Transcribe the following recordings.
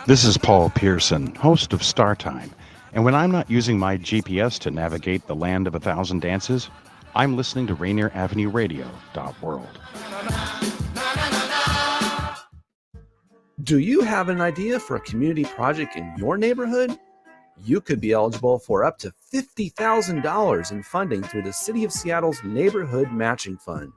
This is Paul Pearson, host of Star Time, and when I'm not using my GPS to navigate the land of 1,000 dances, I'm listening to Rainier Avenue Radio .world. Do you have an idea for a community project in your neighborhood? You could be eligible for up to $50,000 in funding through the City of Seattle's Neighborhood Matching Fund.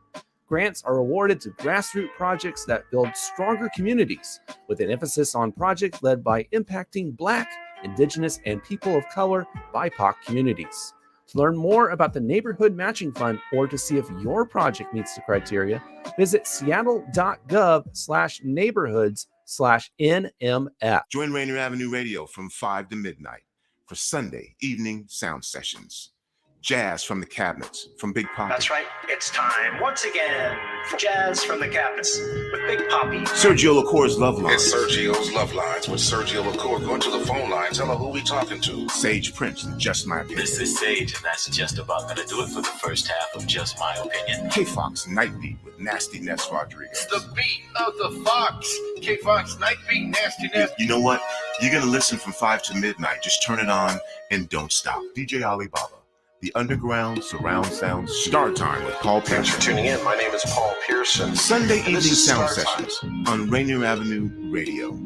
Grants are awarded to grassroots projects that build stronger communities, with an emphasis on projects led by impacting Black, Indigenous, and people of color BIPOC communities. To learn more about the Neighborhood Matching Fund or to see if your project meets the criteria, visit seattle.gov/neighborhoods/NMF. Join Rainier Avenue Radio from 5 to midnight for Sunday evening sound sessions. Jazz from the Cabinets from Big Poppy. That's right. It's time once again for Jazz from the Cabinets with Big Poppy. Sergio LaCour's Love Lines. It's Sergio's Love Lines with Sergio LaCour. Go to the phone line. Tell her who we talking to. Sage Prince and Just My Opinion. This is Sage, and that's just about going to do it for the first half of Just My Opinion. K-Fox Night Beat with Nasty Ness Rodriguez. The beat of the Fox. K-Fox Night Beat, Nasty Ness. You know what? You're going to listen from 5 to midnight. Just turn it on and don't stop. DJ Alibaba. The Underground Surround Sound Star Time with Paul Pearson. Thanks for tuning in. My name is Paul Pearson. Sunday evening sound sessions on Rainier Avenue Radio.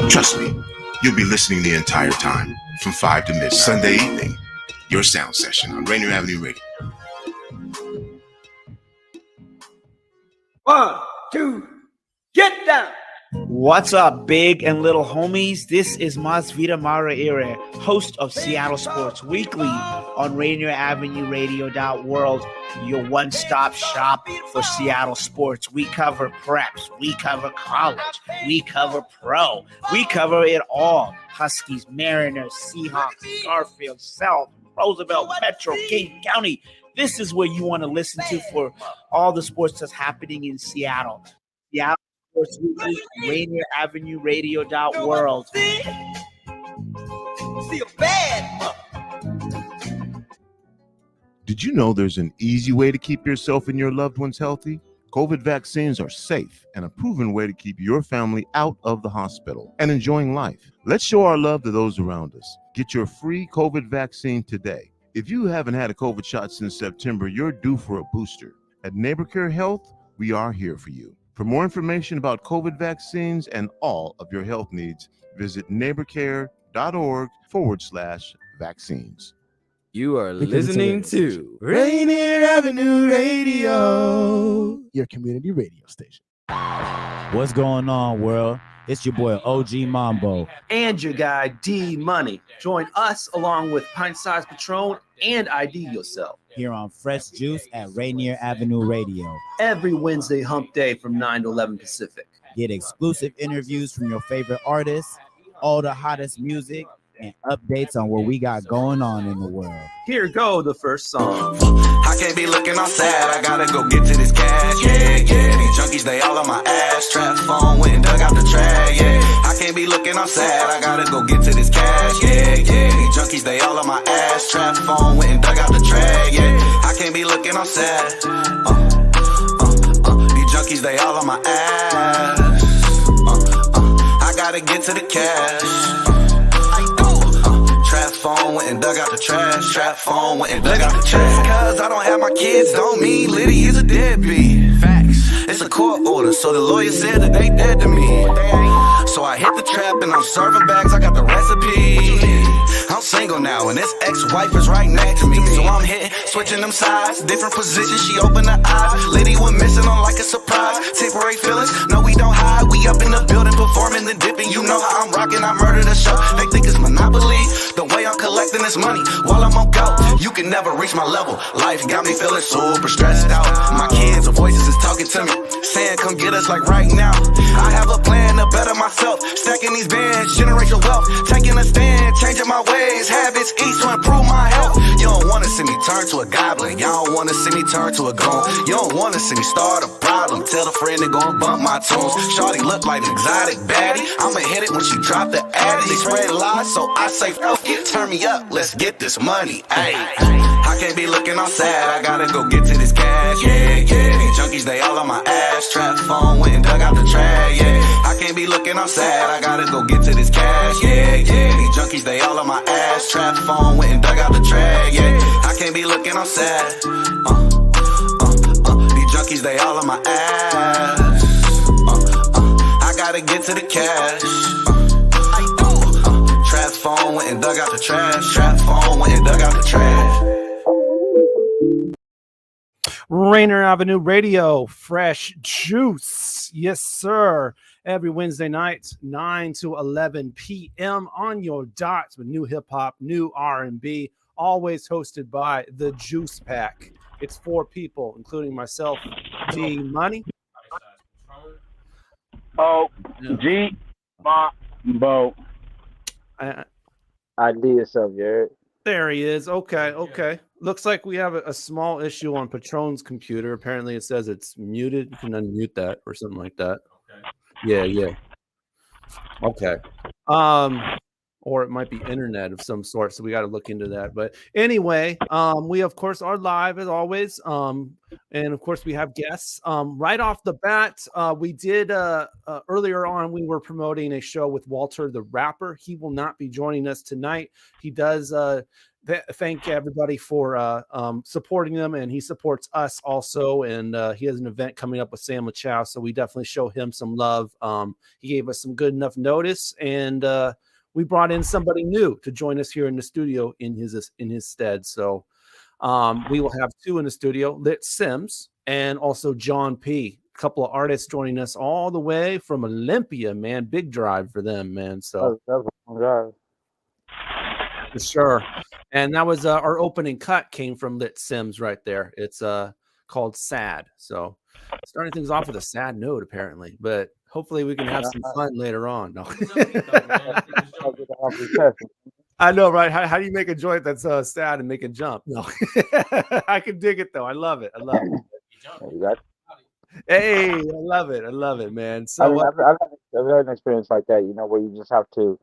Trust me, you'll be listening the entire time from 5 to midnight. Sunday evening, your sound session on Rainier Avenue Radio. 1, 2, get down! What's up, big and little homies? This is Masvita Maraire, host of Seattle Sports Weekly on Rainier Avenue Radio .world, your one-stop shop for Seattle sports. We cover preps, we cover college, we cover pro, we cover it all. Huskies, Mariners, Seahawks, Garfield, South, Roosevelt, Metro, King County. This is where you want to listen to for all the sports that's happening in Seattle. Seattle Sports Weekly, Rainier Avenue Radio .world. See a bad. Did you know there's an easy way to keep yourself and your loved ones healthy? COVID vaccines are safe and a proven way to keep your family out of the hospital and enjoying life. Let's show our love to those around us. Get your free COVID vaccine today. If you haven't had a COVID shot since September, you're due for a booster. At NeighborCare Health, we are here for you. For more information about COVID vaccines and all of your health needs, visit neighborcare.org/vaccines. You are listening to Rainier Avenue Radio, your community radio station. What's going on, world? It's your boy OG Mambo and your guy D Money. Join us along with Pint Size Patron and IDYourself here on Fresh Juice at Rainier Avenue Radio every Wednesday hump day from 9 to 11 Pacific. Get exclusive interviews from your favorite artists, all the hottest music, and updates on what we got going on in the world. Here go the first song. I can't be looking all sad, I gotta go get to this cash, yeah. These junkies, they all on my ass. Trap phone, went and dug out the trash, yeah. I can't be looking all sad, I gotta go get to this cash, yeah. These junkies, they all on my ass. Trap phone, went and dug out the trash, yeah. I can't be looking all sad. These junkies, they all on my ass. I gotta get to the cash. Trap phone, went and dug out the trash. Trap phone, went and dug out the trash. Cause I don't have my kids, don't mean Liddy is a deadbeat. Facts. It's a court order, so the lawyer said that they dead to me. So I hit the trap and I'm serving bags, I got the recipe. I'm single now and this ex-wife is right next to me. So I'm hitting, switching them sides, different positions, she opened her eyes. Liddy went missing on like a surprise. Temporary feelings, no we don't hide. We up in the building performing the dipping. You know how I'm rocking, I murder the show. They think it's Monopoly, the way I'm collecting this money while I'm on go. You can never reach my level, life got me feeling super stressed out. My kids' voices is talking to me, saying come get us like right now. I have a plan to better myself, stacking these bands, generational wealth, taking a stand, changing my ways, habits, eat to improve my health. You don't wanna see me turn to a goblin, y'all don't wanna see me turn to a goon. You don't wanna see me start a problem, tell a friend to go and bump my tunes. Shorty look like an exotic baddie, I'ma hit it when she drop the addy. They spread lies, so I say fuck it, turn me up, let's get this money, ayy. I can't be looking all sad, I gotta go get to this cash, yeah. These junkies, they all on my ass. Trap phone, went and dug out out the trash, yeah. I can't be looking, I'm sad. I gotta go get to this cash, yeah, yeah. These junkies, they all on my ass. Trap phone, went and dug out the trash, yeah. I can't be looking, I'm sad. These junkies, they all on my ass. I gotta get to the cash. Trap phone, went and dug out the trash. Trap phone, went and dug out the trash. Rainier Avenue Radio, fresh juice. Yes, sir. Every Wednesday night, 9 to 11 p.m. on your dot with new hip-hop, new R&B, always hosted by The Juice Pack. It's 4 people, including myself, G Money. OG Mambo. IDYourself, Jared. There he is. Okay. Looks like we have a small issue on Patron's computer. Apparently it says it's muted. You can unmute that or something like that. Okay. Yeah. Okay. Or it might be internet of some sort, so we got to look into that. But anyway, we of course are live as always. And of course we have guests. Right off the bat, we did earlier on, we were promoting a show with Walter the Rapper. He will not be joining us tonight. He does thank everybody for supporting them, and he supports us also. And he has an event coming up with Sam LaChow, so we definitely show him some love. He gave us some good enough notice, and we brought in somebody new to join us here in the studio in his stead. So we will have 2 in the studio, LitSims and also John P. A couple of artists joining us all the way from Olympia, man. Big drive for them, man. So That's a drive. For sure. And that was our opening cut came from LitSims right there. It's called Sad. So starting things off with a sad note, apparently, but hopefully we can have some fun later on. No. I know, right? How do you make a joint that's sad and make it jump? No. I can dig it though. I love it. Hey, I love it, man. So I've had an experience like that, where you just have to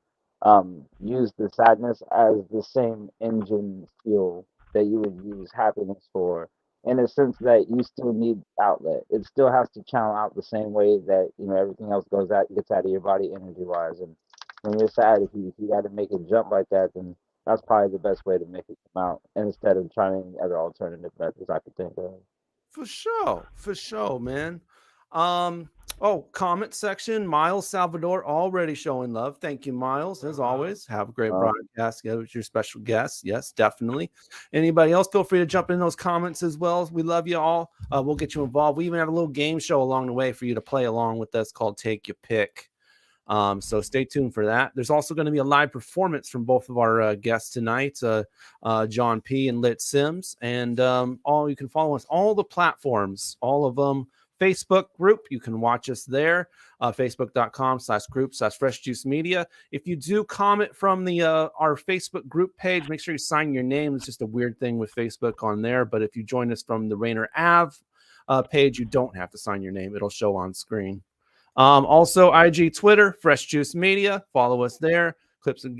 use the sadness as the same engine fuel that you would use happiness for, in a sense that you still need outlet. It still has to channel out the same way that everything else gets out of your body energy wise. And when you're sad, if you got to make it jump like that, then that's probably the best way to make it come out, instead of trying any other alternative methods I could think of. For sure, man. Comment section. Miles Salvador already showing love. Thank you, Miles. As always, have a great broadcast. Yeah, with your special guest. Yes, definitely. Anybody else, feel free to jump in those comments as well. We love you all. We'll get you involved. We even have a little game show along the way for you to play along with us called Take Your Pick. So stay tuned for that. There's also going to be a live performance from both of our guests tonight, John P and LitSims. And you can follow us all the platforms, all of them. Facebook group, you can watch us there, facebook.com/group/freshjuicemedia. If you do comment from the our Facebook group page, make sure you sign your name. It's just a weird thing with Facebook on there, but if you join us from the Rainier Ave page, you don't have to sign your name. It'll show on screen. Also, IG, Twitter, Fresh Juice Media. Follow us there. Clips and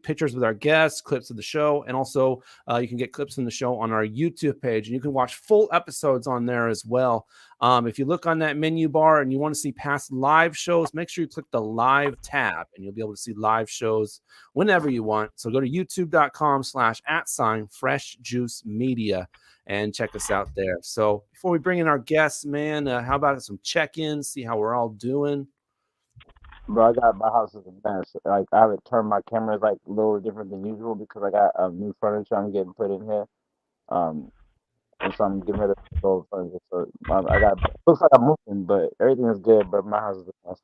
pictures with our guests, clips of the show, and also you can get clips from the show on our YouTube page, and you can watch full episodes on there as well. If you look on that menu bar and you want to see past live shows, make sure you click the live tab, and you'll be able to see live shows whenever you want. So go to youtube.com/@FreshJuiceMedia and check us out there. So before we bring in our guests, man, how about some check-ins, see how we're all doing? Bro, my house is a mess. Like, I haven't turned my cameras like a little different than usual because I got new furniture I'm getting put in here. And so I'm getting rid of the old furniture. So looks like I'm moving, but everything is good. But my house is a mess.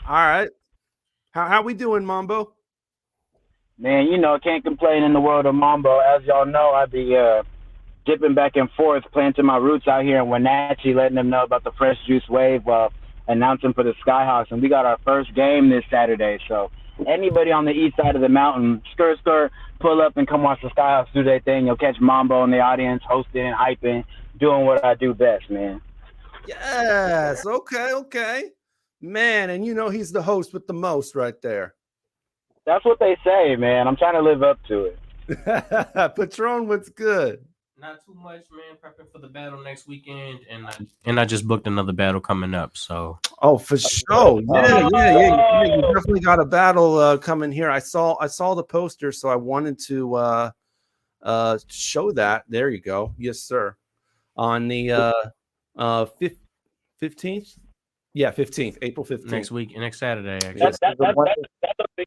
All right, how we doing, Mambo? Man, can't complain in the world of Mambo. As y'all know, I be dipping back and forth, planting my roots out here in Wenatchee, letting them know about the Fresh Juice Wave while announcing for the Skyhawks. And we got our first game this Saturday. So anybody on the east side of the mountain, pull up and come watch the Skyhawks do their thing. You'll catch Mambo in the audience, hosting and hyping, doing what I do best, man. Yes. Okay. Man, and he's the host with the most right there. That's what they say, man. I'm trying to live up to it. Patron, what's good? Not too much, man. Prepping for the battle next weekend, and I just booked another battle coming up. So, oh, for sure, yeah. You definitely got a battle coming here. I saw the poster, so I wanted to show that. There you go. Yes, sir. On the 15th. Yeah, 15th, April 15th. Next week, next Saturday. Actually.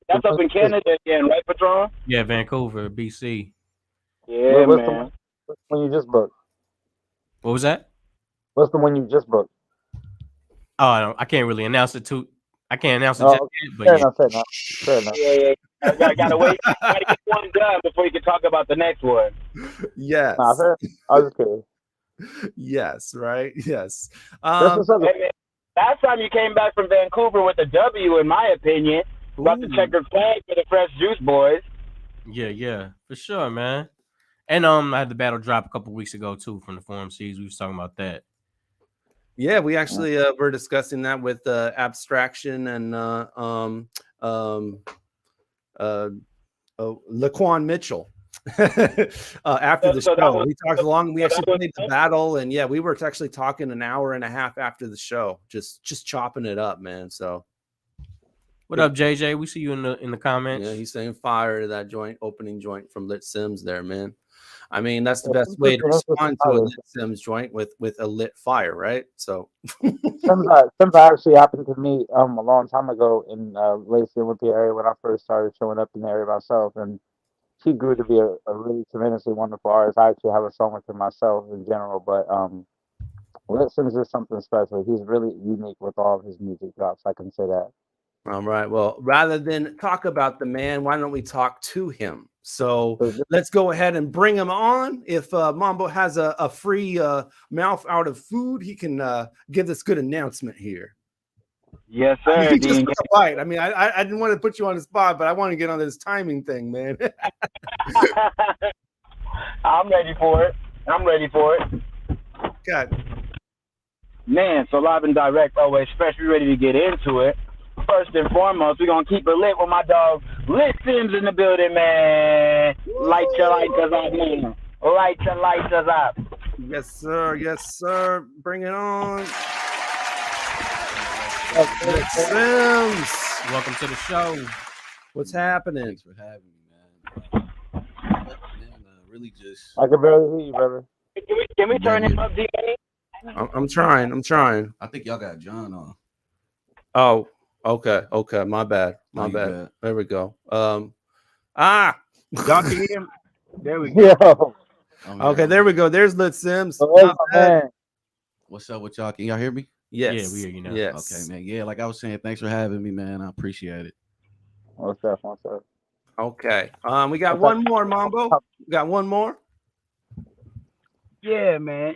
That's up in Canada again, right, Patron? Yeah, Vancouver, BC. Yeah, man. What's the one you just booked? What was that? What's the one you just booked? Oh, I can't really announce it too. I can't announce it just yet, but fair enough. Yeah. I gotta wait. Gotta get one done before you can talk about the next one. Yes. I was just kidding. Yes, right. Yes. Hey, man, last time you came back from Vancouver with a W, in my opinion, brought the checkered flag for the Fresh Juice Boys. Yeah, for sure, man. And I had the battle drop a couple weeks ago too from the Forum Seas. We was talking about that. Yeah, we actually were discussing that with Abstraction and Laquan Mitchell. After the show, we talked long. We actually played the battle, and yeah, we were actually talking an hour and a half after the show, just chopping it up, man. So, what up, JJ? We see you in the comments. Yeah, he's saying fire to that opening joint from LitSims there, man. I mean, that's the best way to respond to a LitSims joint with a lit fire, right? So, Sims actually happened to me a long time ago in late Olympia area when I first started showing up in the area myself, and she grew to be a really tremendously wonderful artist. I actually have a song with her myself in general, but LitSims is something special. He's really unique with all of his music drops. I can say that. All right. Well, rather than talk about the man, why don't we talk to him? So let's go ahead and bring him on. If Mambo has a free mouth out of food, he can give this good announcement here. Yes, sir. He just took a bite. I mean, I didn't want to put you on the spot, but I want to get on this timing thing, man. I'm ready for it. God. Man, so live and direct, always fresh. We ready to get into it. First and foremost, we're going to keep it lit with my dog, LitSims in the building, man. Light your lighters up, man. Light your lighters up. Yes, sir. Yes, sir. Bring it on. LitSims. Welcome to the show. What's happening? Thanks for having me, man. Really just... I can barely hear you, brother. Can we turn it up, D? I'm trying. I think y'all got John on. Oh. Okay. My bad. There we go. Y'all can hear him. There we go. Yo. Okay, there we go. There's LitSims. What's up with y'all? Can y'all hear me? Yes. Yeah, we hear you now. Yes. Okay, man. Yeah, like I was saying, thanks for having me, man. I appreciate it. What's up? Okay. We got one more, Mambo. We got one more. Yeah, man.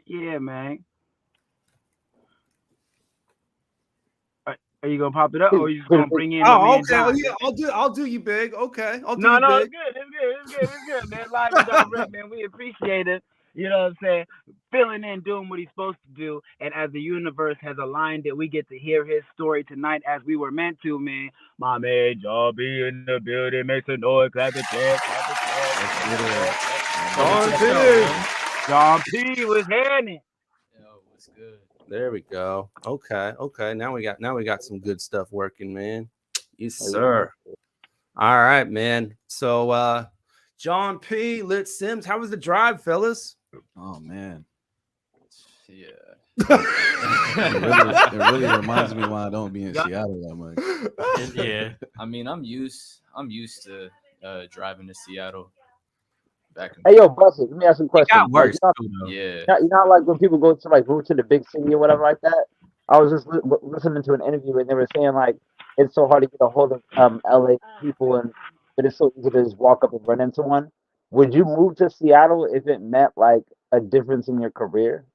Are you gonna pop it up, or are you just gonna bring in? Oh, okay. Oh, yeah, I'll do you big. Okay. I'll do you big. It's good, man. Live and direct, man. We appreciate it. You know what I'm saying? Filling in, doing what he's supposed to do, and as the universe has aligned it, we get to hear his story tonight as we were meant to, man. My man John P in the building, makes a noise, clap a chest. John P was hearing it. Yo, what's good? There we go. Okay. Now we got some good stuff working, man. Yes, sir. All right, man. So John P, LitSims, how was the drive, fellas? Oh man. Yeah. it really reminds me why I don't be in Seattle that much. Yeah. I mean, I'm used to driving to Seattle. Hey, yo, Buster, let me ask you a question. It got worse, You know, like when people go to move to the big city or whatever like that. I was just listening to an interview and they were saying like it's so hard to get a hold of LA people, but it's so easy to just walk up and run into one. Would you move to Seattle if it meant like a difference in your career,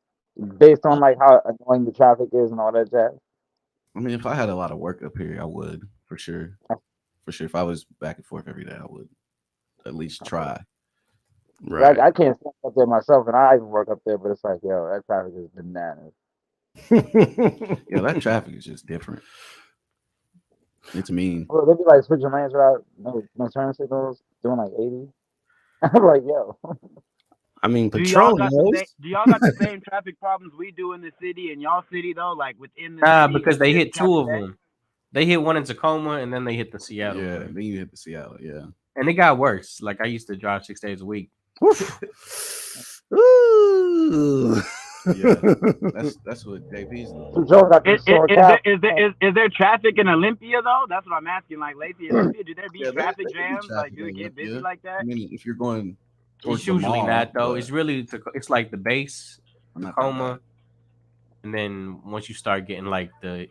based on like how annoying the traffic is and all that jazz? I mean, if I had a lot of work up here, I would for sure. If I was back and forth every day, I would at least try. Right. I can't stand up there myself, and I even work up there, but it's like, yo, that traffic is bananas. Yeah, that traffic is just different. It's mean. Well, they'd be like switching lanes without no turn signals, doing like 80. I'm like, yo. I mean, Do y'all Patron got knows. the same traffic problems we do in the city in y'all city though? Like within the Nah, city, because they within hit two of Capital? them. They hit one in Tacoma and then they hit the Seattle. Yeah, one. then you hit the Seattle. Yeah, and it got worse. Like I used to drive 6 days a week. Ooh. yeah. That's what JP's. Is there traffic in Olympia though? That's what I'm asking. Like lately in Olympia, do there be traffic jams? Like do it get busy like that? I mean, if you're going towards It's usually the mall, not though. but It's really it's like the base, not Tacoma, and then once you start getting like the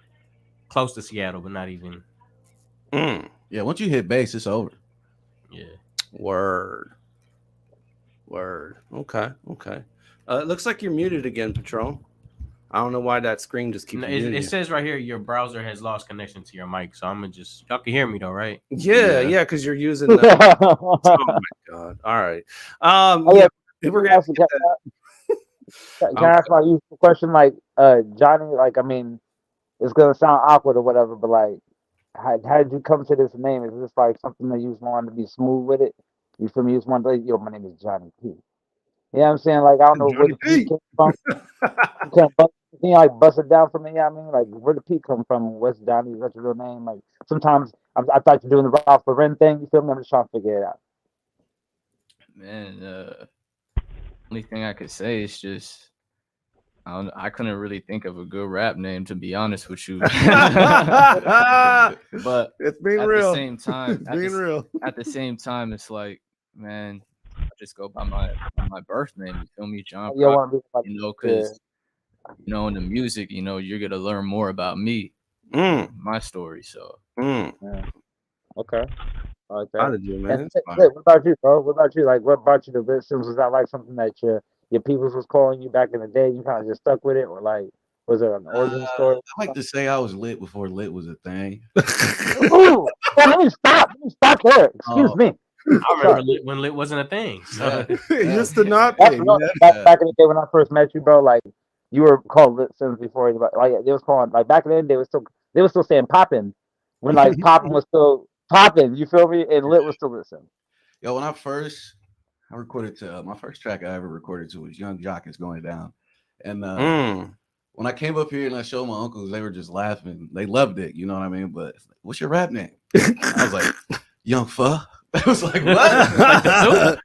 close to Seattle, but not even. Yeah, once you hit base, it's over. Yeah. Word. Okay. It looks like you're muted again, Patron. I don't know why that screen just keeps. It says right here your browser has lost connection to your mic, so I'm gonna just y'all can hear me though, right? Yeah, because you're using. The, oh my god! All right. We're gonna. Can I ask my useful question? Like, Johnny, like, I mean, it's gonna sound awkward or whatever, but like, how did you come to this name? Is this like something that you just wanted to be smooth with it? You feel me? You just wanted to, yo, my name is Johnny P. You know what I'm saying? Like, I don't know where the P came from. Can you like bust it down for me? I mean, like, where the P come from? What's Johnny? That's your real name? Like, sometimes I thought you're doing the Ralph Lauren thing. You feel me? I'm just trying to figure it out. Man, only thing I could say is just I couldn't really think of a good rap name, to be honest with you. But it's being at real. The same time, it's being real. At the same time, it's like, man, I just go by my birth name. You feel me, John? You know, because you know, in the music, you know, you're gonna learn more about me, my story. So, Okay. I like that. How did you, man? What about you, bro? What about you? Like, what brought you to LitSims? Was that like something that your peoples was calling you back in the day? You kind of just stuck with it, or like, was there an origin story? I like to say I was lit before lit was a thing. Ooh, let me stop there. Excuse me. I remember when lit wasn't a thing. So. Just to not back in the day when I first met you, bro, like you were called LitSims before anybody. Like they was calling, like back then they were still saying poppin' when like poppin' was still poppin'. You feel me? And lit was still LitSims. Yo, when I recorded to my first track I ever recorded to was Young Jock Is Going Down, and when I came up here and I showed my uncles, they were just laughing. They loved it, you know what I mean? But what's your rap name? I was like, Young Pho. I was like, what? Like the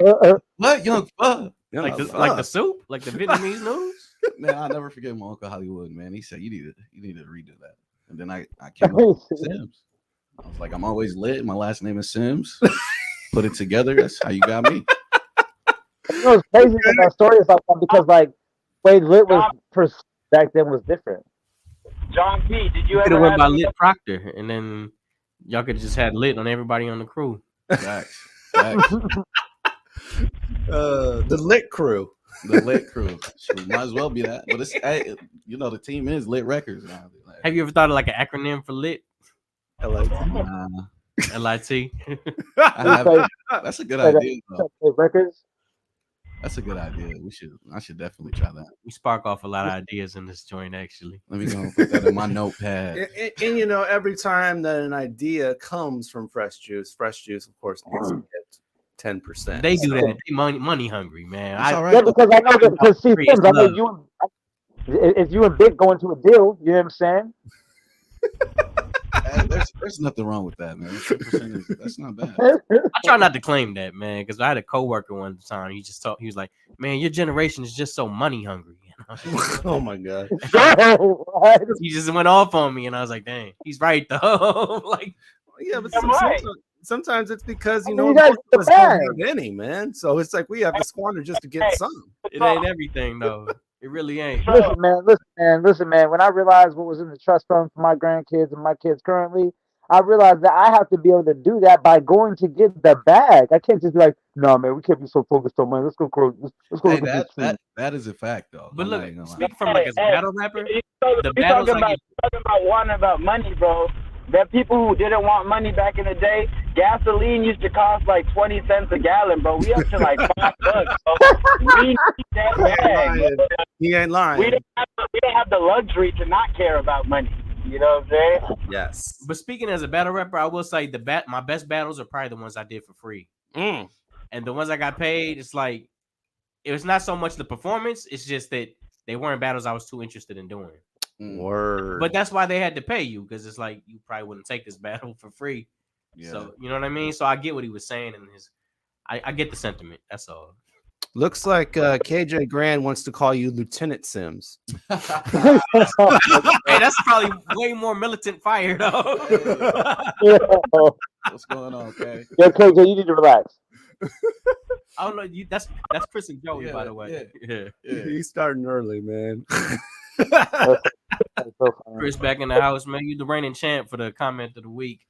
soup? What? Young Pho? Like the soup? Like the Vietnamese noodles? Man, I'll never forget my Uncle Hollywood, man. He said, you need to redo that. And then I came up with Sims. I was like, I'm always lit. My last name is Sims. Put it together. That's how you got me. You know, it's crazy that that story is like that because like way lit was back then was different. John P, did you could ever have went have by Lit Proctor, and then y'all could just had lit on everybody on the crew. Facts. The lit crew. The lit crew. Shoot, might as well be that. But it's you know, the team is Lit Records now. Like, have you ever thought of like an acronym for lit? LIT. LIT. That's a good idea. Records. That's a good idea. I should definitely try that. We spark off a lot of ideas in this joint, actually. Let me go and put that in my notepad. And you know, every time that an idea comes from Fresh Juice, of course, gets 10%. They do that. They money hungry, man. It's all right. Yeah, because I know that because see, Sims, I know you. If you and Big go into a deal, you know what I'm saying? There's nothing wrong with that, man. 10% that's not bad. I try not to claim that, man, because I had a coworker one time. He was like, "Man, your generation is just so money hungry." Oh my god! He just went off on me, and I was like, "Dang, he's right though." Like, yeah, but right. sometimes it's because you I know mean, you guys most of us don't have any, man. So it's like we have to squander just to get some. it ain't everything though. It really ain't. Listen, man. When I realized what was in the trust fund for my grandkids and my kids currently, I realized that I have to be able to do that by going to get the bag. I can't just be like, no, man, we can't be so focused on money. Let's go. Let's go. Hey, that is a fact, though. But look, speak from like as a battle rapper, the You're battles talking I get. about money, bro. That people who didn't want money back in the day, gasoline used to cost like 20 cents a gallon, bro. We up to like $5, bro. We need that bag. He ain't lying. We don't have the luxury to not care about money. You know what I'm saying? Yes. But speaking as a battle rapper, I will say my best battles are probably the ones I did for free. And the ones I got paid, it's like it was not so much the performance. It's just that they weren't battles I was too interested in doing. Word. But that's why they had to pay you, because it's like you probably wouldn't take this battle for free. Yeah. So you know what I mean. So I get what he was saying, and I get the sentiment. That's all. Looks like KJ Grand wants to call you Lieutenant Sims. Hey, that's probably way more militant fire, though. What's going on, okay? Yo, KJ, you need to relax. I don't know. That's Chris and Joey, by the way. Yeah. He's starting early, man. Chris back in the house, man. You the reigning champ for the comment of the week.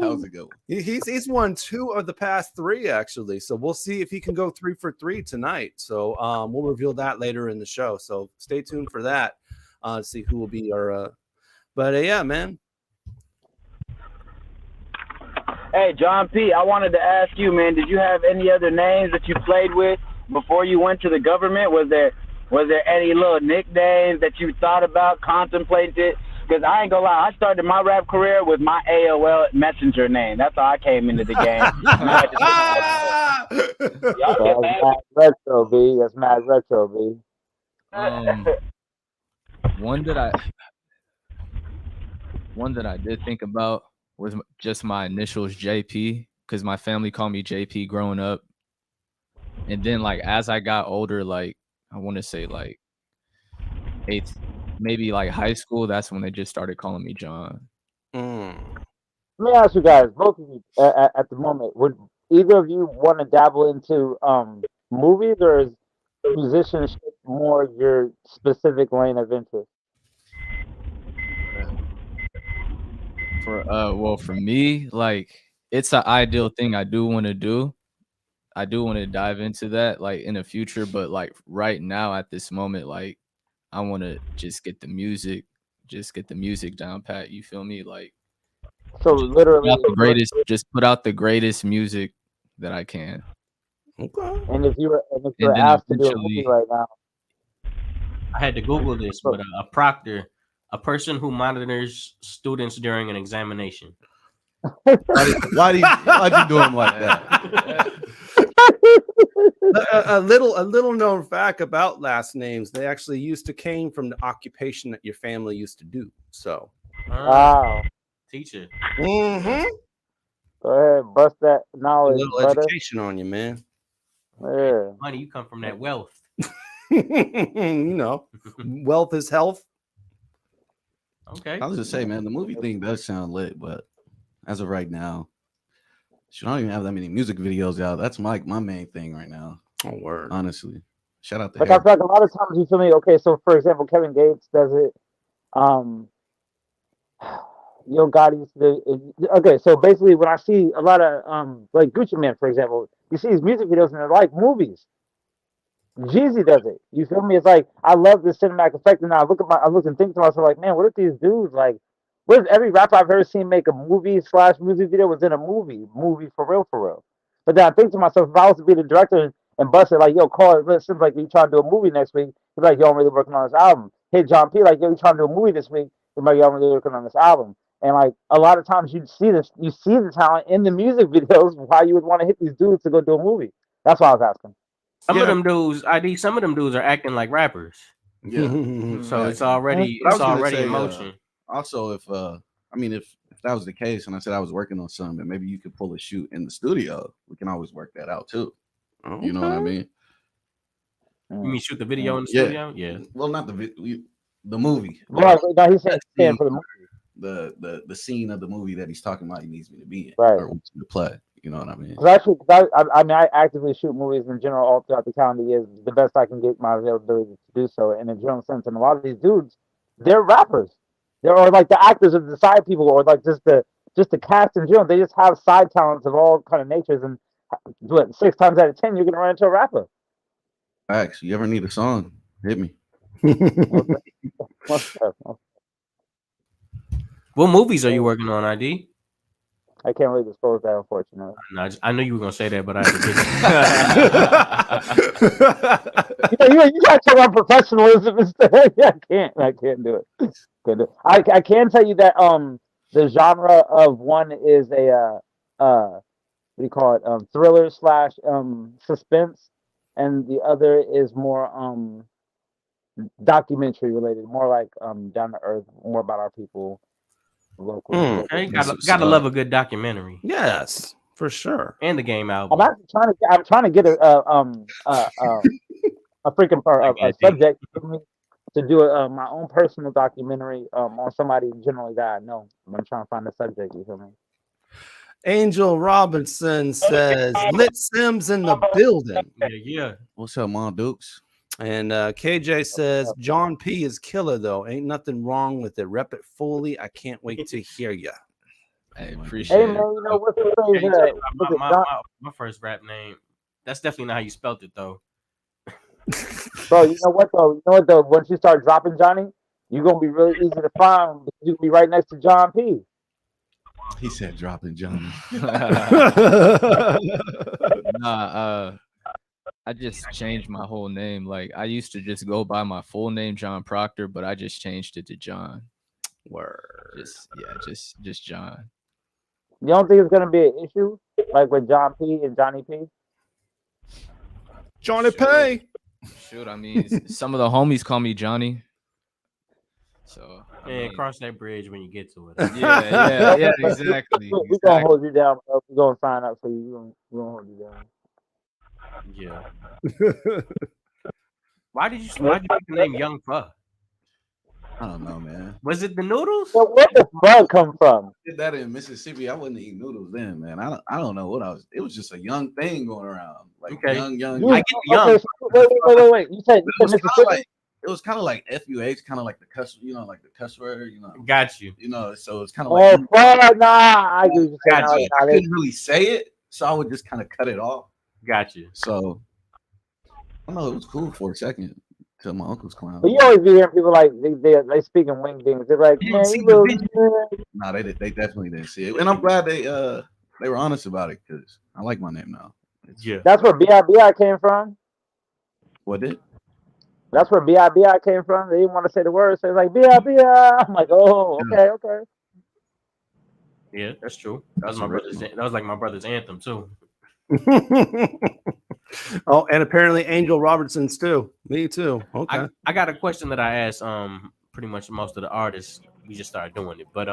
How's it going? He's won 2 of the past 3 actually, so we'll see if he can go 3 for 3 tonight. So we'll reveal that later in the show. So stay tuned for that. To see who will be our. But yeah, man. Hey, John P, I wanted to ask you, man, did you have any other names that you played with before you went to the government? Was there any little nicknames that you thought about, contemplated? Because I ain't gonna lie, I started my rap career with my AOL Messenger name. That's how I came into the game. That's mad retro, B. That's mad retro, B. One that I did think about was just my initials JP, because my family called me JP growing up. And then like as I got older, like I want to say like 8th, maybe like high school, that's when they just started calling me John. Let me ask you guys, both of you at the moment, would either of you want to dabble into movies, or is musicianship more your specific lane of interest? For me, like it's an ideal thing I do want to do. I do want to dive into that like in the future, but like right now at this moment, like I want to just get the music down pat. You feel me? Like so literally just put out the greatest music that I can. Okay. And if you're asked to do a movie right now, I had to Google this, but a proctor, a person who monitors students during an examination. Why do you do him like that? a little known fact about last names: they actually came from the occupation that your family used to do. So, wow, teacher. Mm-hmm. Go ahead, bust that knowledge. A little education on you, man. Yeah, money, you come from that wealth. You know, wealth is health. Okay. I was just saying, man, the movie thing does sound lit, but as of right now, I don't even have that many music videos out. That's my main thing right now. Oh, word. Honestly. Shout out to like I feel like a lot of times you feel me. Okay, so for example, Kevin Gates does it. Yo Gotti used to do it. Okay, so basically when I see a lot of like Gucci Mane, for example, you see his music videos and they're like movies. Jeezy does it. You feel me? It's like I love the cinematic effect, and I look and think to myself like, man, what if these dudes like? What if every rapper I've ever seen make a movie/music video was in a movie for real? But then I think to myself, if I was to be the director and bust it like, yo, call it LitSims like you trying to do a movie next week, he's like, yo, I'm really working on this album. Hit John P like, yo, you trying to do a movie this week? He's like, yo, I'm really working on this album. And like a lot of times you see the talent in the music videos. Why you would want to hit these dudes to go do a movie? That's why I was asking. Some of them dudes are acting like rappers. Yeah. So it's already in motion. Also, if that was the case, and I said I was working on something, maybe you could pull a shoot in the studio. We can always work that out too. Okay. You know what I mean? You mean shoot the video in the studio? Yeah. Well, not the movie. Right. No, he's saying for the movie. The scene of the movie that he's talking about, he needs me to be in, right, or wants me to play. You know what I mean? I actively shoot movies in general all throughout the calendar year. The best I can get my availability to do so in a general sense. And a lot of these dudes, they're rappers. They're like the actors of the side people, or like just the cast in general. They just have side talents of all kind of natures. And 6 times out of 10, you're gonna run into a rapper. Facts. You ever need a song? Hit me. What movies are you working on, ID? I can't really disclose that, unfortunately. No, I knew you were gonna say that, but I had to you got to run professionalism instead. I can't do it. I can tell you that the genre of one is a what do you call it? Thriller / suspense. and the other is more documentary related, more like down to earth, more about our people locally. Hey, gotta love a good documentary. Yes, for sure. And the game album. I'm trying to get a freaking subject for me to do my own personal documentary on somebody generally that I know. I'm trying to find a subject. You feel me? Angel Robinson says, LitSims in the building. Yeah. What's up, Mom Dukes? And KJ says, John P is killer, though. Ain't nothing wrong with it. Rep it fully. I can't wait to hear you. I appreciate it. Man, you know what's the phrase? My first rap name. That's definitely not how you spelled it, though. Bro, you know what, though? Once you start dropping Johnny, you're going to be really easy to find because you can be right next to John P. He said dropping Johnny. I just changed my whole name. Like, I used to just go by my full name, John Proctor, but I just changed it to John. Word. Just John. You don't think it's going to be an issue, like with John P and Johnny P? Johnny P. Shoot, I mean, some of the homies call me Johnny. So cross that bridge when you get to it. Yeah, exactly. We're going to hold you down, bro. We're going to sign up for you. We're going to hold you down. Yeah. Why did you pick the name Young Pho? I don't know, man. Was it the noodles? So where did pho come from? Did that in Mississippi? I wouldn't eat noodles then, man. I don't know what I was. It was just a young thing going around, like young. I get young. Wait. You said Mississippi. It was kind of like FUH, kind of like the cuss, like the cuss word, Got you. So it's kind of like. I do. Got you. I couldn't really say it, so I would just kind of cut it off. Got you. So I don't know. It was cool for a second till my uncle's clown. But you always be hearing people like they speak in wing things. They're like, man, you really. No, they definitely didn't see it, and I'm glad they were honest about it because I like my name now. That's where B.I.B.I. came from. What did? That's where B.I.B.I. came from. They didn't want to say the word, so it's like B.I.B.I. I'm like, oh, okay. Yeah, that's true. That was like my brother's anthem too. Oh, and apparently Angel Robertson's too. Me too. Okay. I got a question that I asked pretty much most of the artists. We just started doing it, but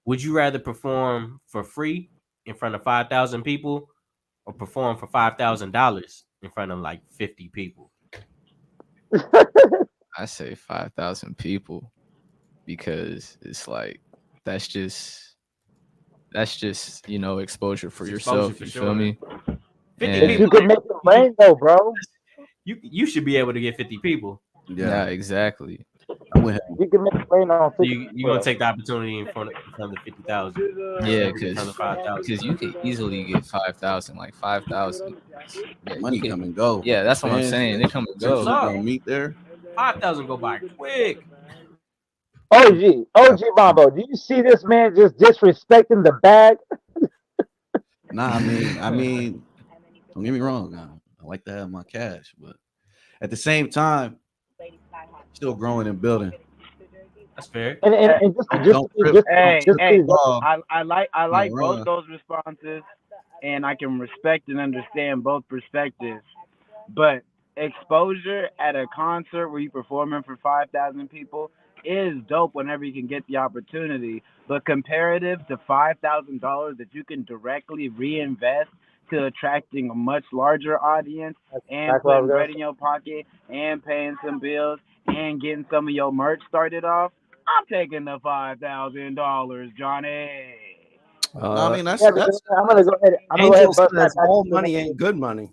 would you rather perform for free in front of 5,000 people or perform for $5,000 in front of like 50 people? I say 5,000 people because it's like that's just exposure for yourself. You feel me? 50 people. You can make it rain though, bro. You should be able to get 50 people. Yeah, exactly. You can make it rain on 50 you gonna take the opportunity in front of 50,000? Yeah, because you could easily get 5,000, like 5,000. Yeah, money come and go. Yeah, that's what I'm saying. They come and go. Gonna meet there. 5,000 go by quick. OG Mambo, do you see this man just disrespecting the bag? Nah, I mean, don't get me wrong. I like to have my cash, but at the same time, still growing and building. That's fair. And I like both those responses, and I can respect and understand both perspectives. But exposure at a concert where you're performing for 5,000 people is dope whenever you can get the opportunity. But comparative to $5,000 that you can directly reinvest to attracting a much larger audience and putting bread in your pocket and paying some bills and getting some of your merch started off, I'm taking the $5,000, Johnny. I mean, that's I'm gonna go ahead. Angel says all money ain't good money.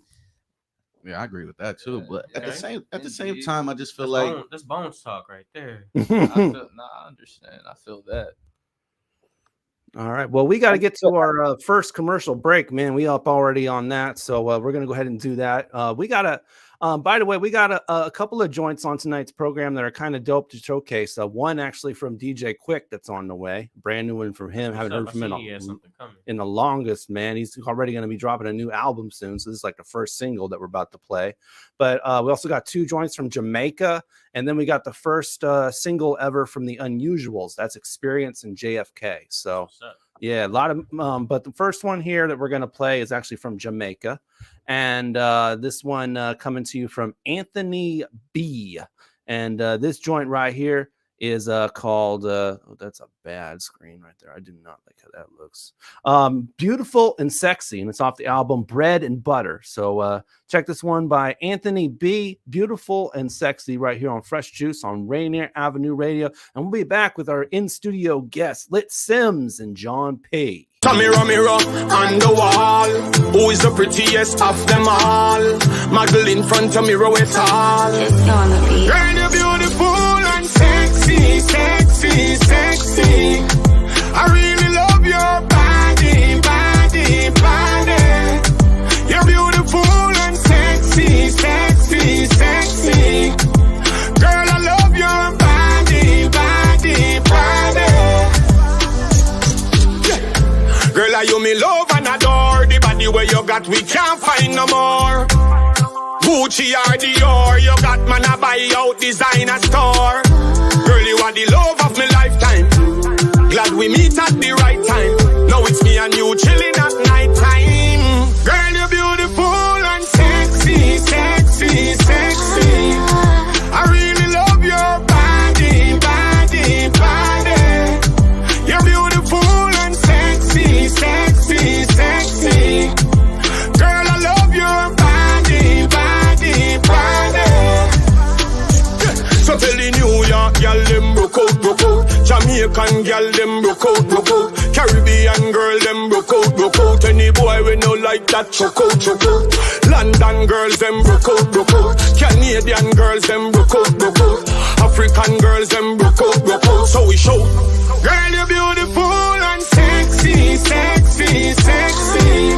Yeah, I agree with that too. But at the same time, I just feel like that's bones talk right there. I understand. I feel that. All right. Well, we got to get to our first commercial break, man. We up already on that, so we're gonna go ahead and do that. We got to. By the way, we got a couple of joints on tonight's program that are kind of dope to showcase. One actually from DJ Quick that's on the way, brand new one from him. Haven't heard from him in the longest, man. He's already going to be dropping a new album soon, so this is like the first single that we're about to play. But we also got two joints from Jamaica, and then we got the first single ever from the Unusuals. That's Experience and JFK. So Yeah, a lot of but the first one here that we're going to play is actually from Jamaica. And this one coming to you from Anthony B. And this joint right here is called that's a bad screen right there. I do not like how that looks. Beautiful and Sexy, and it's off the album Bread and Butter. So check this one by Anthony B. Beautiful and Sexy right here on Fresh Juice on Rainier Avenue Radio. And we'll be back with our in-studio guests, LitSims and John P. Mirror, mirror on the wall, who is the prettiest of them all? Muggle in front of mirror, it's all. Girl, you're beautiful and sexy, sexy, sexy. I really love your body, body, body. You're beautiful and sexy, sexy, sexy. Girl, I love your body, body, body. Girl, are you me love and adore? The body where you got, we can't find no more. Gucci or Dior, you got man a buy out designer store. Girl, you are the love of my lifetime. Glad we meet at the right time. Now it's me and you chilling at night time. Girl, you're beautiful and sexy, sexy, sexy. I really love your body, body, body. You're beautiful and sexy, sexy, sexy. Girl, I love your body, body, body. So tell the New York girl them broke out, broke out. Jamaican girl them broke out, broke out. Caribbean girl them broke out, broke out. Any boy we no like that choke out, choke out. London girls them broke out, broke out. Canadian girls them broke out, broke out. African girls them broke out, broke out. So we show, girl you're beautiful and sexy, sexy, sexy.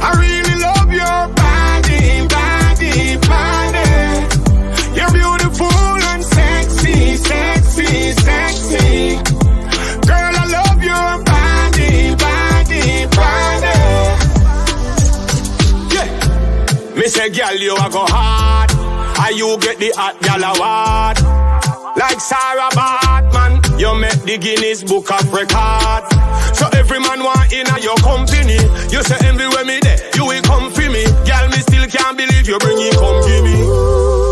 I really love your body, body, body. You're beautiful and sexy, sexy, sexy. Girl, I love your body, body, body. Yeah. Me say, girl, you a go hard. And you get the hot gal award. Like Sarah Batman, you make the Guinness Book of Record. So every man want in your company. You say everywhere me there, you will come for me. Girl, me still can't believe you bring it come give me.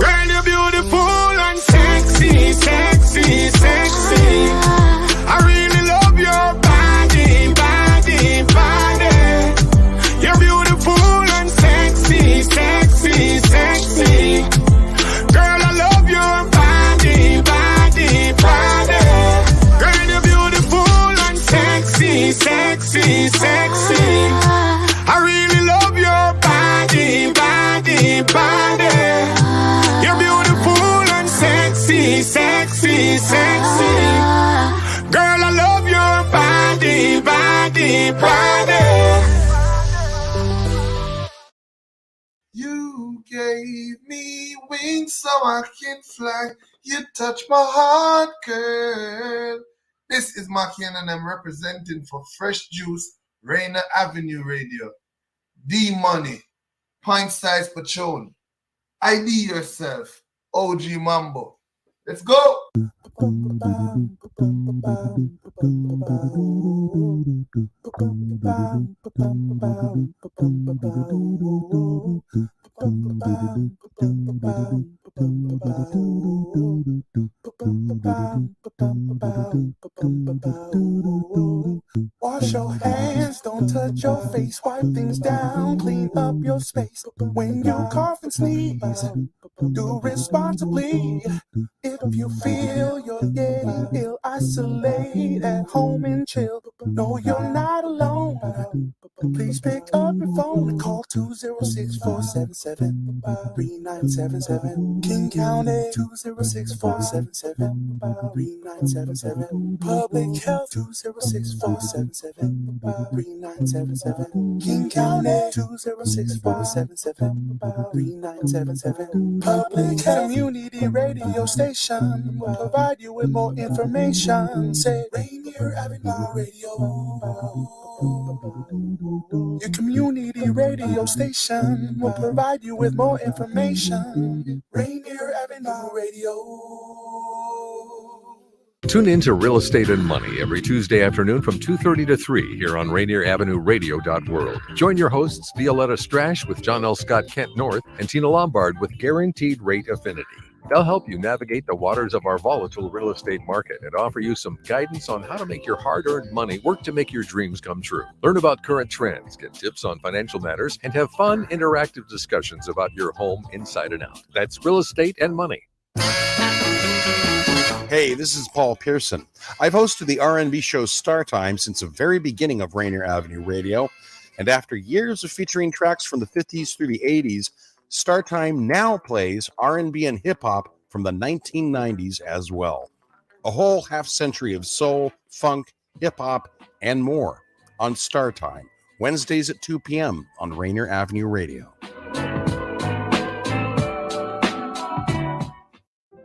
Girl, you're beautiful and sexy, sexy, sexy. I really love your body, body, body. You're beautiful and sexy, sexy, sexy. Girl, I love your body, body, body. Girl, you're beautiful and sexy, sexy, sexy. I really love your body, body, body. You're beautiful and sexy, sexy, sexy. Girl, I love your body, body, body. You gave me wings so I can fly. You touch my heart, girl. This is Makian and I'm representing for Fresh Juice, Rainier Avenue Radio. D-Money, Pint Size Patron, IDYourself OG Mambo. Let's go! Wash your hands, don't touch your face, wipe things down, clean up your space. When you cough and sneeze, do responsibly. If you feel you're getting ill, isolate at home and chill. No, you're not alone. Please pick up your phone and call 206-477-3977. King County 206-477-3977. Public Health 206-477-3977. King County 206-477-3977. Public Community Radio Station will provide you with more information. Say Rainier Avenue Radio. Your community radio station will provide you with more information. Rainier Avenue Radio. Tune in to Real Estate and Money every Tuesday afternoon from 2:30 to 3 here on Rainier Avenue Radio.world. Join your hosts Violetta Strash with John L. Scott Kent North and Tina Lombard with Guaranteed Rate Affinity. They'll help you navigate the waters of our volatile real estate market and offer you some guidance on how to make your hard-earned money work to make your dreams come true. Learn about current trends, get tips on financial matters, and have fun, interactive discussions about your home inside and out. That's Real Estate and Money. Hey, this is Paul Pearson. I've hosted the R&B show Star Time since the very beginning of Rainier Avenue Radio, and after years of featuring tracks from the 50s through the 80s, Star Time now plays R&B and hip-hop from the 1990s as well. A whole half-century of soul, funk, hip-hop, and more on Star Time, Wednesdays at 2 p.m. on Rainier Avenue Radio.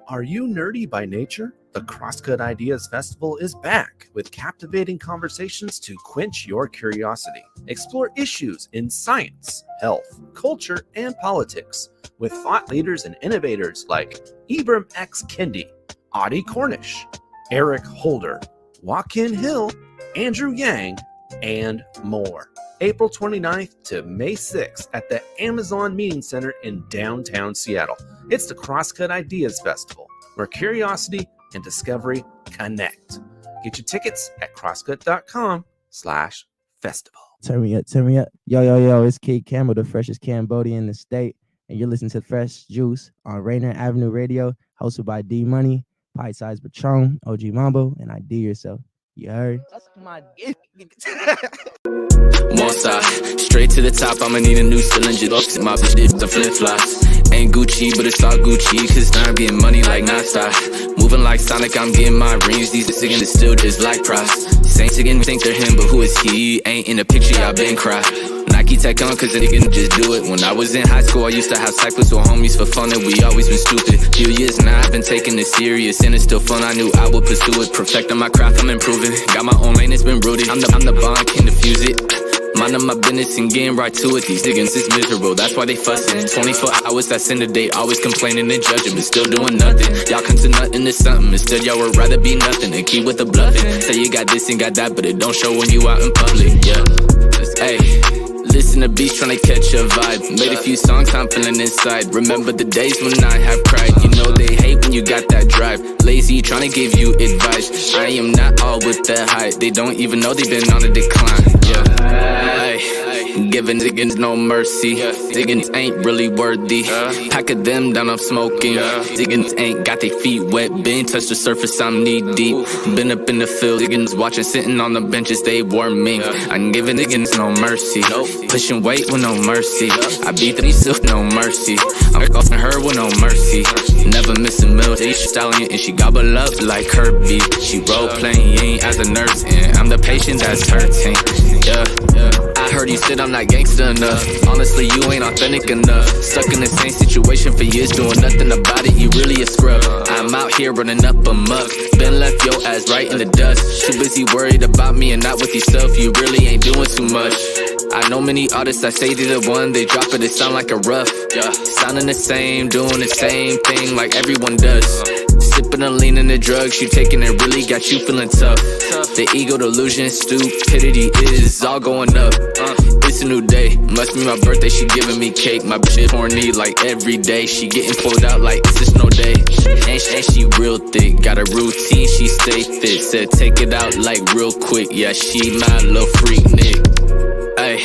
Are you nerdy by nature? The Crosscut Ideas Festival is back with captivating conversations to quench your curiosity. Explore issues in science, health, culture, and politics with thought leaders and innovators like Ibram X. Kendi, Audie Cornish, Eric Holder, Joaquin Hill, Andrew Yang, and more. April 29th to May 6th at the Amazon Meeting Center in downtown Seattle. It's the Crosscut Ideas Festival, where curiosity and discovery connect. Get your tickets at crosscut.com/festival. Turn me up. Yo, it's Kid Campbell, the freshest Cambodian in the state, and you're listening to Fresh Juice on Rainier Avenue Radio, hosted by D Money, Pint Size Patron, OG Mambo, and IDYourself. You heard? That's my Monster, straight to the top, I'ma need a new cylinder. My bitch, the flip-flops. Ain't Gucci, but it's all Gucci, cause now I'm getting money like nonstop. Moving like Sonic, I'm getting my rings. These niggas is still just like props. Same niggas think they're him, but who is he? Ain't in the picture, y'all been cried. Nike Tech on, cause a nigga just do it. When I was in high school, I used to have cyclists with homies for fun, and we always been stupid. Few years now, I've been taking it serious, and it's still fun. I knew I would pursue it. Perfecting my craft, I'm improving. Got my own lane, it's been rooted. I'm the bond, can't defuse it. Minding my business and getting right to it. These niggas is miserable, that's why they fussing. 24 hours, that's in the day, always complaining and judging, but still doing nothing. Y'all come to nothing to something. Instead, y'all would rather be nothing and keep with the bluffing. Say you got this and got that, but it don't show when you out in public. Yeah, hey. Listen to beats trying to catch a vibe. Made a few songs, I'm feeling inside. Remember the days when I have cried. You know they hate when you got that drive. Lazy trying to give you advice. I am not all with that hype. They don't even know they've been on a decline. Yeah, hey. Giving niggas no mercy. Niggas ain't really worthy. Pack of them down, I'm smoking. Niggas ain't got their feet wet. Been touched the surface, I'm knee deep. Been up in the field, niggas watching, sitting on the benches, they warm me. I'm giving niggas no mercy. Pushing weight with no mercy. I beat the beast with no mercy. I'm offing her with no mercy. Never missing meals. She's stallion and she gobble up like Kirby. She role playing as a nurse, and I'm the patient that's hurting. Yeah. I heard you said I'm not gangster enough. Honestly, you ain't authentic enough. Stuck in the same situation for years, doing nothing about it. You really a scrub. I'm out here running up a muck. Been left your ass right in the dust. Too busy worried about me and not with yourself. You really ain't doing too much. I know many artists that say they're the one, they drop it, it sound like a rough. Yeah, sounding the same, doing the same thing like everyone does. Sipping and leaning the drugs you taking, it really got you feeling tough. The ego delusion, stupidity is all going up. It's a new day, must be my birthday, she giving me cake. My bitch is horny like every day, she getting pulled out like it's a snow day. And she real thick, got a routine, she stay fit. Said take it out like real quick, yeah, she my little freak nigga. Ay,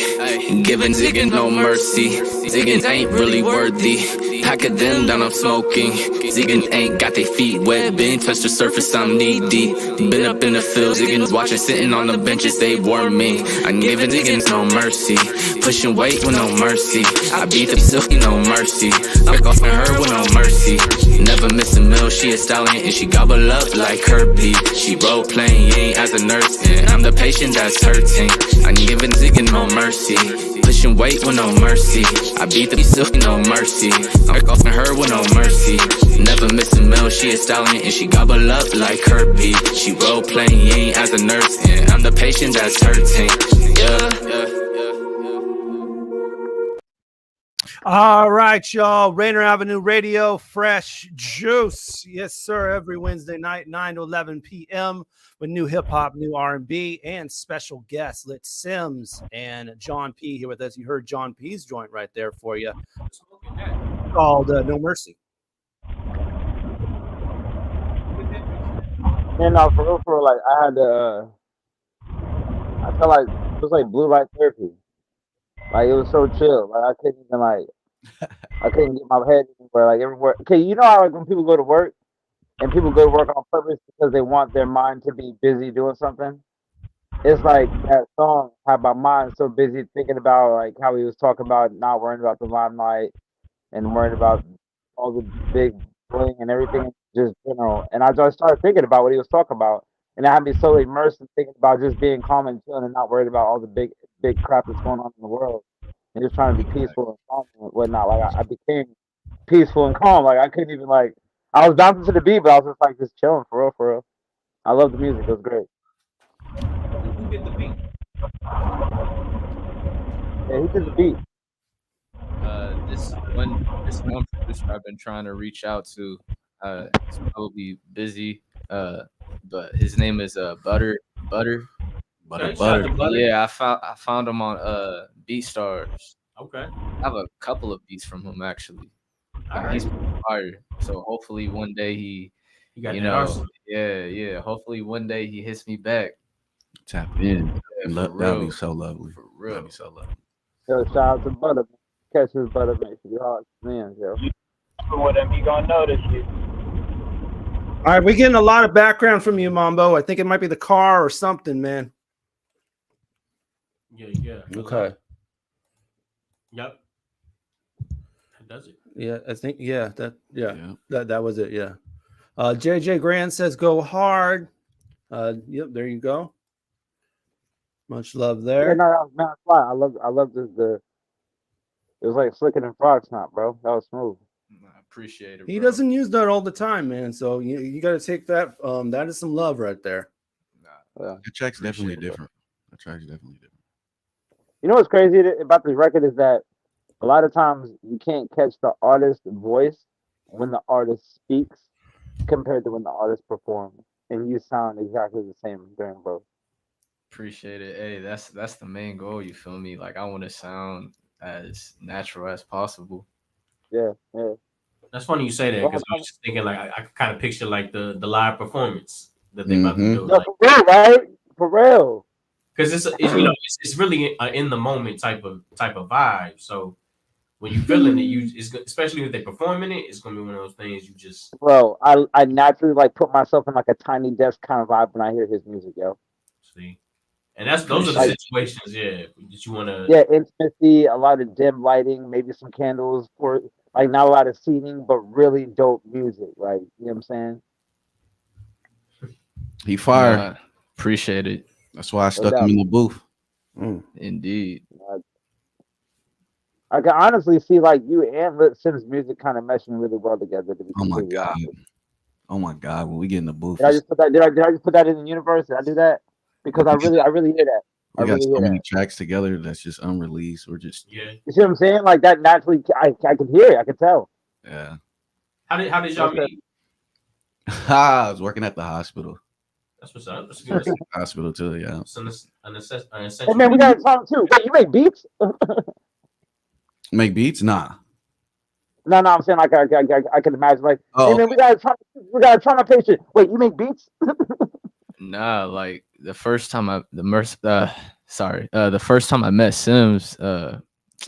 giving ziggin' no mercy. Ziggin' ain't really worthy. Pack of them down, I'm smoking. Ziggin' ain't got their feet wet. Been touched the surface, I'm knee deep. Been up in the field, ziggins watching, sitting on the benches, they warm me. I'm giving ziggins no mercy. Pushing weight with no mercy. I beat the silky, no mercy. I'm offing her with no mercy. Never missing meal, she a stallion and she gobble up like Kirby. She role playing as a nurse, and I'm the patient that's hurting. I'm giving ziggin' no mercy. Pushing weight with no mercy. I beat the silky, no mercy. I'm offing her with no mercy. Never missing meal, she a stallion and she gobble up like Kirby. She role playing as a nurse, and I'm the patient that's hurting. Yeah. All right, y'all. Rainier Avenue Radio, fresh juice. Yes, sir. Every Wednesday night, 9 to 11 p.m. with new hip hop, new R&B, and special guests, LitSims and John P here with us. You heard John P's joint right there for you, called No Mercy. And for real, like I had to. I felt like it was like blue light therapy. Like it was so chill. Like I couldn't even I couldn't get my head anywhere. Like everywhere. Okay, you know how like when people go to work and people go to work on purpose because they want their mind to be busy doing something. It's like that song had my mind so busy thinking about like how he was talking about not worrying about the limelight and worrying about all the big bling and everything, just general. And I just started thinking about what he was talking about, and I had me so immersed in thinking about just being calm and chilling and not worried about all the big crap that's going on in the world, and just trying to be peaceful and calm and whatnot. Like I became peaceful and calm. Like I couldn't even like I was bouncing to the beat, but I was just like just chilling for real, for real. I love the music. It was great. Who did the beat? Yeah, he did the beat. This one producer I've been trying to reach out to. He's probably busy. But his name is Butter. Yeah, I found him on BeatStars. Okay. I have a couple of beats from him actually. He's fire. So hopefully one day he got that arsenal. Yeah. Hopefully one day he hits me back. Tap in. Yeah, That'd be so lovely. For real. That'd be so lovely. Yo, shout out to Butter. Catch his Butter, make sure you hard man, yo. With him, he gonna notice you. All right, we're getting a lot of background from you, Mambo. I think it might be the car or something, man. Yeah. Okay. Yep. That does it. Yeah, I think that was it. Yeah. JJ Grant says go hard. Yep, there you go. Much love there. Yeah, no, that's fine. I love this. It was like flicking in frog snot, bro. That was smooth. I appreciate it. He doesn't use that all the time, man. So you got to take that. That is some love right there. The track's definitely different. The track's definitely different. You know what's crazy about this record is that a lot of times you can't catch the artist's voice when the artist speaks compared to when the artist performs, and you sound exactly the same during both. Appreciate it. Hey, that's the main goal. You feel me? Like I want to sound as natural as possible. Yeah. That's funny you say that because I was just thinking like I could kind of picture like the live performance that they about to do. No, like, for real, right? For real. Because it's really in the moment type of vibe. So when you feeling it, especially if they performing it, it's gonna be one of those things you just. Bro, I naturally like put myself in like a tiny desk kind of vibe when I hear his music, yo. See, and those are the situations, that you want to. Yeah, intimacy, a lot of dim lighting, maybe some candles, for like not a lot of seating, but really dope music. Like, you know what I'm saying? He fire. Appreciate it. That's why I stuck him in the booth. Indeed. I can honestly see like you and LitSims music kind of meshing really well together. To be completely honest. Oh my God! When we get in the booth, Did I just put that? Did I just put that in the universe? Did I do that? Because I really hear that. We got so many tracks together that's just unreleased. We're just You see what I'm saying? Like that naturally, I can hear it. I can tell. Yeah. How did y'all meet? I was working at the hospital. That's what's up. That's good. Hospital too, yeah. It's an essential. Hey man, we gotta talk too. Wait, you make beats? Make beats? Nah. No, I'm saying like I can imagine like, hey man, we gotta try my patient. Wait, you make beats? Nah, like the first time I met Sims,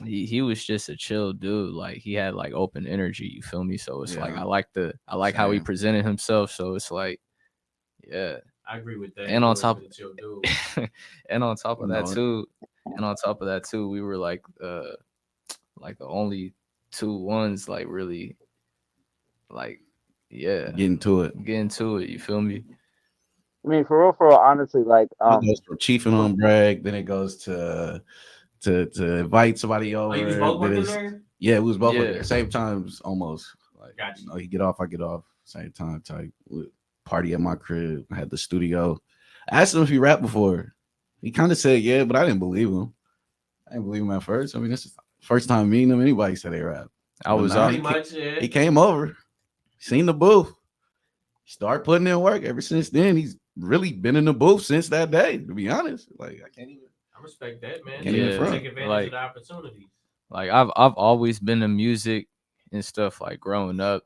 he was just a chill dude. Like he had like open energy, you feel me? So it's like I like how he presented himself. So it's like, yeah. I agree with that. And on top of that too, we were like the only two ones like really like getting to it. You feel me? I mean, for real, honestly, like it goes from chiefing on brag, then it goes to invite somebody over. You was both working there? Yeah, we was both working there. Same times almost. Like gotcha. He get off, I get off. Same time type. Party at my crib. I had the studio. I asked him if he rapped before. He kind of said yeah, but I didn't believe him. I didn't believe him at first. I mean, First time meeting him, anybody said they rap. I was he came over, seen the booth, started putting in work. Ever since then, he's really been in the booth since that day. To be honest, like I can't even. I respect that, man. Can't even front. Take advantage of the opportunity. Like I've always been in music and stuff like growing up,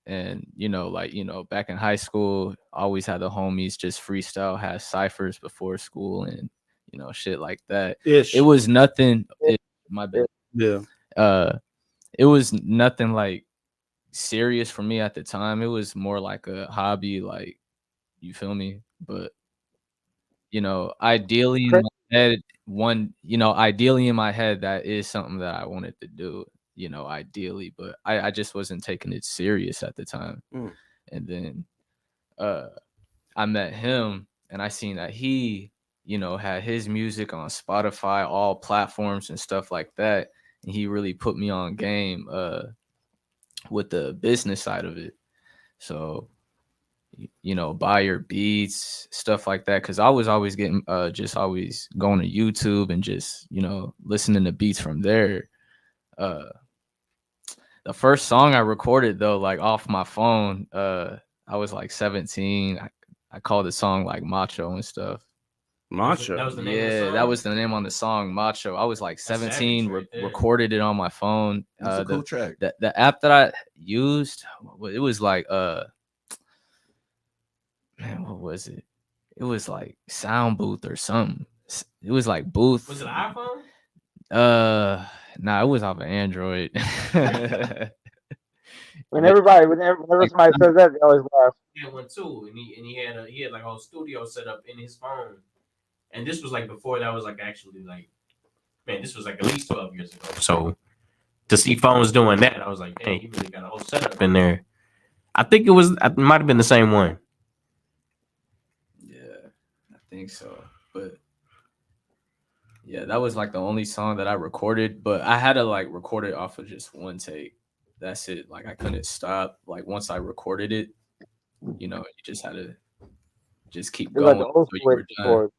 and back in high school, always had the homies just freestyle, had ciphers before school, and shit like that. It was nothing. My bad. Yeah. It was nothing like serious for me at the time. It was more like a hobby, like, you feel me? But ideally in my head, that is something that I wanted to do, ideally, but I just wasn't taking it serious at the time. And then I met him, and I seen that he had his music on Spotify, all platforms and stuff like that, and he really put me on game with the business side of it. So buy your beats, stuff like that, because I was always getting just always going to YouTube and just listening to beats from there. The first song I recorded though, like off my phone, I was like 17. I called the song like Macho and stuff. Macho. That was the name of the song? That was the name on the song, Macho. I was like 17, recorded it on my phone. That's a cool track. The app that I used, it was like man, what was it? It was like Sound Booth or something. It was like Booth. Was it an iPhone? Nah, it was off of Android. Whenever somebody says that, they always laugh. He had one too, and he had like a whole studio set up in his phone. And this was like before that was like actually like, man, this was like at least 12 years ago. So to see phones doing that, I was like, dang, he really got a whole setup in there. I think it might have been the same one. Yeah, I think so. But yeah, that was like the only song that I recorded, but I had to like record it off of just one take. That's it. Like I couldn't stop. Like once I recorded it, you just had to just keep going until you were done.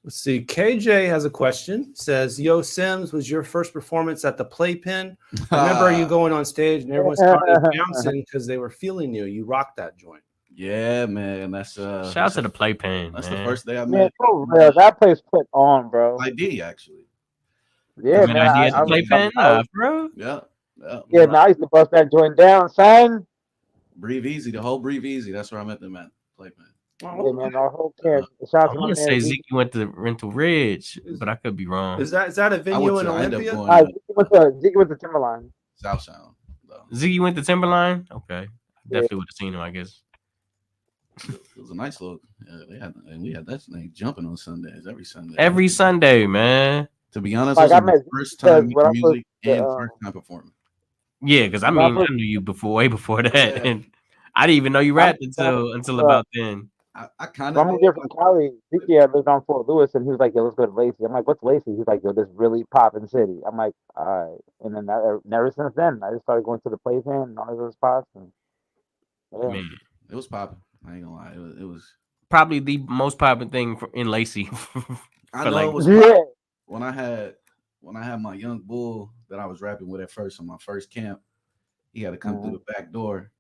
Let's see. KJ has a question. Says, "Yo, Sims, was your first performance at the Playpen? I remember you going on stage and everyone started bouncing because they were feeling you. You rocked that joint." Yeah, man. That's shout out to the Playpen. That's the first day I Man, met. for real, that place put on, bro. ID actually. Yeah, man. I At the Playpen, bro. Yeah. Yeah, man, I used to bust that joint down, son. Breathe Easy, the whole Breathe Easy. That's where I met them at Playpen. Yeah, man, our whole camp. Shout out I to want my to say man, Zeke went to Rental Ridge, but I could be wrong. Is that a venue in Olympia? Zeke went to Timberline. South Sound. Ziggy went to Timberline. Okay, definitely would have seen him, I guess. It was a nice look. Yeah, we had that thing jumping on Sundays every Sunday. Every Sunday, man. To be honest, Like, it I was my met first because time when I making music first, and first time performing. Yeah, because I mean, I knew you way before that, and I didn't even know you rapped until about then. I kind of. I'm here from Cali. Zeke lived on Fort Lewis, and he was like, "Yo, let's go to Lacey." I'm like, "What's Lacey?" He's like, "Yo, this really poppin' city." I'm like, "All right." And then ever since then, I just started going to the Playpen and all those spots. And yeah. Man, it was popping. I ain't gonna lie, it was probably the most popular thing in Lacey. I know it was when I had my young bull that I was rapping with at first on my first camp. He had to come through the back door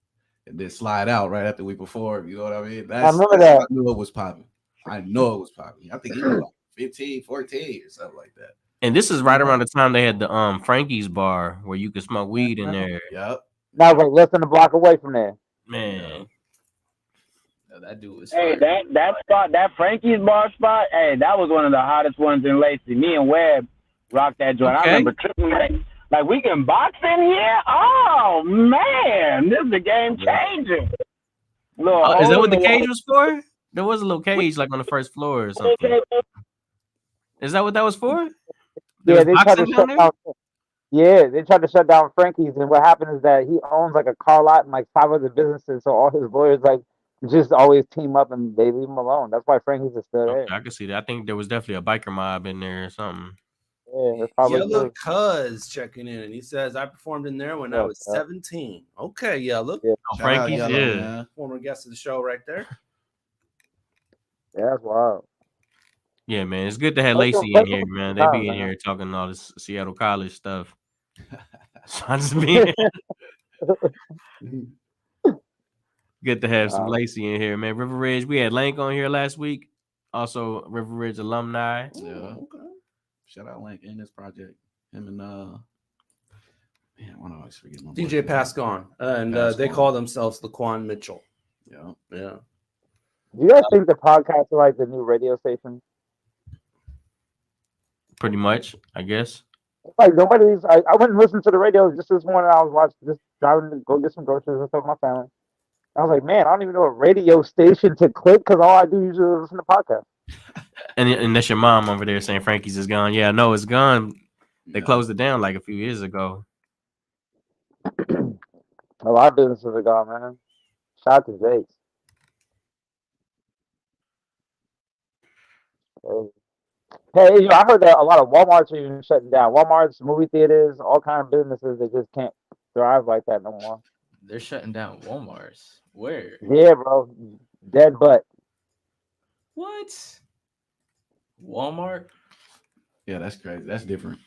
and then slide out right after the week before. You know what I mean? I remember that. I knew it was popping. I know it was popping. I think he was like 15, 14 or something like that. And this is right around the time they had the Frankie's bar where you could smoke weed in there. Yep. Now like less than a block away from there. Man. That dude was that spot, that Frankie's bar spot, hey, that was one of the hottest ones in Lacey. Me and Webb rocked that joint. Okay. I remember tripping like we can box in here? Oh man, this is a game changer. Is that what the cage was for? There was a little cage like on the first floor or something. Is that what that was for? Yeah, they tried to shut down. Yeah, they tried to shut down Frankie's, and what happened is that he owns like a car lot and like 5 other businesses, so all his lawyers like just always team up and they leave him alone. That's why Frankie's is still there. I can see that. I think there was definitely a biker mob in there or something. Yeah, that's probably Yellow Cuz checking in, and he says, "I performed in there when I was 17." Okay, Yellow. Yeah. Frankie's, yeah. Former guest of the show right there. Yeah, that's wild. Yeah, man, it's good to have Lacey in here, man. They be in here talking all this Seattle College stuff. So I just mean, good to have some Lacey in here, man. River Ridge, we had Lank on here last week. Also, River Ridge alumni. Yeah, okay. Shout out Lank in this project. Him and man, why do I always forget my DJ Pascon, and they call themselves Laquan Mitchell. Yeah. Do you guys think the podcasts are like the new radio station? Pretty much, I guess. Like nobody's. I wouldn't listen to the radio just this morning. I was watching, just driving to go get some groceries and stuff with my family. I was like, man, I don't even know a radio station to click because all I do usually is listen to podcasts. And that's your mom over there saying Frankie's is gone. Yeah, no, it's gone. They closed it down like a few years ago. A lot of businesses are gone, man. Shout out to Jakes. Hey, I heard that a lot of Walmarts are even shutting down. Walmarts, movie theaters, all kinds of businesses, they just can't thrive like that no more. They're shutting down Walmarts. Where? Yeah, bro. Dead butt. What? Walmart? Yeah, that's crazy. That's different.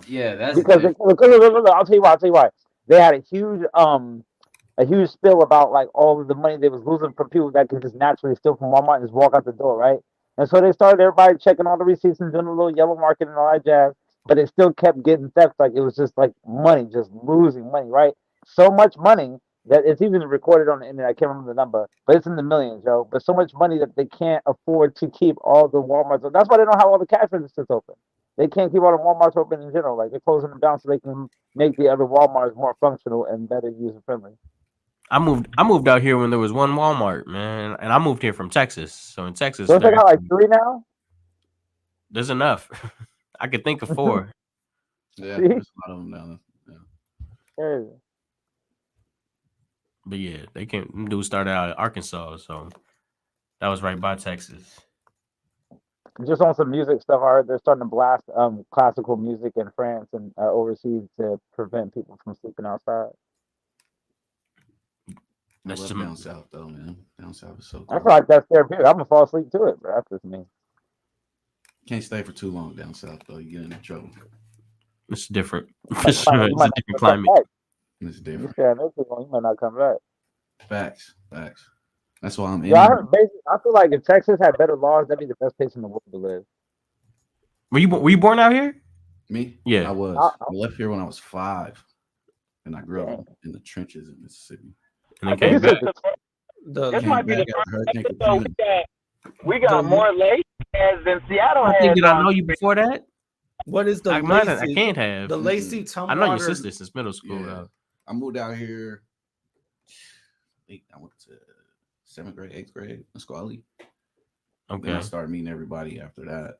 Yeah, that's because I'll tell you why. They had a huge spill about like all of the money they was losing from people that could just naturally steal from Walmart and just walk out the door, right? And so they started everybody checking all the receipts and doing a little yellow market and all that jazz, but it still kept getting theft. Like it was just like money, just losing money, right? So much money that it's even recorded on the internet. I can't remember the number, but it's in the millions, yo. But so much money that they can't afford to keep all the Walmarts. That's why they don't have all the cash registers open. They can't keep all the Walmarts open in general. Like they're closing them down so they can make the other Walmarts more functional and better user friendly. I moved out here when there was one Walmart, man, and I moved here from Texas. So in Texas, so they got like 3 now. There's enough. I could think of 4. Yeah, there's a lot of them down there. Yeah. But yeah, they can't. Dude started out in Arkansas, so that was right by Texas. Just on some music stuff, I heard they're starting to blast classical music in France and overseas to prevent people from sleeping outside. That's down south though, man. Down south is so cool. I feel like that's therapeutic. I'm gonna fall asleep to it, bro. That's just me. Can't stay for too long down south though. You get into trouble. It's different. It's a different climate. It's different. Yeah, you might not come back. Facts. That's why I'm in. Yeah, I feel like if Texas had better laws, that'd be the best place in the world to live. Were you born out here? Me? Yeah, I was. I left here when I was 5, and I grew up in the trenches in Mississippi. And then came back. This might be the first episode we got more Lacey fans than Seattle has. Did I know you before that? What is the Lacey? I can't have. The Lacey Tumwater. I know your sister since middle school. Yeah. I moved out here. I went to 7th grade, 8th grade in Squally. Okay. Then I started meeting everybody after that.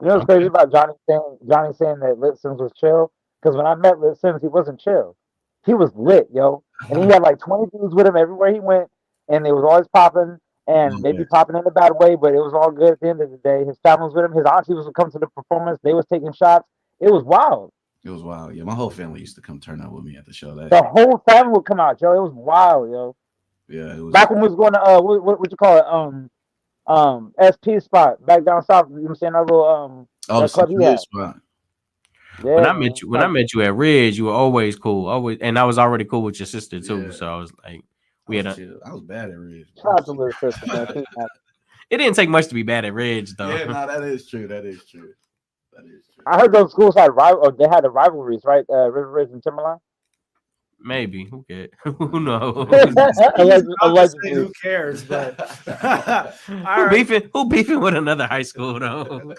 You know what's crazy about Johnny saying that LitSims was chill? Because when I met LitSims, he wasn't chill. He was lit, yo. And he had like 20 dudes with him everywhere he went, and it was always popping, and maybe popping in a bad way, but it was all good at the end of the day. His family was with him. His auntie was come to the performance. They was taking shots. It was wild. It was wild. Yeah, my whole family used to come turn up with me at the show. The whole family would come out, yo. It was wild, yo. Yeah, it was. Back when we was going to what you call it, SP spot back down south. You know what I'm saying? That little that club he had. Spot. Yeah, when I met you at Ridge, you were always cool. Always, and I was already cool with your sister too. Yeah. So I was like, I was bad at Ridge. Shout out to little sister, man. It didn't take much to be bad at Ridge, though. Yeah, no, that is true. I heard those schools had they had the rivalries, right? River Ridge and Timberline. Maybe. Who cares? Who knows? Allegedly. Who cares? But who beefing with another high school though?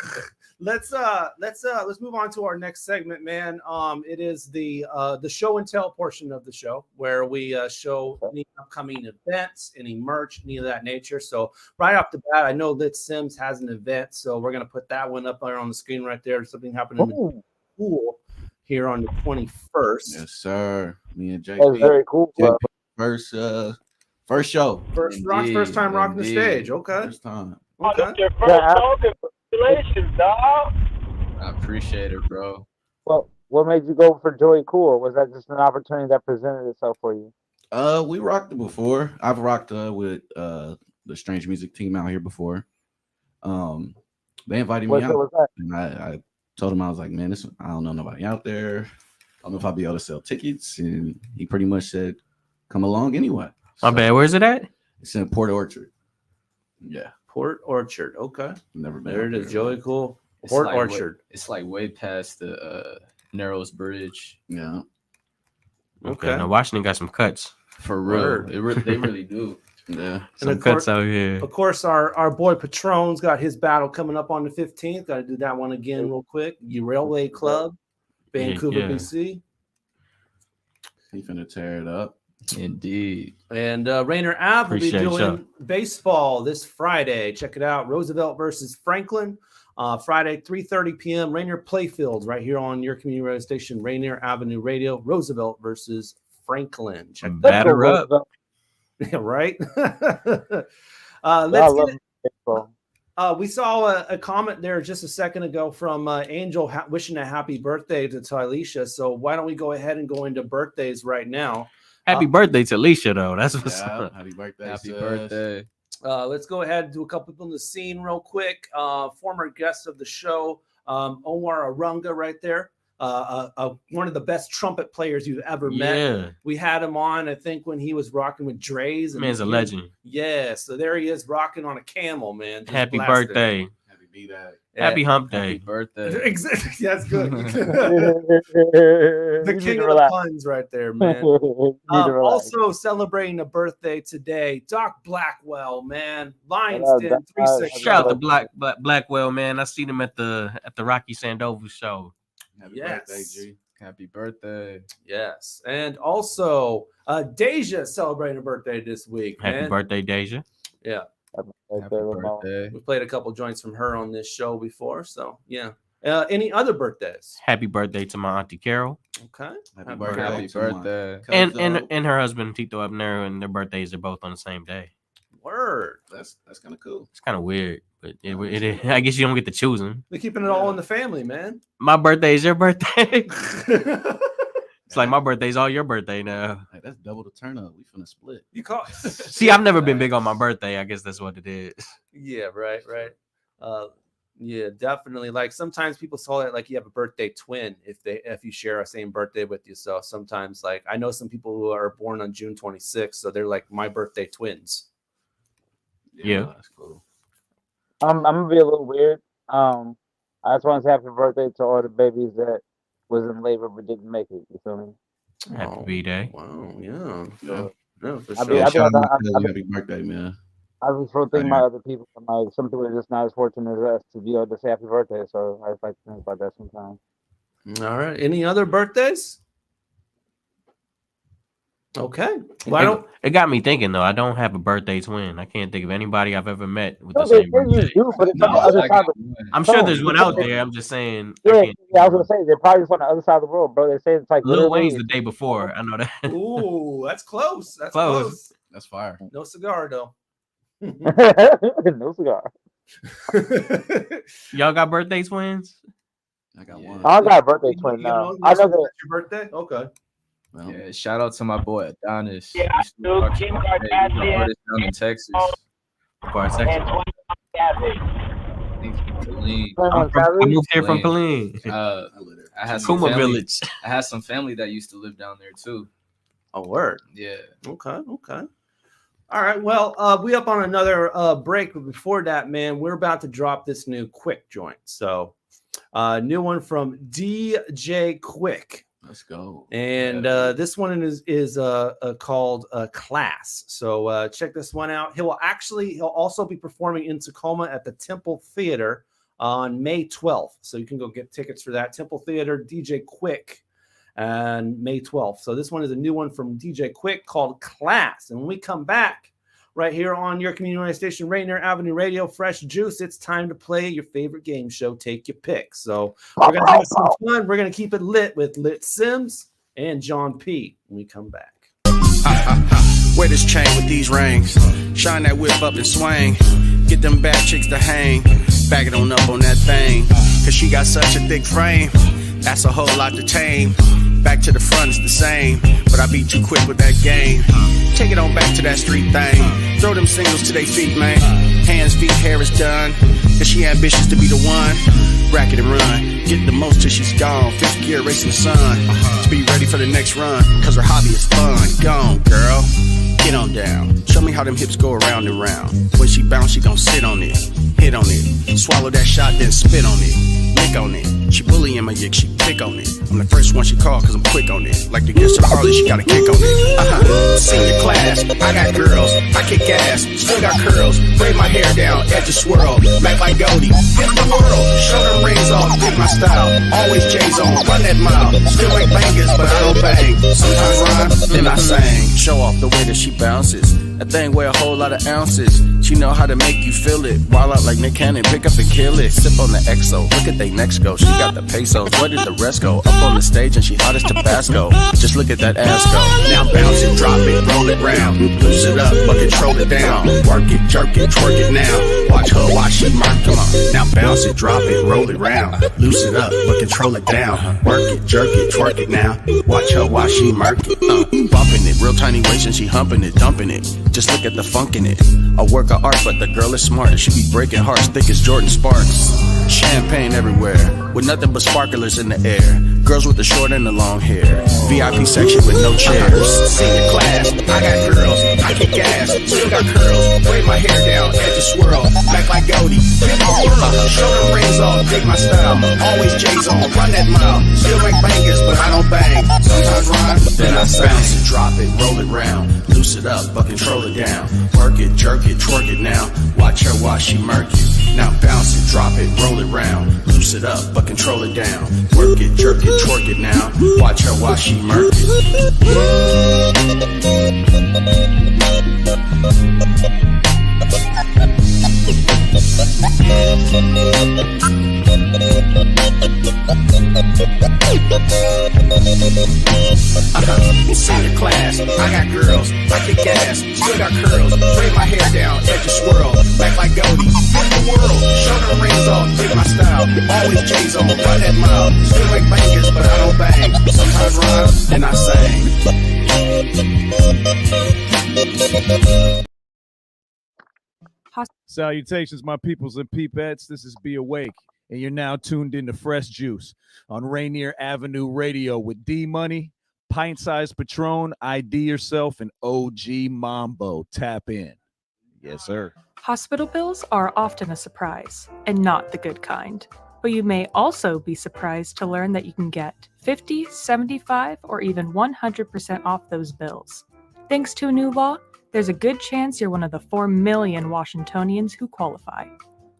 Let's move on to our next segment, man. It is the show and tell portion of the show where we show any upcoming events, any merch, any of that nature. So right off the bat, I know LitSims has an event, so we're gonna put that one up there on the screen right there. Something happening in the pool here on the 21st. Yes, sir. Me and Jake. That's very cool, bro. First show. First time rocking the stage. Okay. First time. Okay. Your first show. Congratulations, dog. I appreciate it, bro. Well, what made you go for Joey Cool? Was that just an opportunity that presented itself for you? We rocked it before. I've rocked with the Strange Music team out here before. They invited me out. And I told him, I was like, man, I don't know nobody out there. I don't know if I'll be able to sell tickets. And he pretty much said, come along anyway. My bad. Where's it at? It's in Port Orchard. Yeah. Port Orchard. Okay. Never been. There it is. Joey Cool. Port Orchard. It's like way past the Narrows Bridge. Yeah. Okay. Now Washington got some cuts. For real. They really do. Yeah. Some cuts out here. Of course, our boy Patron's got his battle coming up on the 15th. Got to do that one again real quick. Railway Club, Vancouver, BC. He finna tear it up. Indeed. And Rainier Ave will be doing baseball this Friday. Check it out. Roosevelt versus Franklin. Friday, 3:30 p.m. Rainier Playfields right here on your community radio station, Rainier Avenue Radio. Roosevelt versus Franklin. Check that out. Yeah, right. Let's get it. We saw a comment there just a second ago from Angel wishing a happy birthday to Tylisha. So why don't we go ahead and go into birthdays right now? Happy birthday to Alicia, though. That's what's up. Happy birthday. Happy birthday. Let's go ahead and do a couple people in the scene real quick. Former guest of the show, Omar Arunga right there. One of the best trumpet players you've ever met. Yeah. We had him on, I think, when he was rocking with Dre's. Man's a legend. Yeah, so there he is rocking on a camel, man. Just Happy blasting. birthday. Happy B-Day. Happy hump day. Happy birthday. Exactly. That's good. The king of the puns right there, man. Also celebrating a birthday today, Doc Blackwell, man. Lions Den 360. Shout out to Blackwell, man. I seen him at the Rocky Sandoval show. Happy birthday, G. Happy birthday. Yes. And also, Deja celebrating a birthday this week. Happy birthday, Deja. Yeah. Happy birthday. We played a couple joints from her on this show before. So, yeah. Any other birthdays? Happy birthday to my auntie Carol. Okay. Happy birthday. Happy birthday. And her husband Tito Abner, and their birthdays are both on the same day. Word. That's kind of cool. It's kind of weird, but it I guess you don't get to choose them. They're keeping it all in the family, man. My birthday is your birthday. It's like my birthday's all your birthday now. Hey, that's double the turn up. We finna split. You call. See, I've never been big on my birthday. I guess that's what it is. Yeah, right. Yeah, definitely. Like sometimes people call it like you have a birthday twin if you share a same birthday with you. So sometimes, like I know some people who are born on June 26th, so they're like my birthday twins. Yeah. That's cool. I'm gonna be a little weird. I just want to say happy birthday to all the babies that was in labor but didn't make it. You feel me? Happy B-Day. Wow. Yeah. For sure. Happy birthday, man. I was thinking about other people. Like some people are just not as fortunate as us to be able to say happy birthday. So I like to think about that sometimes. All right. Any other birthdays? Okay. It got me thinking though. I don't have a birthday twin. I can't think of anybody I've ever met with the same birthday. Do, but it's on the other side of I'm sure there's one out there. I'm just saying. Yeah, I was gonna say they're probably just on the other side of the world, bro. They say it's like Lil Wayne's the day before. I know that. Ooh, that's close. That's close. That's fire. No cigar though. No cigar. Y'all got birthday twins? I got one. I got a birthday twin now. I know that. Your birthday? Okay. Well, yeah, shout out to my boy Adonis. Yeah, I do. Kim Kardashian. Down in Texas. And I moved here from Pauline. I had some family. Village. I had some family that used to live down there too. A word. Yeah. Okay. All right. Well, we up on another break, but before that, man, we're about to drop this new Quick joint. So, new one from DJ Quick. Let's go. And this one is called Class. So check this one out. He'll also be performing in Tacoma at the Temple Theater on May 12th. So you can go get tickets for that. Temple Theater, DJ Quick, and May 12th. So this one is a new one from DJ Quick called Class. And when we come back right here on your community radio station, Rainier Avenue Radio, Fresh Juice, it's time to play your favorite game show, Take Your Pick. So we're going to have some fun. We're going to keep it lit with LitSims and John P when we come back. Wear this chain with these rings. Shine that whip up and swing. Get them bad chicks to hang. Back it on up on that thing. Cause she got such a thick frame. That's a whole lot to tame. Back to the front is the same, but I beat you quick with that game. Take it on back to that street thing. Throw them singles to their feet, man. Hands, feet, hair is done. Cause she ambitious to be the one. Rack it and run. Get the most till she's gone. Fifth gear racing the sun. To be ready for the next run. Cause her hobby is fun. Gone, girl. Get on down. Show me how them hips go around and round. When she bounce, she gon' sit on it. Hit on it. Swallow that shot, then spit on it. Lick on it. She bullying my yick, she pick on it. I'm the first one she call cause I'm quick on it. Like the gangsta Harley, she got a kick on it. Senior class, I got girls, I kick ass, still got curls. Braid my hair down, edges swirl, back like Goldie. Hit the world, show them rings off, pick my style. Always J's on, run that mile. Still make bangers, but I don't bang. Sometimes rhyme, then I sing. Show off the way that she bounces. That thing weigh a whole lot of ounces. She know how to make you feel it. Wild out like Nick Cannon, pick up and kill it. Sip on the XO, look at they next go. She got the pesos, where did the rest go? Up on the stage and she hot as Tabasco. Just look at that ass go. Now bounce it, drop it, roll it round. Loose it up, but control it down. Work it, jerk it, twerk it now. Watch her, watch she mark, come on. Now bounce it, drop it, roll it round. Loose it up, but control it down. Work it, jerk it, twerk it now. Watch her, watch she mark it. Bumping it, real tiny waist and she humping it, dumping it. Just look at the funk in it. A work of art, but the girl is smart. She be breaking hearts, thick as Jordan Sparks. Champagne everywhere, with nothing but sparklers in the air. Girls with the short and the long hair. VIP section with no chairs. Senior class, I got girls, I kick ass, still got curls. Braid my hair down, edges swirl, back like Goldie. Hit the world, show them rings off, dig my style. Always J's on, run that mile. Still make bangers, but I don't bang. Sometimes rhyme, then I bounce it, drop it, roll it round. Loose it up, but control it down. Work it, jerk it, twerk it now. Watch her while she murk it. Now bounce it, drop it, roll it round. Loose it up, but control it down. Work it, jerk it, twerk it now. Watch her while she murk Senior class, I got girls, I kick ass, still got curls. Braid my hair down, edges swirl, back like Goldie. Hit the world, show them rings off, dig my style. Always J's on, run that mile. Still make bangers, but I don't bang. Sometimes rhyme, then I sing. Salutations, my peoples and peepettes. This is Be Awake, and you're now tuned into Fresh Juice on Rainier Avenue Radio with D Money, Pint Size Patron, IDYourself, and OG Mambo. Tap in. Yes, sir. Hospital bills are often a surprise, and not the good kind. But you may also be surprised to learn that you can get 50, 75, or even 100% off those bills. Thanks to a new law, there's a good chance you're one of the 4 million Washingtonians who qualify.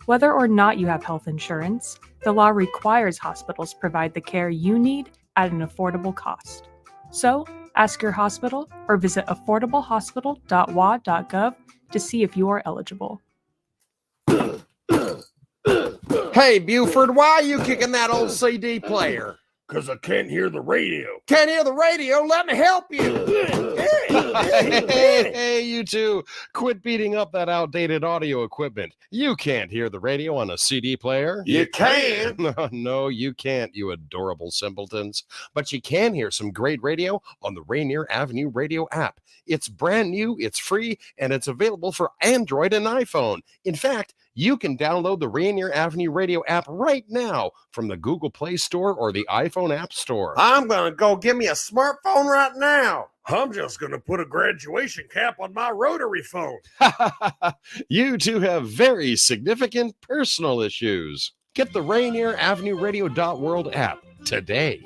Whether or not you have health insurance, the law requires hospitals provide the care you need at an affordable cost. So, ask your hospital or visit affordablehospital.wa.gov to see if you are eligible. Hey, Buford, why are you kicking that old CD player? Because I can't hear the radio. Can't hear the radio? Let me help you. Hey, you two, quit beating up that outdated audio equipment. You can't hear the radio on a CD player. You can. No, you can't, you adorable simpletons. But you can hear some great radio on the Rainier Avenue Radio App. It's brand new, it's free, and it's available for Android and iPhone. In fact, you can download the Rainier Avenue Radio app right now from the Google Play Store or the iPhone App Store. I'm going to go give me a smartphone right now. I'm just going to put a graduation cap on my rotary phone. You two have very significant personal issues. Get the Rainier Avenue Radio.world app today.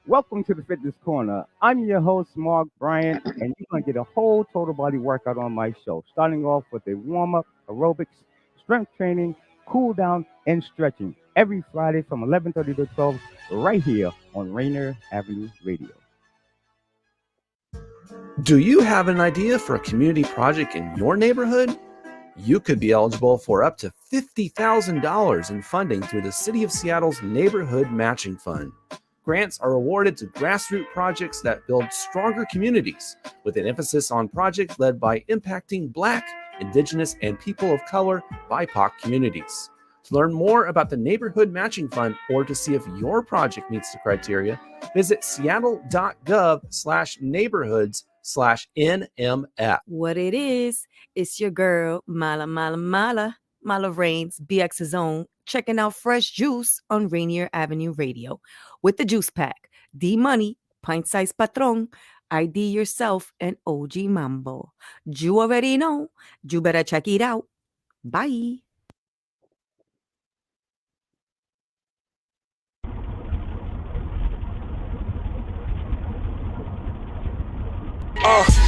Welcome to the Fitness Corner. I'm your host, Mark Bryant, and you're going to get a whole total body workout on my show, starting off with a warm-up, aerobics, strength training, cool down, and stretching every Friday from 11:30 to 12 right here on Rainier Avenue Radio. Do you have an idea for a community project in your neighborhood? You could be eligible for up to $50,000 in funding through the City of Seattle's Neighborhood Matching Fund. Grants are awarded to grassroots projects that build stronger communities, with an emphasis on projects led by impacting Black, Indigenous, and people of color BIPOC communities. To learn more about the Neighborhood Matching Fund or to see if your project meets the criteria, visit seattle.gov/neighborhoods/NMF. What it is, it's your girl, Mala Reigns, BX's own, checking out Fresh Juice on Rainier Avenue Radio with the Juice Pack, D-Money, Pint Size Patron, ID Yourself, and OG Mambo. You already know. You better check it out. Bye.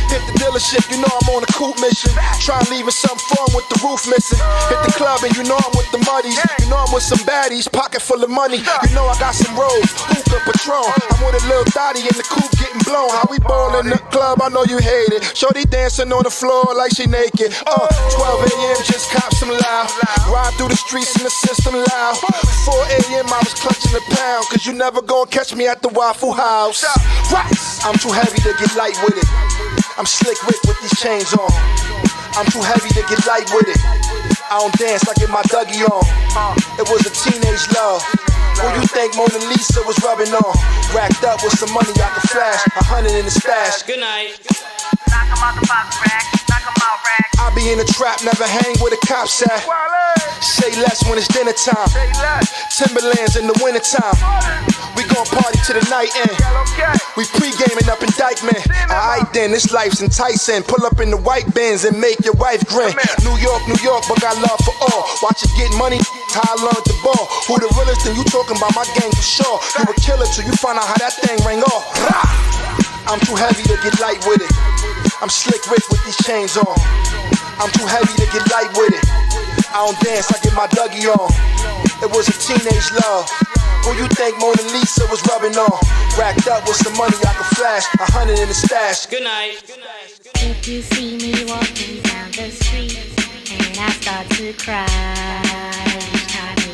Hit the dealership, you know I'm on a coupe mission. Try leaving something fun with the roof missing. Hit the club and you know I'm with the muddies. You know I'm with some baddies, pocket full of money. You know I got some rolls, hookah, Patron. I'm with a little thotty in the coupe getting blown. How we ball in the club, I know you hate it. Shorty dancing on the floor like she naked. 12 a.m. just cop some loud. Ride through the streets in the system loud. 4 a.m. I was clutching the pound. Cause you never gonna catch me at the Waffle House. I'm too heavy to get light with it. I'm slick Rick with these chains on. I'm too heavy to get light with it. I don't dance, I get my Dougie on. It was a teenage love. Who you think Mona Lisa was rubbing on? Racked up with some money I could flash. 100 in the stash. Good night. Knock 'em out the box, rack. Knock 'em out, rack. I be in the trap, never hang with the cops at. Say less when it's dinner time. Timberlands in the winter time. We gon' party to the night end. We pre-gaming up in Dykeman. Alright then, this life's enticing. Pull up in the white Benz and make your wife grin. New York, but got love for all. Watch it get money, how I learned the ball. Who the realest thing you talking about? My gang for sure. You a killer till you find out how that thing rang off. I'm too heavy to get light with it. I'm slick Rick with these chains on. I'm too heavy to get light with it. I don't dance, I get my Dougie on. It was a teenage love. Who you think Mona Lisa was rubbing on? Racked up with some money I could flash. 100 in the stash. Good night. If you see me walking down the street and I start to cry each time you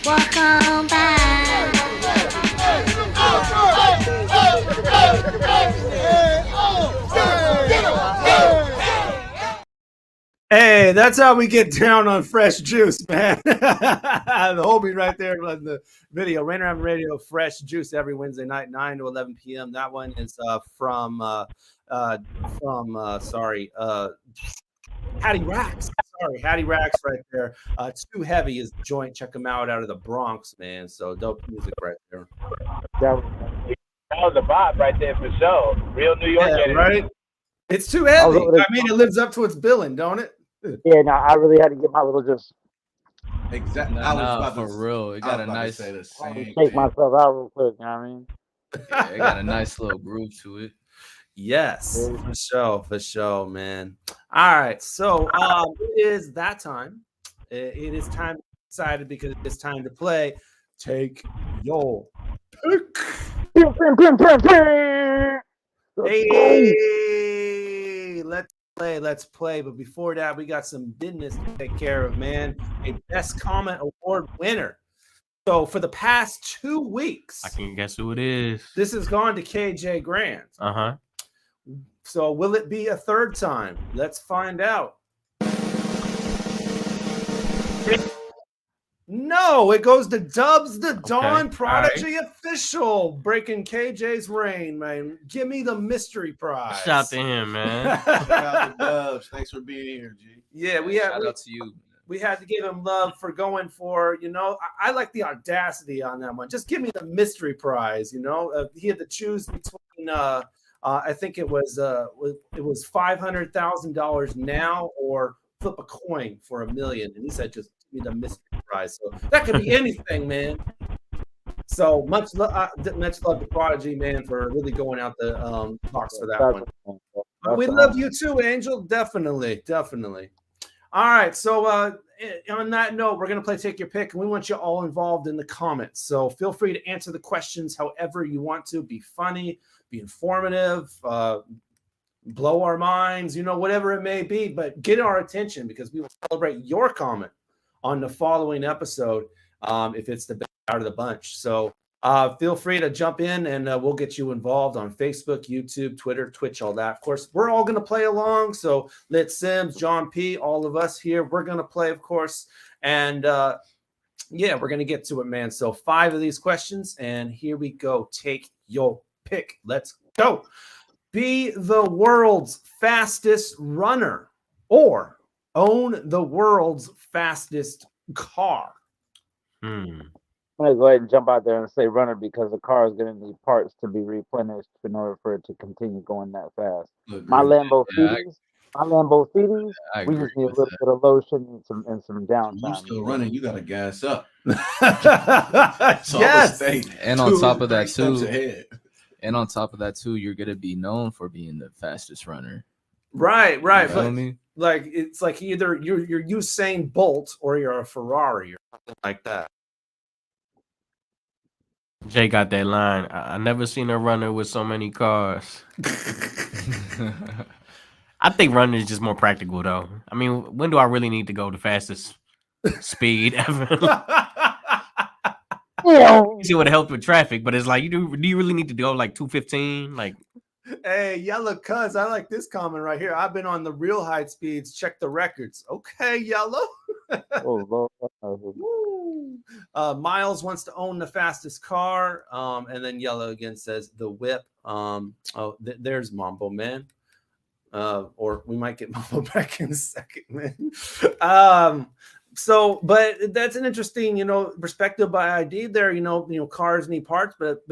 walk on by. Hey, that's how we get down on Fresh Juice, man. The homie right there on the video. Rainier Avenue Radio, Fresh Juice every Wednesday night, 9 to 11 p.m. That one is from Hattie Racks. Sorry, Hattie Racks right there. Too Heavy is the joint. Check them out of the Bronx, man. So dope music right there. That was a vibe right there for sure. Real New York energy. Right? It's Too Heavy. I mean, it lives up to its billing, don't it? Yeah, no, I really had to get my little just exactly. For real. It got a nice shake myself out real quick, you know what I mean? Yeah, it got a nice little groove to it. Yes, for sure, man. All right, so it is that time. It is time to get excited because it's time to play. Take your pick. Hey, let's play. But before that, we got some business to take care of, man. A Best Comment Award winner. So for the past 2 weeks, I can guess who it is. This has gone to KJ Grant. So will it be a third time? Let's find out. No, it goes to Dubs the Dawn Prodigy Official, breaking KJ's reign, man. Give me the mystery prize. Shout out to him, man. Shout out to Dubs. Thanks for being here, G. Yeah, shout out to you. We had to give him love for going for, I like the audacity on that one. Just give me the mystery prize, He had to choose between, I think it was $500,000 now or flip a coin for $1 million. And he said, just give me the mystery prize. So that could be anything, man. So much love to Prodigy, man, for really going out the box for that one. We love you too, Angel. Definitely. All right, so on that note, we're going to play Take Your Pick, and we want you all involved in the comments. So feel free to answer the questions however you want to. Be funny, be informative, blow our minds, whatever it may be. But get our attention because we will celebrate your comment on the following episode if it's the best out of the bunch. So Feel free to jump in and we'll get you involved on Facebook, YouTube, Twitter, Twitch, all that. Of course, we're all going to play along. So LitSims, John P, all of us here, we're going to play, of course. And yeah, we're going to get to it, man. So 5 of these questions, and here we go. Take your pick. Let's go. Be the world's fastest runner or own the world's fastest car. I'm going to go ahead and jump out there and say runner because the car is going to need parts to be replenished in order for it to continue going that fast. My Lambo Fides, we just need a little bit of lotion and some downtime. You still running, you got to gas up. Yes. And on top of that too, you're going to be known for being the fastest runner. Right. You know what I mean? Like it's like either you're Usain Bolt or you're a Ferrari or something like that. Jay got that line. I never seen a runner with so many cars. I think running is just more practical, though. I mean, when do I really need to go the fastest speed ever? You see what it helped with traffic, but it's like, do you really need to go like 215? Like, hey, Yellow Cuz, I like this comment right here. I've been on the real high speeds. Check the records. Okay, Yellow. Miles wants to own the fastest car. And then Yellow again says the whip. There's Mambo, man. Or we might get Mambo back in a second, man. So, but that's an interesting, perspective by ID there. Cars need parts, but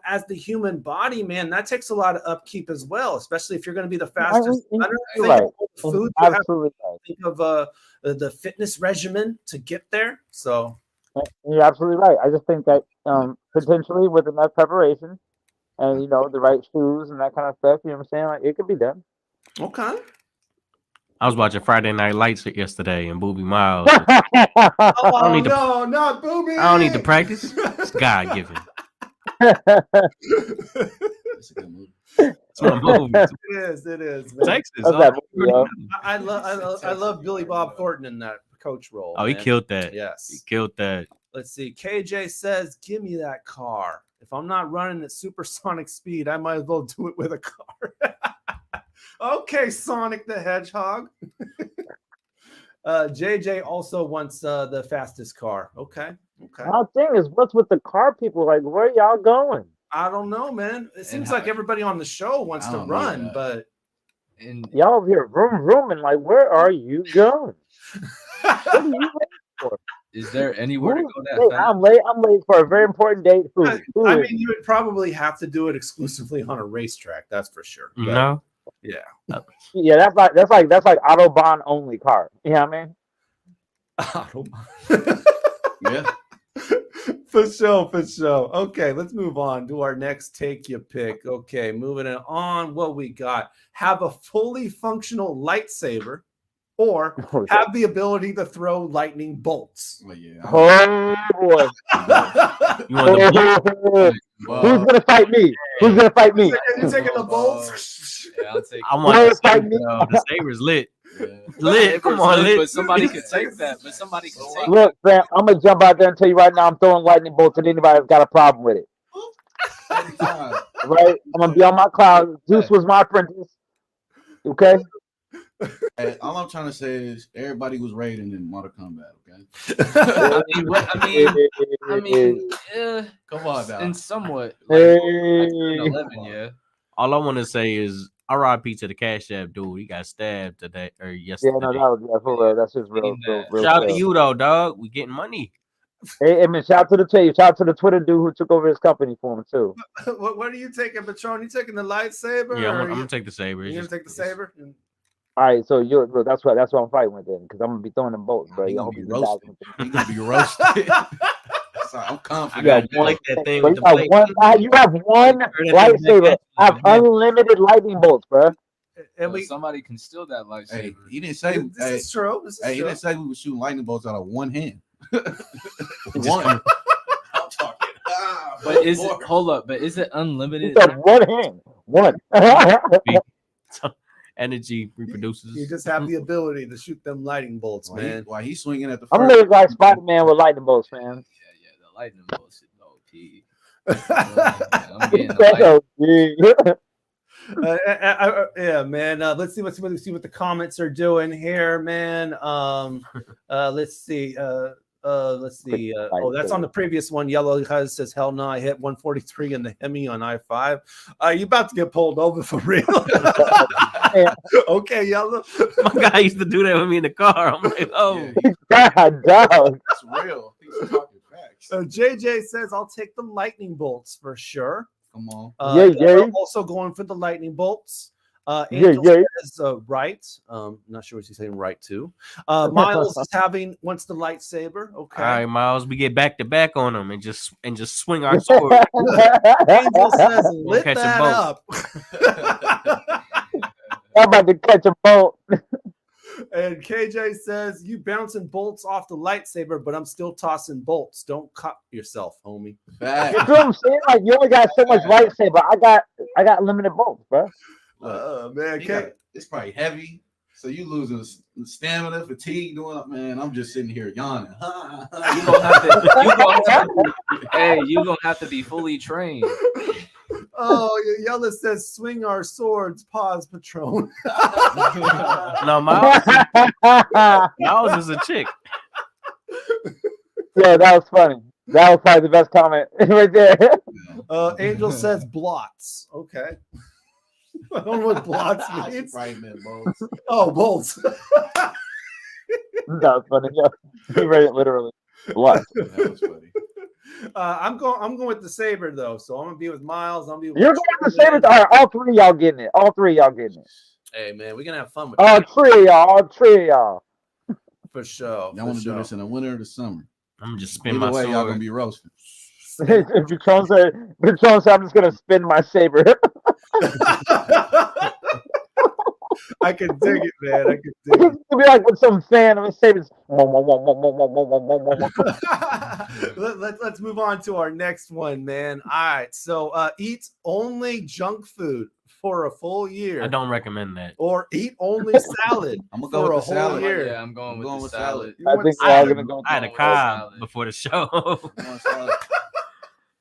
as the human body, man, that takes a lot of upkeep as well, especially if you're going to be the fastest runner. Food Absolutely right. Think of the fitness regimen to get there. So you're absolutely right. I just think that potentially with enough preparation and the right shoes and that kind of stuff, you know what I'm saying? Like, it could be done. Okay. I was watching Friday Night Lights yesterday and Booby Miles. Not Booby. I don't need to practice. It's God given. It's my movie. It is. Man. Texas. I love Billy Bob Thornton in that coach role. Oh, he killed that. Yes, he killed that. Let's see. KJ says, "Give me that car. If I'm not running at supersonic speed, I might as well do it with a car." Okay, Sonic the Hedgehog. JJ also wants the fastest car. Okay. My thing is, what's with the car people? Like, where y'all going? I don't know, man. It seems like everybody on the show wants to run, but y'all over here vroom, and like, where are you going? What are you waiting for? Is there anywhere to go that fast? I'm late for a very important date. Food. I mean, you would probably have to do it exclusively on a racetrack. That's for sure. But, no. Yeah. Yeah, that's like Autobahn only car. You know what I mean? Autobahn. Yeah. For sure. Okay, let's move on to our next take your pick. Okay, moving on. What we got? Have a fully functional lightsaber or have the ability to throw lightning bolts. Well, yeah. Oh boy. Who's gonna fight me? You taking the bolts? Yeah, I'll take. I want to fight me. The saber's lit. Yeah. Lit. Come on, lit. But somebody could take that. Look, Sam, I'm gonna jump out there and tell you right now, I'm throwing lightning bolts at anybody that's got a problem with it. Right? I'm gonna be on my cloud. Zeus was my apprentice. Okay. Hey, all I'm trying to say is everybody was raiding in Mortal Kombat. Okay. Come on now. In somewhat. Hey. 11, yeah. All I want to say is RIP to the Cash App dude. He got stabbed today or yesterday. Yeah, no, for real. That's just real. Shout out to you though, dog. We getting money. Hey, man, shout out to the Twitter dude who took over his company for him too. What are you taking, Patron? You taking the lightsaber? Yeah, I'm gonna take the saber. You gonna take the saber? All right, so that's what I'm fighting with then, because I'm gonna be throwing them bolts, bro. You're gonna be roasted. You're gonna be roasted. I'm confident. You have one lightsaber. I have unlimited lightning bolts, bro. And somebody can steal that lightsaber. Hey, he didn't say this is true. He didn't say we were shooting lightning bolts out of one hand. One. I'm talking. But is it? Hold up. But is it unlimited? One hand. One. Energy reproduces. You just have the ability to shoot them lightning bolts, man. Why he's swinging at the? I'm gonna like Spider-Man with lightning bolts, man. Yeah, the lightning bolts is OP. I'm getting yeah, man. Let's see what the comments are doing here, man. Let's see. Oh, that's on the previous one. Yellow Huz says, "Hell no, I hit 143 in the Hemi on I-5." You about to get pulled over for real? Okay, Yellow. My guy used to do that with me in the car. I'm like, oh, God, dog. It's real. He's talking facts. JJ says, "I'll take the lightning bolts for sure." Come on. Yeah. Also going for the lightning bolts. Angel says, right. Not sure what he's saying right to. Miles wants the lightsaber. Okay. all right, Miles, we get back to back on them and just swing our sword. Angel says, lit catch a that boat. up. I'm about to catch a boat. And KJ says, "You bouncing bolts off the lightsaber, but I'm still tossing bolts. Don't cut yourself, homie." You know what I'm saying? Like, you only got so much lightsaber. I got limited bolts, bro. Man, it's probably heavy. So you losing stamina, fatigue, doing it, man. I'm just sitting here yawning. You're gonna have to be fully trained. Oh, Yella says, "Swing our swords." Pause, Patron. No, Miles is a chick. Yeah, that was funny. That was probably the best comment right there. Angel says, "Blots." Okay. I don't know what blots means. Bolts. Oh, bolts. That's funny. Yeah, he read it literally. Blots. That was funny. I'm going with the saber though, so I'm gonna be with Miles. You're going with the saber. All right, all three of y'all getting it. All three of y'all getting it. Hey man, we're gonna have fun with all three of y'all. For sure. Y'all want to do this in the winter or the summer? I'm gonna just spin Either my way, sword. y'all gonna be roasting. If Patron said, "I'm just gonna spin my saber." I can dig it, man. I can dig it. It'll be like with some fan of a saber. Let's move on to our next one, man. All right, so eat only junk food for a full year. I don't recommend that. Or eat only salad I'm gonna go for a with the whole salad. year. Yeah, I'm going with salad. I think we're all gonna go. I had a cob before the show.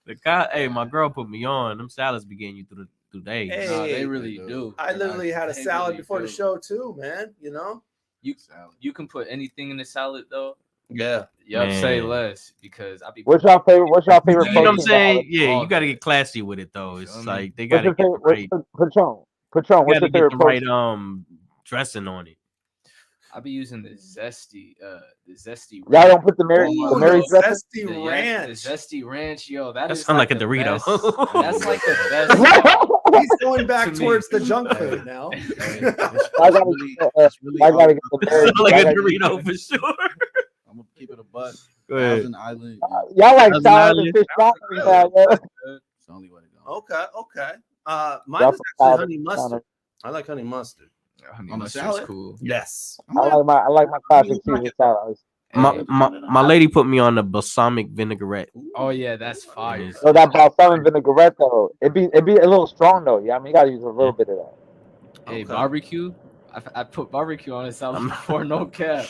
The cob, hey, my girl put me on. Them salads be getting you through days. Hey, No, they really do. I literally had a They salad really before do. the show too, man. You know. You can put anything in the salad though. Yeah. Yup, say Man. less because I be. What's your favorite? What's your favorite? You know what I'm protein saying? salad? Yeah, you got to get classy with it though. It's like they What's got to your get the favorite? right. Patron. You What's got your to get favorite the right protein? dressing on it. I be using the zesty. Y'all don't put the Mary dressing? Zesty ranch. The zesty ranch, yo. That is sound like a the Dorito. best. That's like the best. He's going back To me. towards the junk food now. I gotta get the Mary. Sound like a I gotta- Dorito for sure. I'm gonna keep it a buck. Go ahead. Thousand Island. Y'all like Thousand salad Island. and fish broccoli now, yo. It's the only way to go. Okay. Mine Y'all is from actually salad, honey mustard. salad. I like honey mustard. Honey On the mustard's salad? cool. Yes. I like my classic Caesar salad. My lady put me on the balsamic vinaigrette. Oh yeah, that's fire. So that balsamic vinaigrette though, it be a little strong though. Yeah, I mean you gotta use a little bit of that. Hey, barbecue. I put barbecue on a salad before, no cap.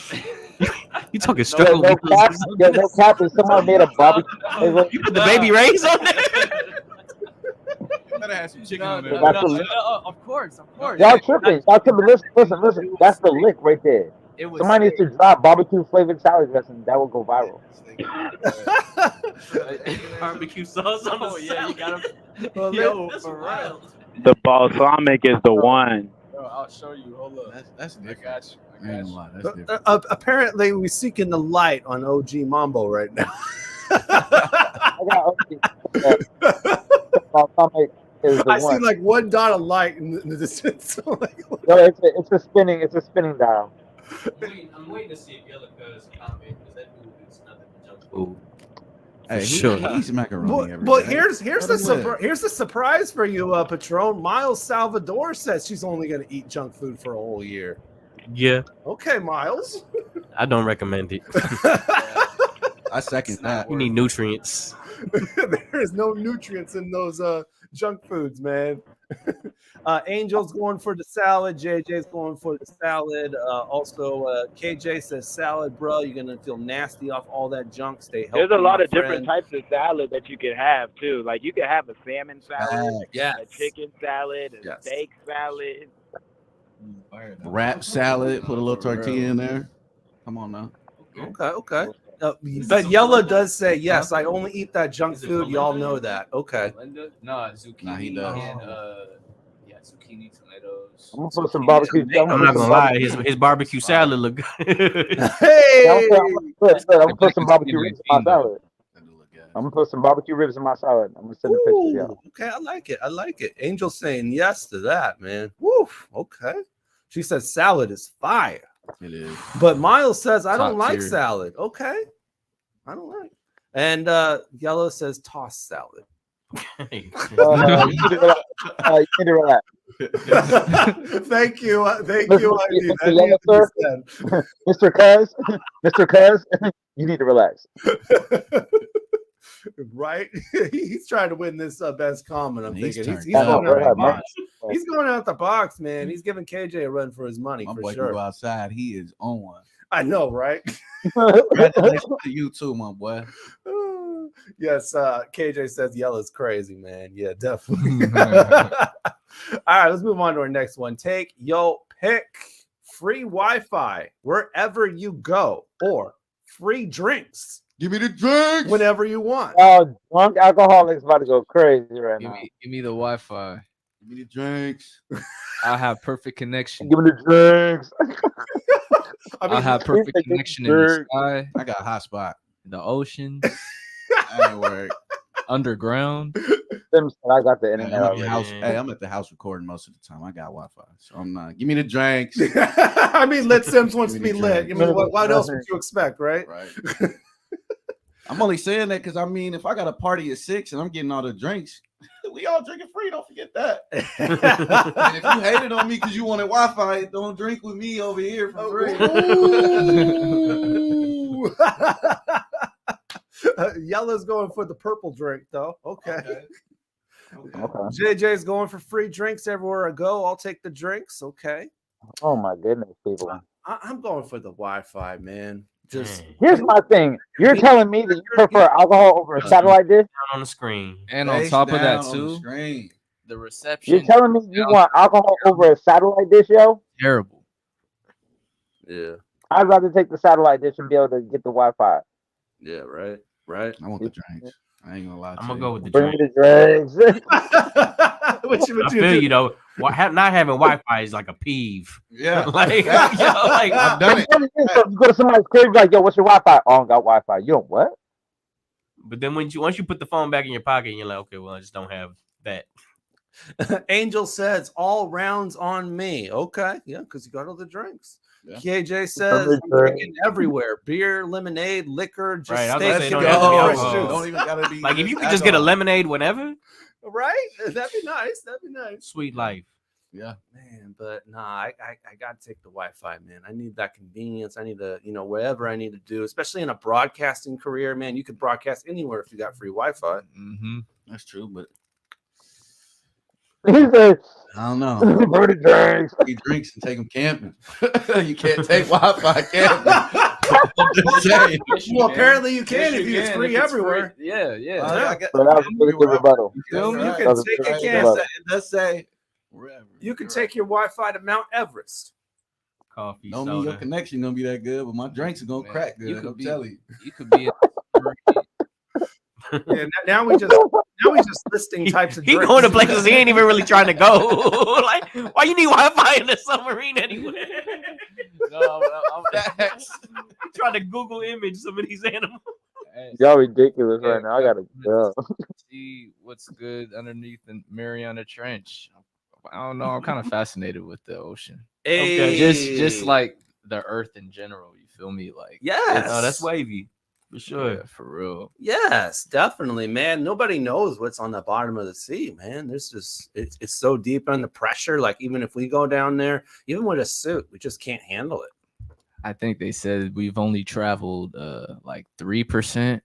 You talking Yo, struggle? no cap, yo, no cap. If somebody made a barbecue, You put the baby rays on there? Better have some chicken on there. Of course. y'all tripping. Listen. That's the lick right there. Somebody needs to drop barbecue flavored salad dressing. That will go viral. Barbecue sauce on the yeah, you gotta. Well, Yo, for real. The balsamic is the one. Bro, I'll show you. Hold up. That's different. I got you. I ain't gonna lie, that's different. Apparently, we're seeking the light on OG Mambo right now. I got balsamic is the I one. see like one dot of light in the distance. Like, Yo, it's a spinning dial. I'm waiting to see if Yellow Cuz comment because that dude is nothing but junk food. Hey, Sure. he eats macaroni every but day. here's Let the him live. here's the surprise for you, Patron. Miles Salvador says she's only going to eat junk food for a whole year. Yeah, Okay, Miles. I don't recommend it. I second that. You need nutrients. There is no nutrients in those junk foods, man. Angel's going for the salad. JJ's going for the salad. Also, KJ says salad, bro. You're gonna feel nasty off all that junk. Stay healthy. There's a lot my of different friend. types of salad that you can have too. Like you can have a salmon salad, yes. a chicken salad, a Yes. steak salad. Wrap salad, put a little tortilla in there. Come on now. Okay. But Yellow does say yes. I only eat that junk food. Y'all know that. Okay. No, zucchini. Nah, he does. And, yeah, zucchini, tomatoes. I'm gonna put some barbecue. I'm not gonna lie, his barbecue salad look good. Hey, I'm gonna put some barbecue ribs in my salad. I'm gonna put some barbecue ribs in my salad. I'm gonna send the pictures, y'all. Okay, I like it. I like it. Angel saying yes to that, man. Woof. Okay. She says salad is fire. It is. But Miles says I don't Top like tier. salad. Okay. I don't like. And Yellow says toss salad. You need to relax. Thank you. Thank Mr. you. Mr. Yellow, sir. Mr. Cuz, Mr. Cuz, you need to relax. Right? He's trying to win this best comment. I'm He's thinking turned he's up. going out the Right, box. He's going out the box, man. He's giving KJ a run for his money My for boy can sure. go outside. He is on one. I know, right? Congratulations to you too, my boy. Yes, KJ says yellow's crazy, man. Yeah, definitely. All right, let's move on to our next one. Take your pick. Free Wi-Fi wherever you go, or free drinks. Give me the drinks whenever you want. Oh, drunk alcoholics about to go crazy right now. Give me the Wi-Fi. Give me the drinks. I have perfect connection. Give me the drinks. I have perfect connection in the sky, I got a hot spot. the ocean, That ain't work. underground. I got the Hey, internet I'm, at already. the house, hey, I'm at the house recording most of the time. I got Wi-Fi, so I'm not. Give me the drinks. I mean, LitSims wants to Give me be the lit. I drinks. mean, what else would you expect, right? Right. I'm only saying that because I mean, if I got a party at 6 and I'm getting all the drinks, we all drinking free. Don't forget that. And if you hated on me because you wanted Wi-Fi, don't drink with me over here for free. Ooh. Yellow's going for the purple drink, though. Okay. JJ's going for free drinks everywhere I go. I'll take the drinks. Okay. Oh my goodness, people. I'm going for the Wi-Fi, man. Just Here's my thing. You're telling me that you prefer alcohol over a satellite dish? On the screen. And on Face top of that down on the too, screen. the reception. You're telling me you want alcohol over a satellite dish, yo? Terrible. yeah, I'd rather take the satellite dish and be able to get the Wi-Fi. yeah, right. I want the drinks. I ain't gonna lie. I'm gonna go with the Bring me drink. the drinks. What I feel you though. Not having Wi-Fi is like a peeve. Yeah, like, Facts. like I've done it. You go to somebody's crib, like, yo, what's your Wi-Fi? Oh, I don't got Wi-Fi. You don't what? But then once you put the phone back in your pocket, and you're like, okay, well, I just don't have that. Angel says all rounds on me. Okay, yeah, because you got all the drinks. Yeah. KJ says I'm drinking everywhere: beer, lemonade, liquor, just Right, I was steaks. gonna say, and don't have to be fresh alcohol. juice. Don't even gotta be. Like if you could just get a lemonade whenever, Right? That'd be nice. That'd be nice. sweet life. Yeah. Man, but nah, I gotta take the Wi-Fi, man. I need that convenience. I need to, whatever I need to do, especially in a broadcasting career, man. You could broadcast anywhere if you got free Wi-Fi. Mm-hmm. That's true, but He said, I don't know. bring the drinks. He drinks and take them camping. You can't take Wi-Fi camping. I'm just saying. Well, apparently you can if it's free everywhere. Yeah, yeah. So that was a really good rebuttal. You That can was a take really it. good Can rebuttal. It does say wherever. You can take your Wi-Fi to Mount Everest. Coffee, Don't mean your soda. connection gonna be that good, but my drinks are gonna Man, crack good. you could I'm be- telling you. You could be. Yeah, now we just listing types of He drinks. going to places he ain't even really trying to go. Like, why you need Wi-Fi in the submarine anyway? No, I'm trying to Google image some of these animals. Y'all ridiculous right now. I gotta go. see what's good underneath the Mariana Trench. I don't know. I'm kind of fascinated with the ocean. Hey. Just like the earth in general. You feel me? Like Yes. Oh, that's wavy for sure. yeah, for real. Yes, definitely, man. Nobody knows what's on the bottom of the sea, man. There's just it's so deep under pressure. Like even if we go down there, even with a suit, we just can't handle it. I think they said we've only traveled like 3%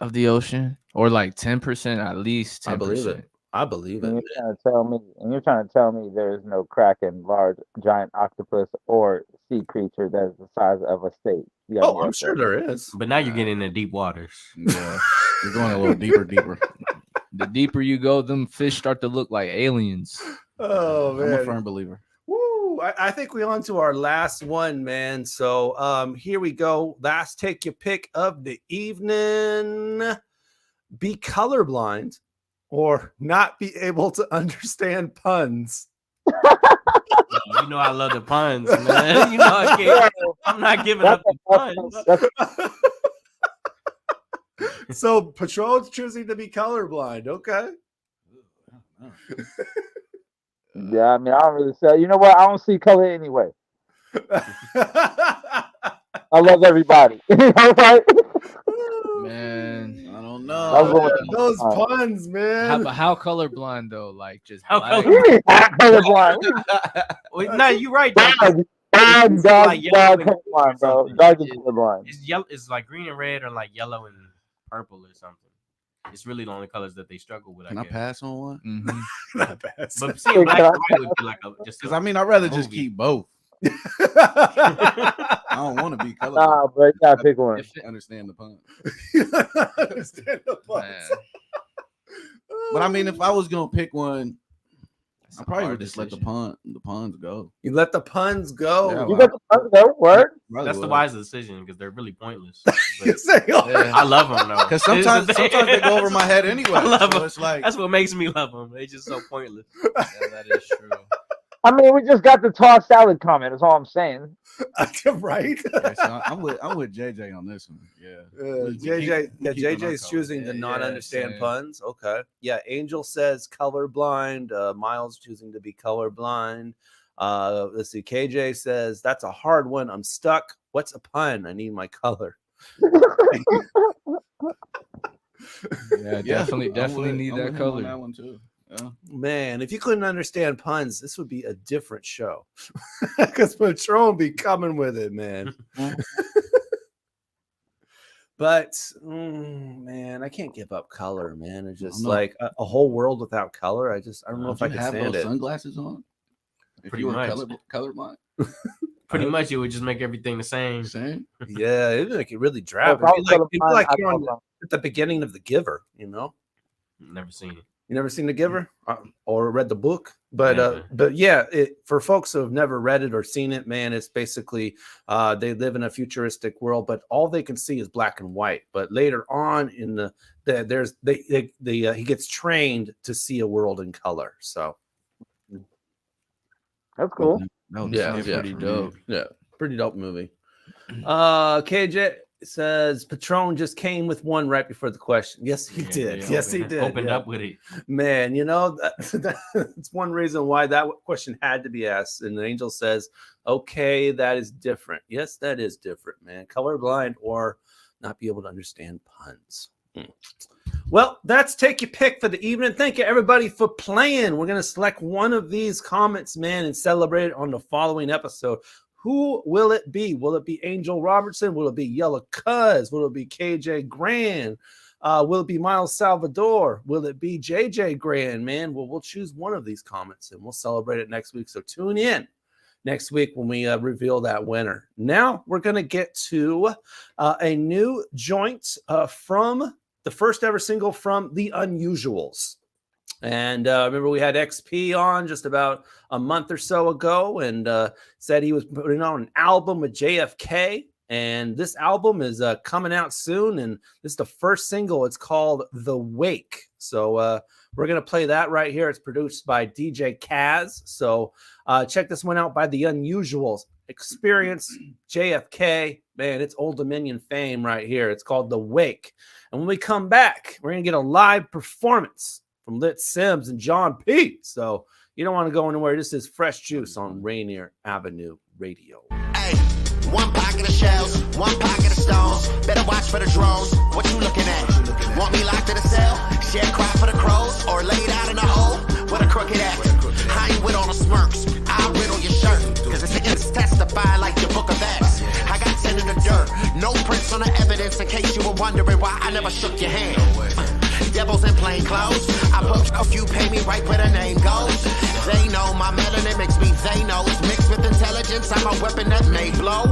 of the ocean, or like 10% at least. 10%. I believe it. I believe it. And you're trying to tell me there is no kraken, large giant octopus, or sea creature that is the size of a state. Oh, I'm sure there is. But now you're getting into deep waters. Yeah, you're going a little deeper. The deeper you go, them fish start to look like aliens. Oh man, I'm a firm believer. Woo! I think we're on to our last one, man. So here we go. Last take your pick of the evening. Be colorblind or not be able to understand puns. You know I love the puns, man. You know I can't. I'm not giving up the puns. So Patron's choosing to be colorblind. Okay. Yeah, I mean, I don't really say. You know what? I don't see color anyway. I love everybody. Man, I don't know. Those puns, man. How colorblind though? Like just how black? colorblind. Well, no, you're right. Dog colorblind, bro. Dog is colorblind. It's yellow. It's like green and red, or like yellow and purple or something. It's really the only colors that they struggle with. Can I pass on one? Mm-hmm. Not pass. But seeing black and white would be like just because I mean I'd rather just keep both. I don't want to be colorblind. Nah, bro, you gotta pick one. Understand the pun. Understand the puns. But I mean, if I was gonna pick one, I probably would just let the decision. puns go. You let the puns go. Yeah, You let the puns go. Word. That's the wise decision because they're really pointless. Yes, they are. Yeah. I love them though. Because sometimes they go over my head anyway. I love so them. it's like That's what makes me love them. They're just so pointless. Yeah, that is true. I mean, we just got the tossed salad comment. That's all I'm saying. Right. yeah, so I'm with JJ on this one. Yeah. JJ's choosing to not understand puns. Okay. Yeah. Angel says colorblind. Miles choosing to be colorblind. Let's see. KJ says that's a hard one. I'm stuck. What's a pun? I need my color. Yeah, definitely need that color. On that one too. Yeah. Man, if you couldn't understand puns, this would be a different show. Because Patron be coming with it, man. But man, I can't give up color, man. It's just like a whole world without color. I don't know if I can have stand those it. sunglasses on. If Pretty you were much. colorblind. Pretty much, it would just make everything the same. Yeah, it'd make it really drab. Well, It'd be like you're colorblind, at the beginning of The Giver, you know? Never seen it. You never seen The Giver or read the book? But yeah, for folks who have never read it or seen it, man, it's basically they live in a futuristic world, but all they can see is black and white. But later on in he gets trained to see a world in color. So that's cool. Pretty dope. Yeah, pretty dope movie. KJ says Patron just came with one right before the question. Yes, he did. Yes, he did. Opened up with it. Man, you know, that's one reason why that question had to be asked. And the Angel says, okay, that is different. Yes, that is different, man. Colorblind or not be able to understand puns. Well, that's take your pick for the evening. Thank you, everybody, for playing. We're going to select one of these comments, man, and celebrate it on the following episode. Who will it be? Will it be Angel Robertson? Will it be Yellow Cuz? Will it be KJ Grand? Will it be Miles Salvador? Will it be JJ Grand, man? Well, we'll choose one of these comments and we'll celebrate it next week. So tune in next week when we reveal that winner. Now we're going to get to a new joint from the first ever single from The Unusuals. And remember, we had XP on just about a month or so ago and said he was putting on an album with JFK. And this album is coming out soon. And this is the first single. It's called The Wake. So we're going to play that right here. It's produced by DJ Kaz. So check this one out by The Unusuals. Experience JFK. Man, it's Old Dominion fame right here. It's called The Wake. And when we come back, we're going to get a live performance from LitSims and John P. So you don't want to go anywhere. This is Fresh Juice on Rainier Avenue Radio. Hey, one pocket of shells, one pocket of stones. Better watch for the drones. What you looking at? Want me locked in a cell? Share cry for the crows? Or laid out in a hole? What a crooked act. I ain't with all the smirks. I'll riddle your shirt. Cause it's testify like your book of Acts. I got 10 in the dirt. No prints on the evidence in case you were wondering why I never shook your hand. Devils in plain clothes. I put A few pay me right where the name goes. They know my melanin makes me they knows. Mixed with intelligence, I'm a weapon that may blow.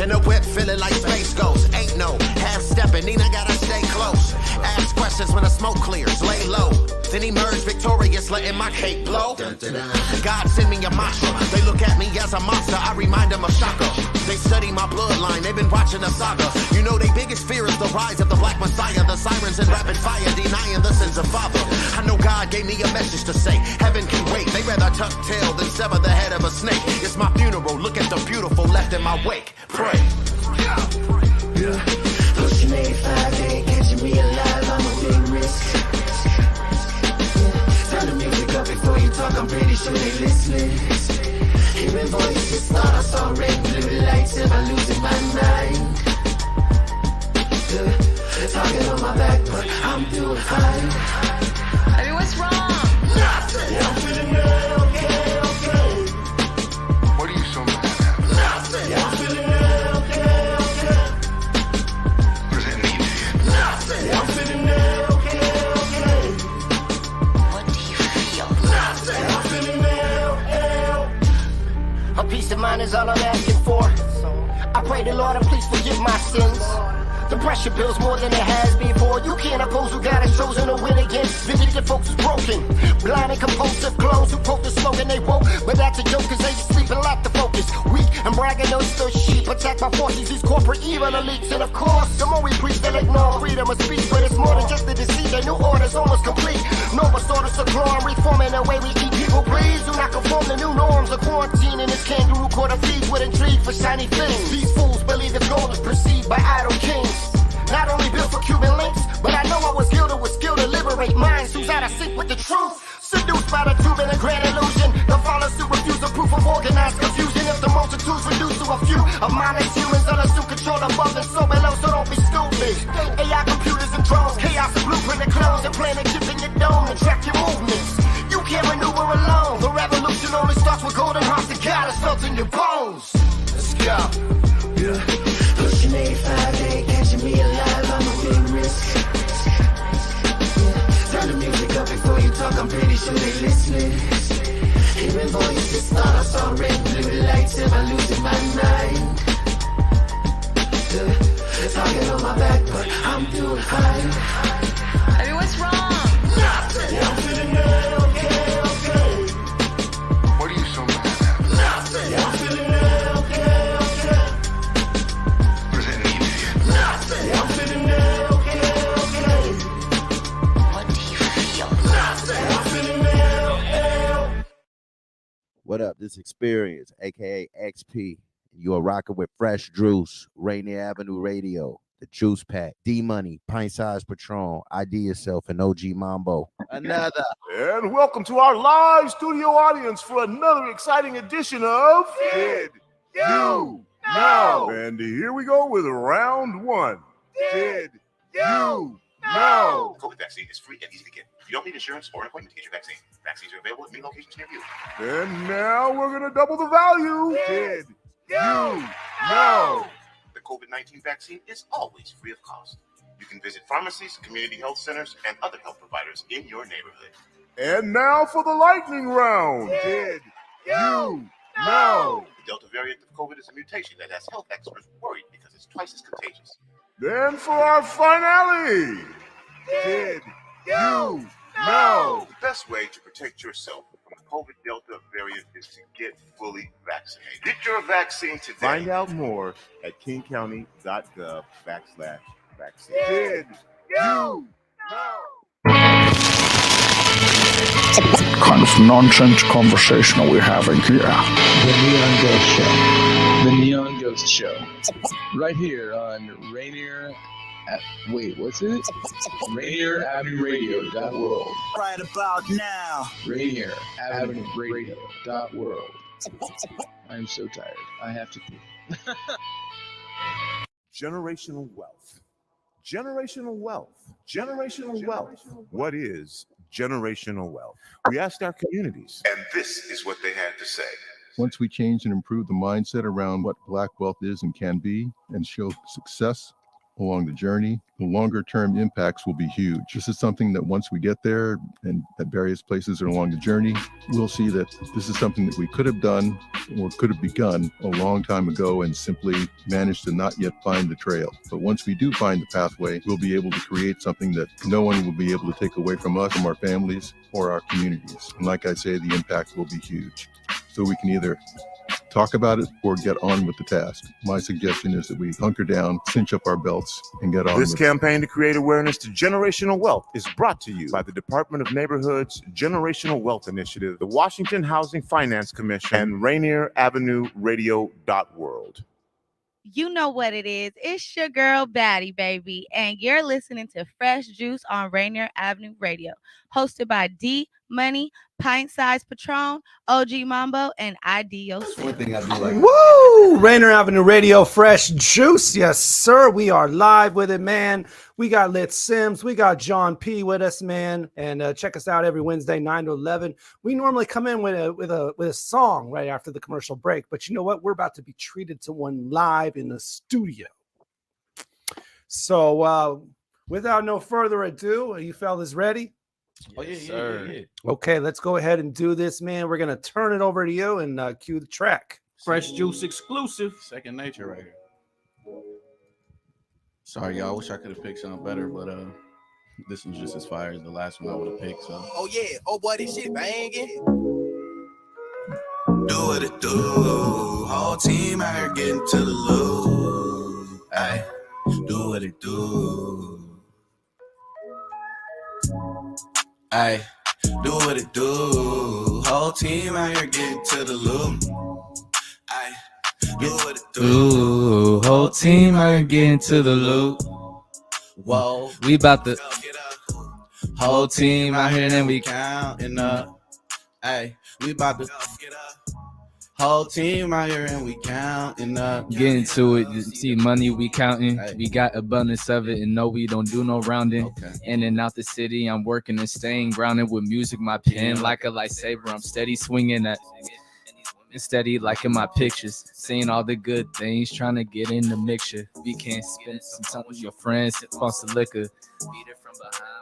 In a whip, feeling like space ghost. Ain't no half-stepping, Nina gotta stay close. Ask questions when the smoke clears, lay low. Then emerge victorious, letting my cake blow. God send me a mantra. They look at me as a monster, I remind them of Shaka. They study my bloodline, they've been watching the saga. You know their biggest fear is the rise of the Black Messiah. The sirens in rapid fire, denying the sins of father. I know God gave me a message to say. Heaven can wait, they rather tuck tail than sever the head of a snake. It's my funeral, look at the beautiful left in my wake. Pray. Pushing 85, they ain't catching me alive, I'm a big risk. Turn the music up before you talk, I'm pretty sure they listening. Hearing voices, thought I saw red blue lights, am I losing my mind? Talking on my back, but I'm doing fine. Hey, what's wrong? Nothing. Yeah, I'm feeling good, okay, okay. What are you so mad at? Nothing. Yeah, I'm feeling good, okay, okay. What does that mean? Nothing. Yeah, I'm feeling good, okay, okay. What do you feel? Nothing. Yeah, I'm feeling good, A peace of mind is all I'm asking for. I pray the Lord and please forgive my sins. The pressure builds more than it has before. You can't oppose who God has chosen to win against. Vindictive folks is broken. Blind and compulsive clones who quote the slogan they woke. But that's a joke cause they sleep and lack the focus. Weak and bragging those still sheep. Attack by forces, these corporate evil elites. And of course, the more we preach, they'll ignore freedom of speech. But it's more than just the deceit. The new order's almost complete. Novus orders to grow and reforming the way we eat. People please do not conform to new norms of quarantine. And this kangaroo court of thieves with intrigue for shiny things. These fools believe the gold is perceived by idle kings. Not only built for Cuban links, but I know I was gilded with skill to liberate minds who's out of sync with the truth. Seduced by the tube and a grand illusion. The followers who refuse the proof of organized confusion. If the multitudes reduced to a few of mindless humans that assume control above and so below, so don't be stupid. AI computers and drones, chaos and blueprint and clones, and plan a chip in your dome and track your movements. You can't maneuver alone. The revolution only starts with golden hearts that God has felt in your bones. Let's go. Yeah. Pushing 85, they ain't catching me alive, I'm a big risk. Turn the music up before you talk, I'm pretty sure they listening. Hearing voices, thought I saw red blue lights, am I losing my mind? Talking on my back, but I'm doing fine. Hey, what's wrong? Nothing. Yeah, I'm feeling good, okay, okay. What are you so mad at? Nothing. Yeah, I'm feeling good, okay, okay. What does that mean? Nothing. Yeah, I'm feeling good, okay, okay. What do you feel? Nothing. Yeah, I'm feeling good, okay. What up? This Experience, aka XP. You are rocking with Fresh Juice, Rainier Avenue Radio, The Juice Pack, D Money, Pint Size Patron, IDYourself, and OG Mambo. Another. And welcome to our live studio audience for another exciting edition of Did You Know? And here we go with round one. Did you know? COVID vaccine is free and easy to get. You don't need insurance or an appointment to get your vaccine. Vaccines are available at many locations near you. And now we're going to double the value. Did you know? The COVID-19 vaccine is always free of cost. You can visit pharmacies, community health centers, and other health providers in your neighborhood. And now for the lightning round. Did you know? The Delta variant of COVID is a mutation that has health experts worried because it's twice as contagious. Then for our finale. Did you know? The best way to protect yourself from the COVID Delta variant is to get fully vaccinated. Get your vaccine today. Find out more at kingcounty.gov/vaccine. Did you know? Kind of nonsense conversation are we having here? The Neon Ghost Show. The Neon Ghost Show. Right here on Rainier. What's it? Rainier Avenue Radio.world. Right about now. Rainier Avenue Radio.world. I'm so tired. I have to pee. Generational wealth. Generational wealth. Generational wealth. What is generational wealth? We asked our communities. And this is what they had to say. Once we change and improve the mindset around what Black wealth is and can be and show success, along the journey, the longer term impacts will be huge. This is something that once we get there and at various places along the journey, we'll see that this is something that we could have done or could have begun a long time ago and simply managed to not yet find the trail. But once we do find the pathway, we'll be able to create something that no one will be able to take away from us, from our families, or our communities. And like I say, the impact will be huge. So we can either talk about it or get on with the task. My suggestion is that we hunker down, cinch up our belts, and get on This with it. campaign to create awareness to generational wealth is brought to you by the Department of Neighborhoods Generational Wealth Initiative, the Washington Housing Finance Commission, and Rainier Avenue Radio.world. You know what it is. It's your girl, Batty, baby. And you're listening to Fresh Juice on Rainier Avenue Radio, hosted by D Money, Pint Size Patron, OG Mambo, and IDYourself. One thing I do like. Woo! Rainier Avenue Radio, Fresh Juice. Yes, sir. We are live with it, man. We got LitSims. We got John P with us, man. And check us out every Wednesday, 9 to 11. We normally come in with a song right after the commercial break. But you know what? We're about to be treated to one live in the studio. So without no further ado, are you fellas ready? Oh, yeah. Okay, let's go ahead and do this, man. We're going to turn it over to you and cue the track. Fresh Juice exclusive. Second nature right here. Sorry, y'all. I wish I could have picked something better, but this one's just as fire as the last one I would have picked. So. Oh yeah, oh boy, this shit banging. Do what it do. Whole team out here getting to the loot. Ay, do what it do. Ay, do what it do. Whole team out here getting to the loot. Ay, do what it do. Ooh, whole team out here getting to the loot. Whoa, we about to. Whole team out here and we counting up. Ay, we about to. Whole team out here and we counting up. Getting to it. You see money we counting. We got abundance of it and no, we don't do no rounding. Okay. In and out the city, I'm working and staying grounded with music. My pen like a lightsaber. I'm steady swinging that. Steady like in my pictures. Seeing all the good things. Trying to get in the mixture. We can't spend some time with your friends. Sip on some liquor.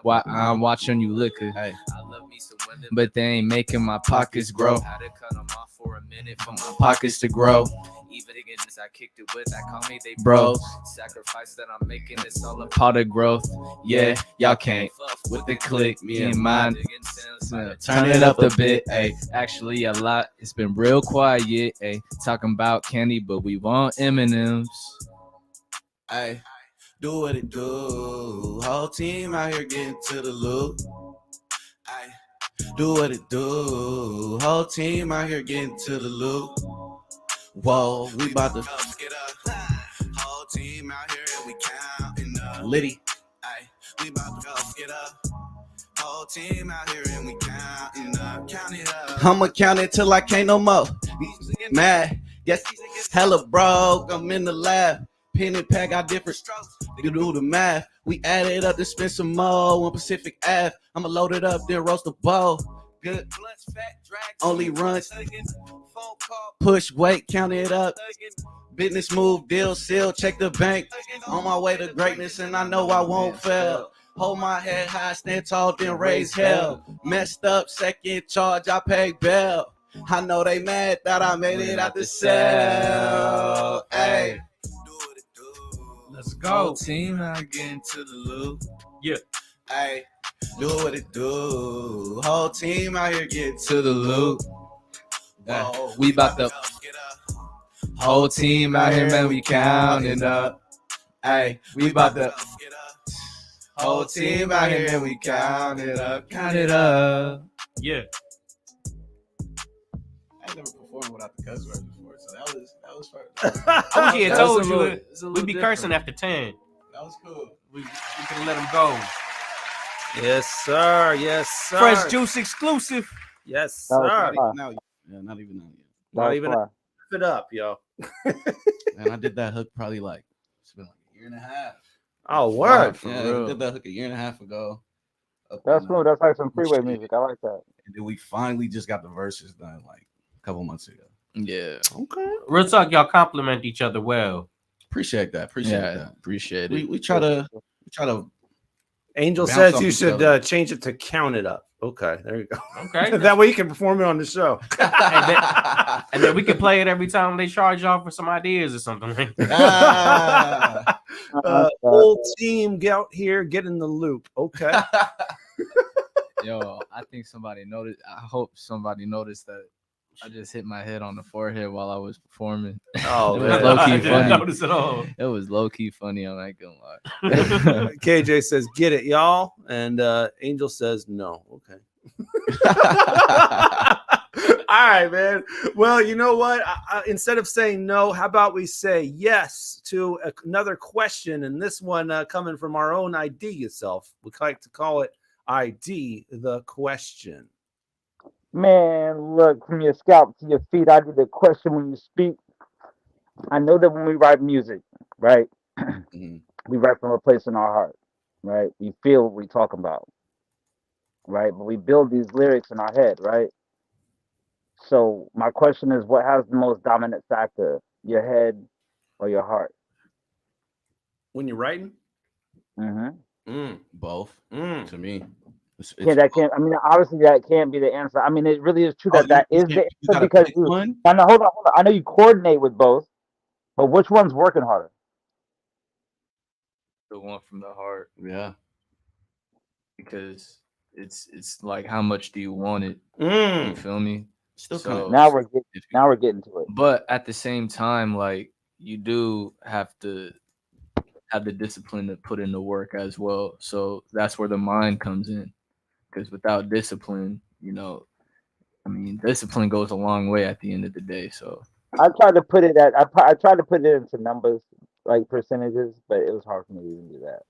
While I'm watching you liquor. I love me some women, but they ain't making my pockets grow. Had to cut them off for a minute for my pockets to grow. Even against I kicked it with, I call me they bros. Sacrifice that I'm making, it's all a part of growth. Yeah, y'all can't with the click. Me and mine, turn it up a bit. Ay, actually a lot. It's been real quiet. Ay, talking about candy, but we want M&Ms. Ay, do what it do. Whole team out here getting to the loot. Ay, do what it do. Whole team out here getting to the loot. Whoa, we about to get up. Whole team out here and we counting up. Liddy. Ay, we about to get up. Whole team out here and we counting up. Count it up. I'ma count it till I can't no more. Mad, yes, hella broke. I'm in the lab. Pen and pad got different strokes. You do the math. We added up to spend some more on Pacific Ave. I'ma load it up, then roast the bowl. Good. Only runs. Push weight, count it up. Business move, deal seal, check the bank. On my way to greatness, and I know I won't fail. Hold my head high, stand tall, then raise hell. Messed up, second charge, I pay bail. I know they mad that I made it out the cell. Hey, let's go. Team out getting to the loop. Yeah. Hey, do what it do. Whole team out here getting to the loop. We about to. Whole team out here, man, we counting up. Hey, we about to. Whole team out here, man, we counting up. Count it up. Yeah. I never performed without the cuss words before, so that was first. I wish he had told you we'd be cursing after 10. That was cool. We can let him go. Yes, sir. Yes, sir. Fresh Juice exclusive. Yes, sir. Not even now. Not even it up, yo. And I did that hook probably it's been like a year and a half. Oh, word. Yeah, I did that hook a year and a half ago. That's smooth. That's like some freeway music. I like that. And then we finally just got the verses done like a couple months ago. Yeah. Okay. Real talk, y'all compliment each other well. Appreciate that. Appreciate that. Appreciate it. We try to Angel bounce says off you each should other. Change it to count it up. Okay, there you go. Okay. That way you can perform it on the show. And then we can play it every time they charge y'all for some ideas or something like that. Whole team get out here, get in the loop. Okay. Yo, I think somebody noticed. I hope somebody noticed that I just hit my head on the forehead while I was performing. Oh, it man. was low I key didn't funny. notice at all. It was low key funny. I'm not gonna lie. KJ says, "Get it, y'all," and Angel says, "No." Okay. All right, man. Well, you know what? Instead of saying no, how about we say yes to another question? And this one coming from our own ID yourself. We like to call it ID the question. Man, look, from your scalp to your feet, I did a question when you speak. I know that when we write music, right, we write from a place in our heart, right? We feel what we talk about, right? But we build these lyrics in our head, right? So my question is, what has the most dominant factor, your head or your heart? When you're writing? Both. To me. That can't. I mean, obviously that can't be the answer. I mean, it really is true that that is the answer gotta because pick one? I know. Hold on. I know you coordinate with both, but which one's working harder? The one from the heart. Yeah. Because it's like how much do you want it? You feel me? Still so, Now we're getting to it. But at the same time, like you do have to have the discipline to put in the work as well. So that's where the mind comes in. Because without discipline, you know, I mean, discipline goes a long way at the end of the day. So I tried to put it at. I tried to put it into numbers, like percentages, but it was hard for me to even do that.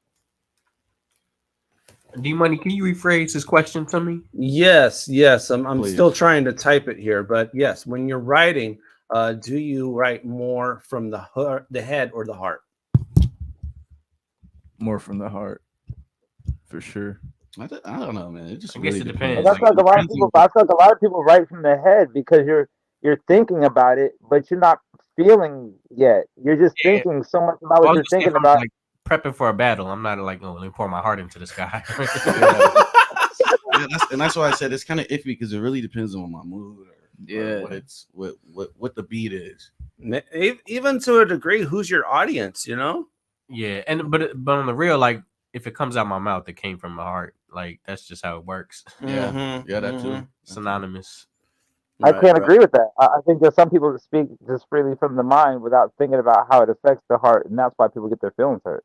D Money, can you rephrase this question to me? Yes. I'm Please. still trying to type it here, but yes, when you're writing, do you write more from the heart, the head, or the heart? more from the heart, for sure. I don't know, man. It just I guess really it depends. But that's like a lot of people. I feel like a lot of people write from the head because you're thinking about it, but you're not feeling yet. You're just thinking so much about what Well, you're just if thinking I'm, about. like prepping for a battle. I'm not like, oh, let me pour my heart into this guy. And that's why I said it's kind of iffy because it really depends on my mood Yeah. or what the beat is. Even to a degree, who's your audience? You know? Yeah, but on the real, like if it comes out my mouth, it came from my heart. Like that's just how it works. Yeah, that too. Synonymous. I can't agree with that. I think there's some people that speak just freely from the mind without thinking about how it affects the heart, and that's why people get their feelings hurt.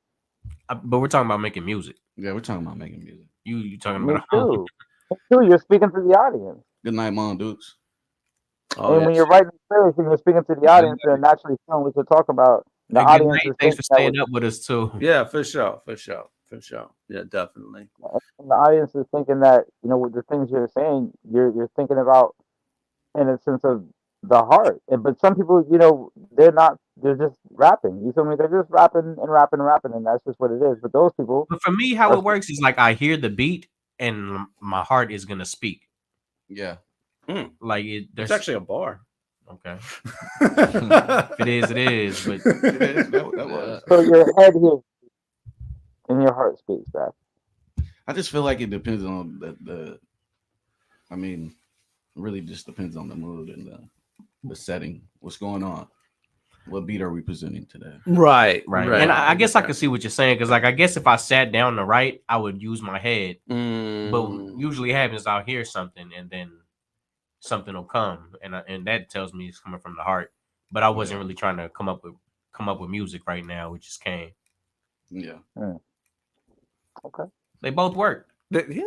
But we're talking about making music. Yeah, we're talking about making music. You talking Me about too. Me too. You're speaking to the audience. Good night, Mom Dukes. And when you're writing lyrics and you're speaking to the audience, they're naturally feeling what you're talking about. The Hey, good audience night. is Thanks for thinking staying up with us too. Yeah, for sure. Yeah, definitely. the audience is thinking that, you know, with the things you're saying, you're thinking about in a sense of the heart. But some people, you know, they're just rapping. You feel me? They're just rapping, and that's just what it is. But those people, But for me, how it works is like I hear the beat and my heart is gonna speak. Yeah. Like It's actually a bar. Okay. If it is, it is. But that was. so your head hears and your heart speaks back. I just feel like it depends on the I mean, really just depends on the mood and the setting. What's going on? What beat are we presenting today? Right. And I guess I can see what you're saying because, like, I guess if I sat down to write, I would use my head. But usually happens, I'll hear something and then something will come, and that tells me it's coming from the heart. But I wasn't really trying to come up with music right now. It just came. Yeah. Okay. They both work. Yeah.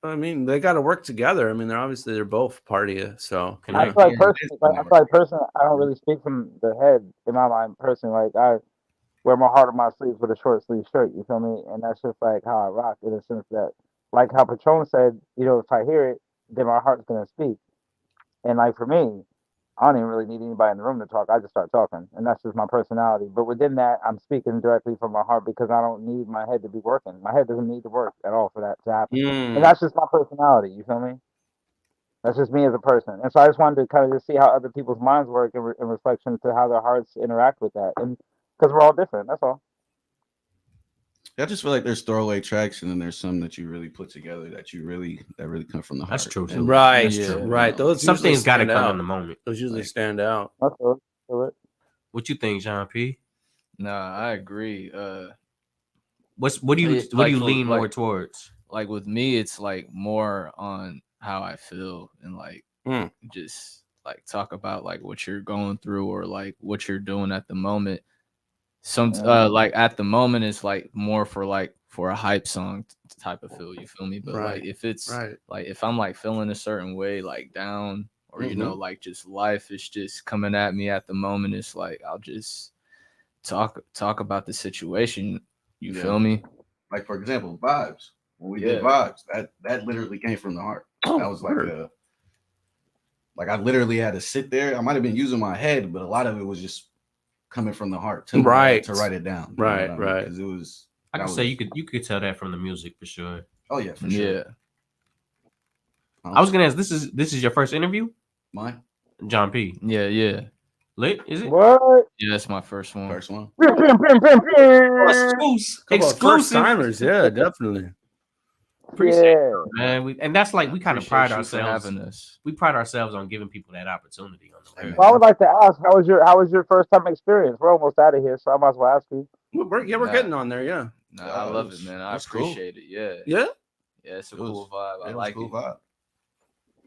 I mean, they got to work together. I mean, they're both party. So I feel like personally, I don't really speak from the head in my mind personally. Like I wear my heart on my sleeves with a short sleeve shirt. You feel me? And that's just like how I rock in the sense that, like how Patron said, you know, if I hear it, then my heart's gonna speak. And like for me, I don't even really need anybody in the room to talk. I just start talking, and that's just my personality. But within that, I'm speaking directly from my heart because I don't need my head to be working. My head doesn't need to work at all for that to happen. And that's just my personality. You feel me? That's just me as a person. And so I just wanted to kind of just see how other people's minds work in reflection to how their hearts interact with that. And because we're all different. That's all. I just feel like there's throwaway tracks, and then there's some that you really put together that really come from the heart. That's true too. And Right, that's true. right. Those Some usually things got to stand come out. in the moment. Those usually stand out. What you think, John P? Nah, I agree. What do you lean more towards? Like with me, it's like more on how I feel and like just like talk about like what you're going through or like what you're doing at the moment. Some like at the moment it's like more for a hype song type of feel. You feel me? But like if it's like if I'm like feeling a certain way, like down or you know like just life is just coming at me at the moment, it's like I'll just talk about the situation. You feel me? Like for example, Vibes. When we did Vibes, that literally came from the heart. That was like I literally had to sit there. I might have been using my head, but a lot of it was just coming from the heart to write it down. Right. Because it was. I can say you could tell that from the music for sure. Oh yeah, for sure. Yeah. I was gonna ask. This is your first interview? Mine. John P. Yeah. Lit? Is it? What? Yeah, that's my first one. First timers, yeah, definitely. Appreciate it, man. And that's like we kind of Appreciate pride you for ourselves. having us. We pride ourselves on giving people that opportunity on the Well, I would like to ask, how was your first time experience? We're almost out of here, so I might as well ask you. We're getting on there, yeah. No, I love it, man. I appreciate it. Yeah. Yeah? Yeah, it's a cool vibe. I like it. Vibe.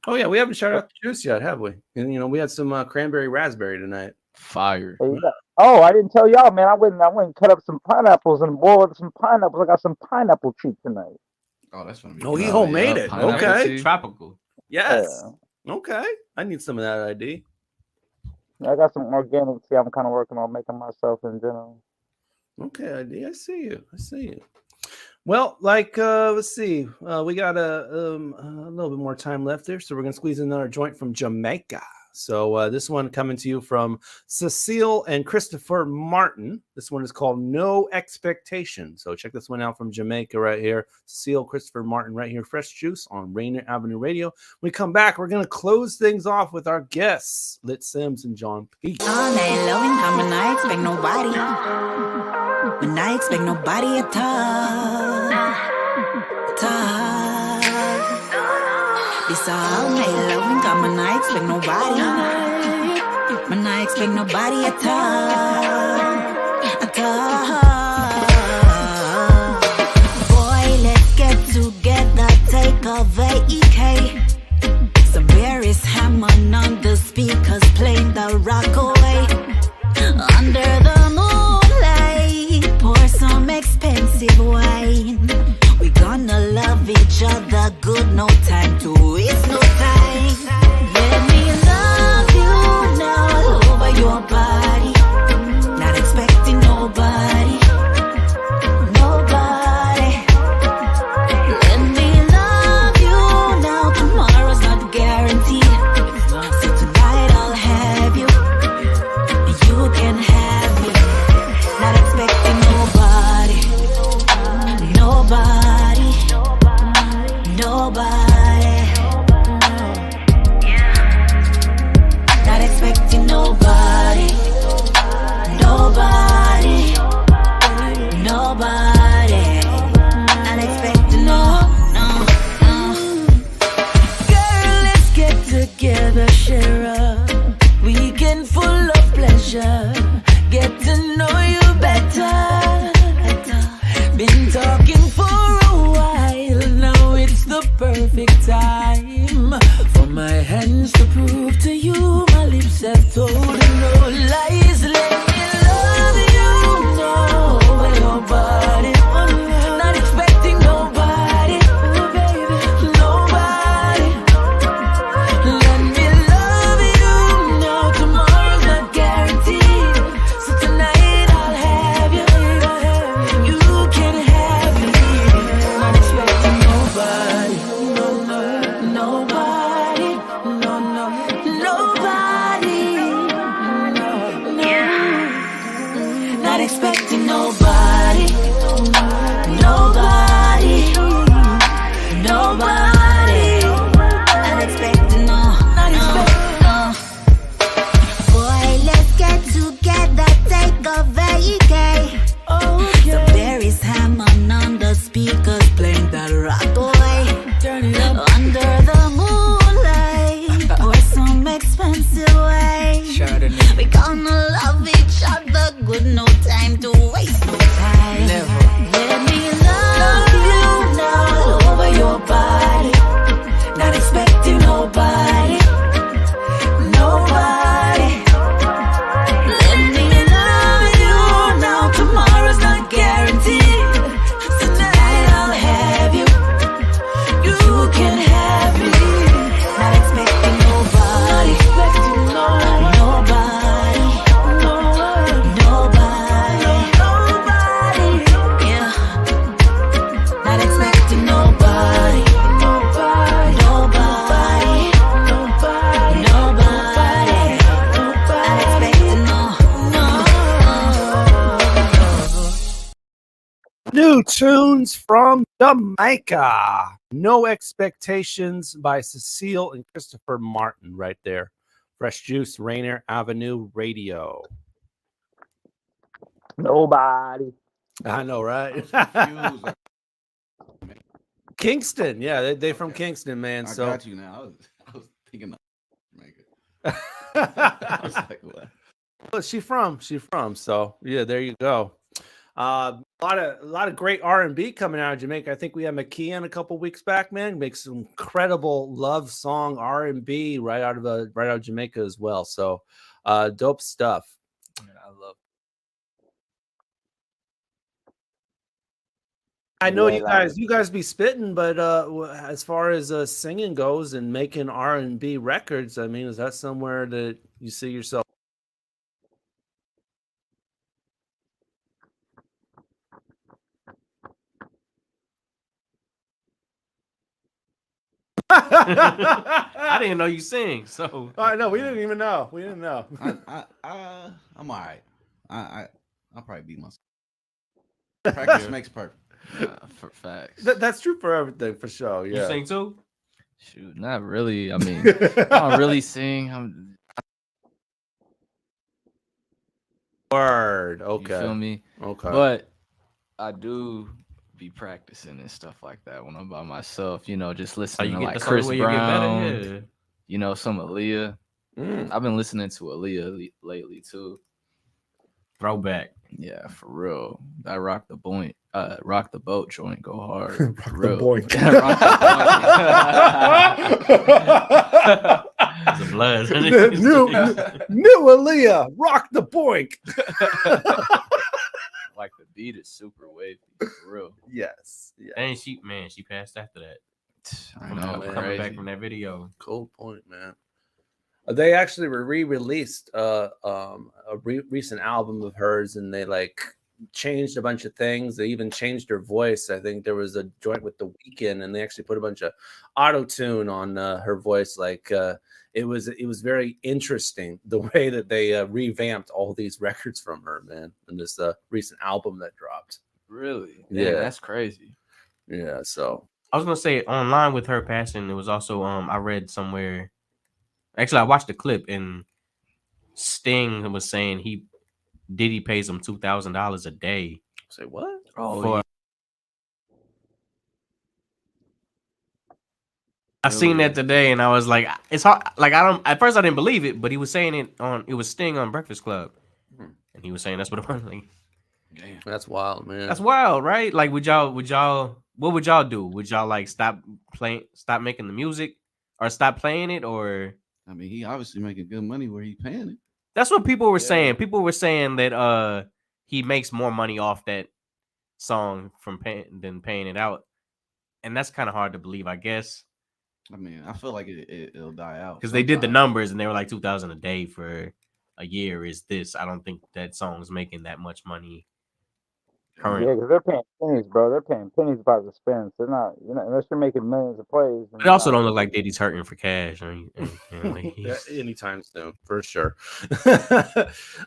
Oh yeah, we haven't shouted out the juice yet, have we? And we had some cranberry raspberry tonight. Fire. Oh, I didn't tell y'all, man. I went and cut up some pineapples and boiled some pineapples. I got some pineapple treat tonight. Oh, that's funny. Oh, he homemade it. Okay. Tropical. Yes. Yeah. Okay. I need some of that ID. I got some organic tea I'm kind of working on making myself in general. Okay, ID. I see you. Well, let's see. We got a little bit more time left there, so we're gonna squeeze in another joint from Jamaica. So this one coming to you from Cecile and Christopher Martin. This one is called No Expectation. So check this one out from Jamaica right here. Cecile, Christopher Martin right here. Fresh Juice on Rainier Avenue Radio. When we come back, we're going to close things off with our guests, LitSims and John P. All night long, and I expect nobody. And I expect nobody at all. This all night long, and I expect nobody. And I expect nobody at all. Boy, let's get together, take a vacay. Some Barry's hammering on the speakers, playing the rock away. Under the moonlight, pour some expensive wine. We gonna love each other good, no time to waste no time. Let me love you now all over your body. Not expecting nobody. Let me love you now, tomorrow's not guaranteed. So tonight I'll have you. You can have me. Not expecting nobody. Not expecting nobody. Not expecting no. Girl, let's get together, share a weekend full of pleasure. Get to know you better. Been talking for a while, now it's the perfect time for my hands to prove to you my lips have told no lies. Let me love you now over your body. Not expecting nobody, nobody. Let me love you now, tomorrow's not guaranteed. So tonight I'll have you. You can have me. Not expecting nobody, nobody, nobody. under the moonlight or some expensive way. We gonna love each other good, no time to waste no time. Never. Let me love you now all over your body, not expecting nobody, nobody. Let me love you now, tomorrow's not guaranteed. So tonight I'll have you, you can have me, not expecting nobody, nobody, nobody, yeah, not expecting nobody, nobody, not expecting New tunes from Jamaica. No Expectations by Cecile and Christopher Martin right there. Fresh Juice, Rainier Avenue Radio. Nobody. I know, right? Kingston. Yeah, they from Kingston, man. I So got you now. I was thinking of Jamaica. I was like, what? well, she from. So yeah, there you go. A lot of great R&B coming out of Jamaica. I think we had McKeon a couple weeks back, man. Makes some incredible love song R&B right out of Jamaica as well. So dope stuff. I love. I know Yeah, you guys be spitting, but as far as singing goes and making R&B records, I mean, is that somewhere that you see yourself? I didn't know you sing, so I know we didn't even know. I'm all right. I'll probably beat myself. Practice makes perfect. For facts. That's true for everything, for sure. Yeah. you sing too? Shoot, not really. I mean, I don't really sing. Word. You Okay. feel me? Okay. But I do be practicing and stuff like that when I'm by myself. You know, just listening to like Chris Brown. You know, some Aaliyah. I've been listening to Aaliyah lately too. Throwback. Yeah, for real. I rock the boat. Rock the boat joint. Go hard. Rock For the real. boink. Rock the It's a blood. new Aaliyah, rock the boink. Like the beat is super wavy. For real. Yes. Yeah. And she passed after that. I know. Coming back from that video. Cool point, man. They actually re-released a recent album of hers, and they like changed a bunch of things. They even changed her voice. I think there was a joint with The Weeknd, and they actually put a bunch of auto-tune on her voice. Like it was very interesting the way that they revamped all these records from her, man, in this recent album that dropped. Really? Yeah, that's crazy. Yeah. So I was gonna say online with her passing, it was also I read somewhere. Actually, I watched the clip and Sting was saying Diddy pays him $2,000 a day. Say what? Oh, I seen that today and I was like, it's hard. Like at first I didn't believe it, but he was saying it was Sting on Breakfast Club, and he was saying that's what it was. Like, damn, that's wild, man. that's wild, right? Like, what would y'all do? Would y'all like stop making the music, or stop playing it, or? I mean, he obviously making good money where he paying it. That's what people were saying. People were saying that he makes more money off that song than paying it out, and that's kind of hard to believe, I guess. I mean, I feel like it'll die out because they did the numbers and they were like $2,000 a day for a year. Is this? I don't think that song's making that much money. Current. Yeah, because they're paying pennies, bro. They're paying pennies by the spins. They're not, unless you're making millions of plays. It also don't look like Diddy's hurting for cash. Yeah, anytime soon, for sure.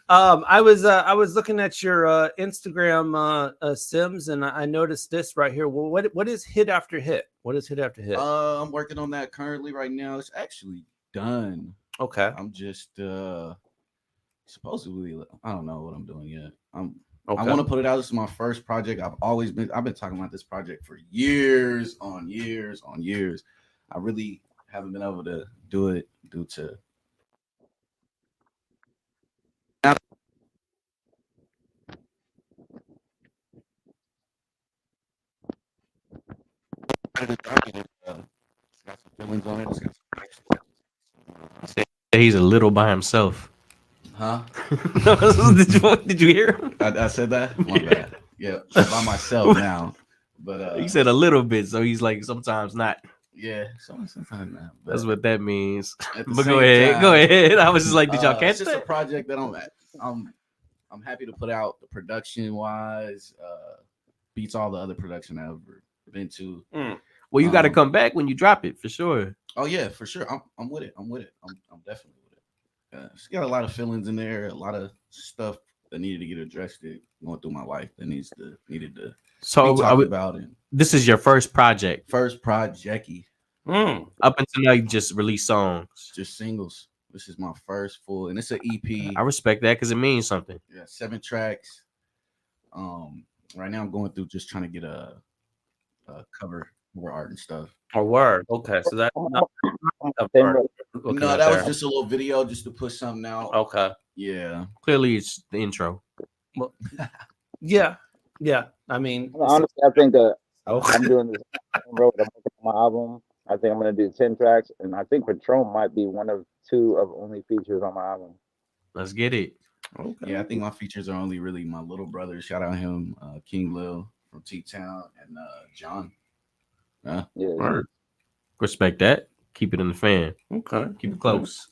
I was looking at your Instagram Sims, and I noticed this right here. Well, what is hit after hit? What is hit after hit? I'm working on that currently right now. It's actually done. Okay. I'm just supposedly, I don't know what I'm doing yet. Okay. I want to put it out. This is my first project. I've been talking about this project for years on years on years. I really haven't been able to do it due to. He's a little by himself. Huh? Did you hear him? I said that? My bad. Yeah, by myself now. But he said a little bit, so he's like sometimes not. Yeah, sometimes not. That's what that means. At the But same go ahead, time, go ahead. I was just like, did y'all catch it's just that? a project that I'm happy to put out. The production wise, beats all the other production I've ever been to. Well, you got to come back when you drop it for sure. Oh yeah, for sure. I'm with it. I'm definitely with it. It's got a lot of feelings in there, a lot of stuff that needed to get addressed going through my life that needed to be talked about it. This is your first project. First project-y. Up until now, you just released songs. Just singles. This is my first full, and it's an EP. I respect that because it means something. Yeah, 7 tracks. Right now I'm going through just trying to get a cover art and stuff. A word. Okay, so that's not No, that was just a little video just to push something out. Okay. Yeah. Clearly, it's the intro. Well, yeah. I mean, honestly, I think I'm doing this road. I'm working on my album. I think I'm gonna do 10 tracks, and I think Patron might be one of 2 of only features on my album. Let's get it. Okay. Yeah, I think my features are only really my little brother. Shout out him, King Lil from T-Town, and John. Yeah. Word. Respect that. Keep it in the fan. Okay. Keep it close.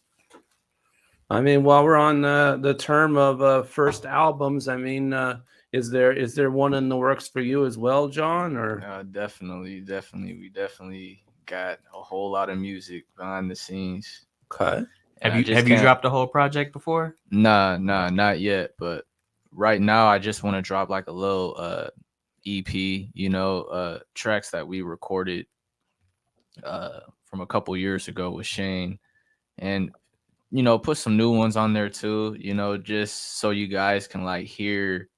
I mean, while we're on the term of first albums, I mean, is there one in the works for you as well, John? Or definitely. We definitely got a whole lot of music behind the scenes. Okay. Have you dropped a whole project before? Nah, not yet. But right now, I just want to drop like a little EP, tracks that we recorded from a couple years ago with Shane, and put some new ones on there too, just so you guys can like hear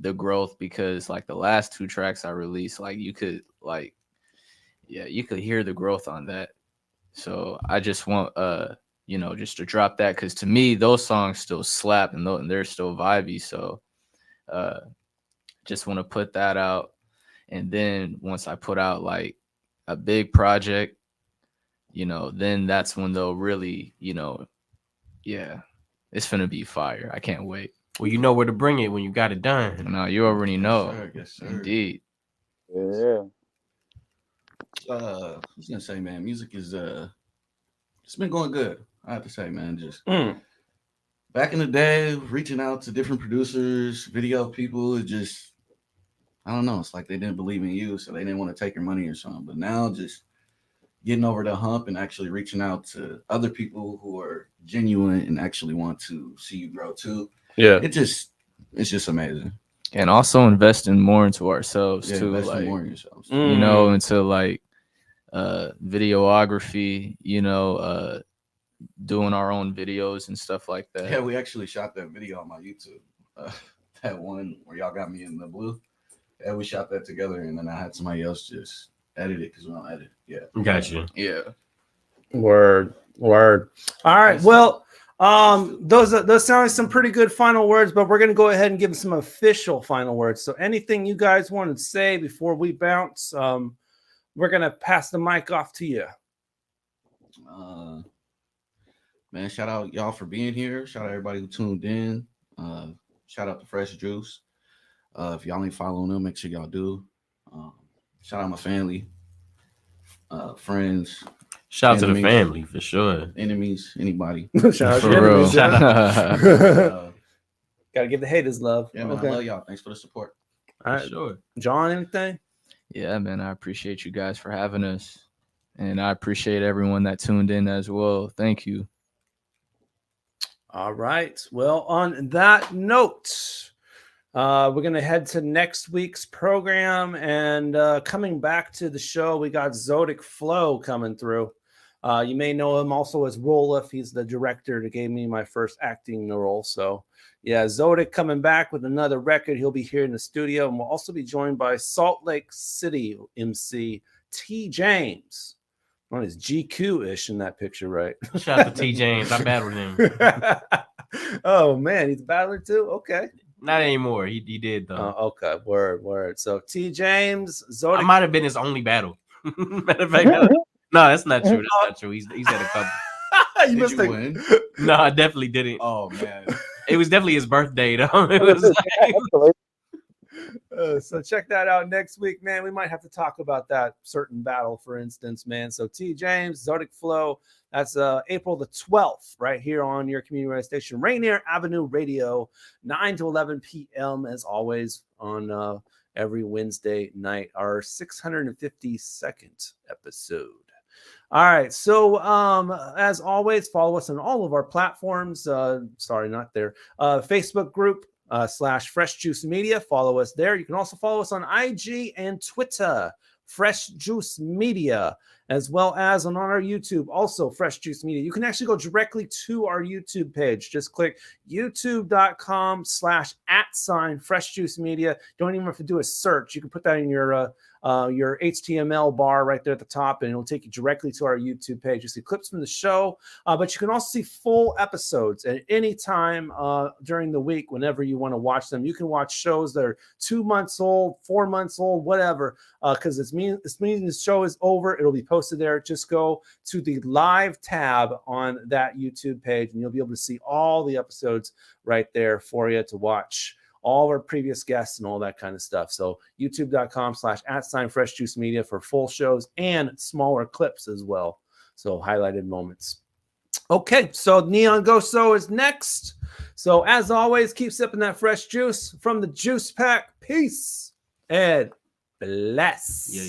the growth, because like the last 2 tracks I released, like you could hear the growth on that. So I just want just to drop that, because to me those songs still slap and they're still vibey. So just want to put that out, and then once I put out like a big project, then that's when they'll really, it's gonna be fire. I can't wait. Well, you know where to bring it when you got it done. No, you already know. Yes, sir. Indeed. Yeah. I was gonna say, man, music is it's been going good. I have to say, man, just back in the day, reaching out to different producers, video people, it just, I don't know. It's like they didn't believe in you, so they didn't want to take your money or something. But now, just getting over the hump and actually reaching out to other people who are genuine and actually want to see you grow too. Yeah, it's just amazing. And also investing more into ourselves too, investing like more in yourselves. Into like videography, doing our own videos and stuff like that. Yeah, we actually shot that video on my YouTube. That one where y'all got me in the blue. Yeah, we shot that together, and then I had somebody else just edit it because we don't edit. Yeah, gotcha. Yeah. Word. All right. Well, those sound like some pretty good final words, but we're gonna go ahead and give them some official final words. So, anything you guys want to say before we bounce? We're gonna pass the mic off to you. Man, shout out y'all for being here. Shout out everybody who tuned in. Shout out to Fresh Juice. If y'all ain't following them, make sure y'all do. Shout out my family, friends. Shout out to the family for sure. Enemies, anybody. Shout out for to real. Gotta give the haters love. Yeah, man, I love y'all. Thanks for the support. All right, sure. John, anything? Yeah, man, I appreciate you guys for having us, and I appreciate everyone that tuned in as well. Thank you. All right. Well, on that note, we're going to head to next week's program, and coming back to the show, we got Zodic Flow coming through. You may know him also as Roloff. He's the director that gave me my first acting role. So, yeah, Zodic coming back with another record. He'll be here in the studio, and we'll also be joined by Salt Lake City MC T. James. Well, he's GQ-ish in that picture, right? Shout out to T. James. I battled him. Oh man, he's a battler too. Okay, not anymore. He did though. Okay, word. So T. James, Zodic. I might have been his only battle. Matter of fact, no, that's not true. That's not true. He's had a couple. You must win. No, I definitely didn't. Oh man, it was definitely his birthday though. It was so check that out next week, man. We might have to talk about that certain battle, for instance, man. So T. James, Zodic Flow. That's April the 12th, right here on your community radio station, Rainier Avenue Radio, 9 to 11 p.m. as always on every Wednesday night, our 652nd episode. All right, so as always, follow us on all of our platforms. Sorry, not there. Facebook group / Fresh Juice Media. Follow us there. You can also follow us on IG and Twitter, Fresh Juice Media, as well as on our YouTube, also Fresh Juice Media. You can actually go directly to our YouTube page. Just click youtube.com/ Fresh Juice Media. You don't even have to do a search. You can put that in your HTML bar right there at the top, and it'll take you directly to our YouTube page. You see clips from the show, but you can also see full episodes at any time during the week whenever you want to watch them. You can watch shows that are 2 months old, 4 months old, whatever, because this means the show is over. It'll be posted there. Just go to the live tab on that YouTube page, and you'll be able to see all the episodes right there for you to watch. All of our previous guests and all that kind of stuff. So youtube.com / Fresh Juice Media for full shows and smaller clips as well. So highlighted moments. Okay, so Neon Goso is next. So as always, keep sipping that fresh juice from the juice pack. Peace and bless. Yeah.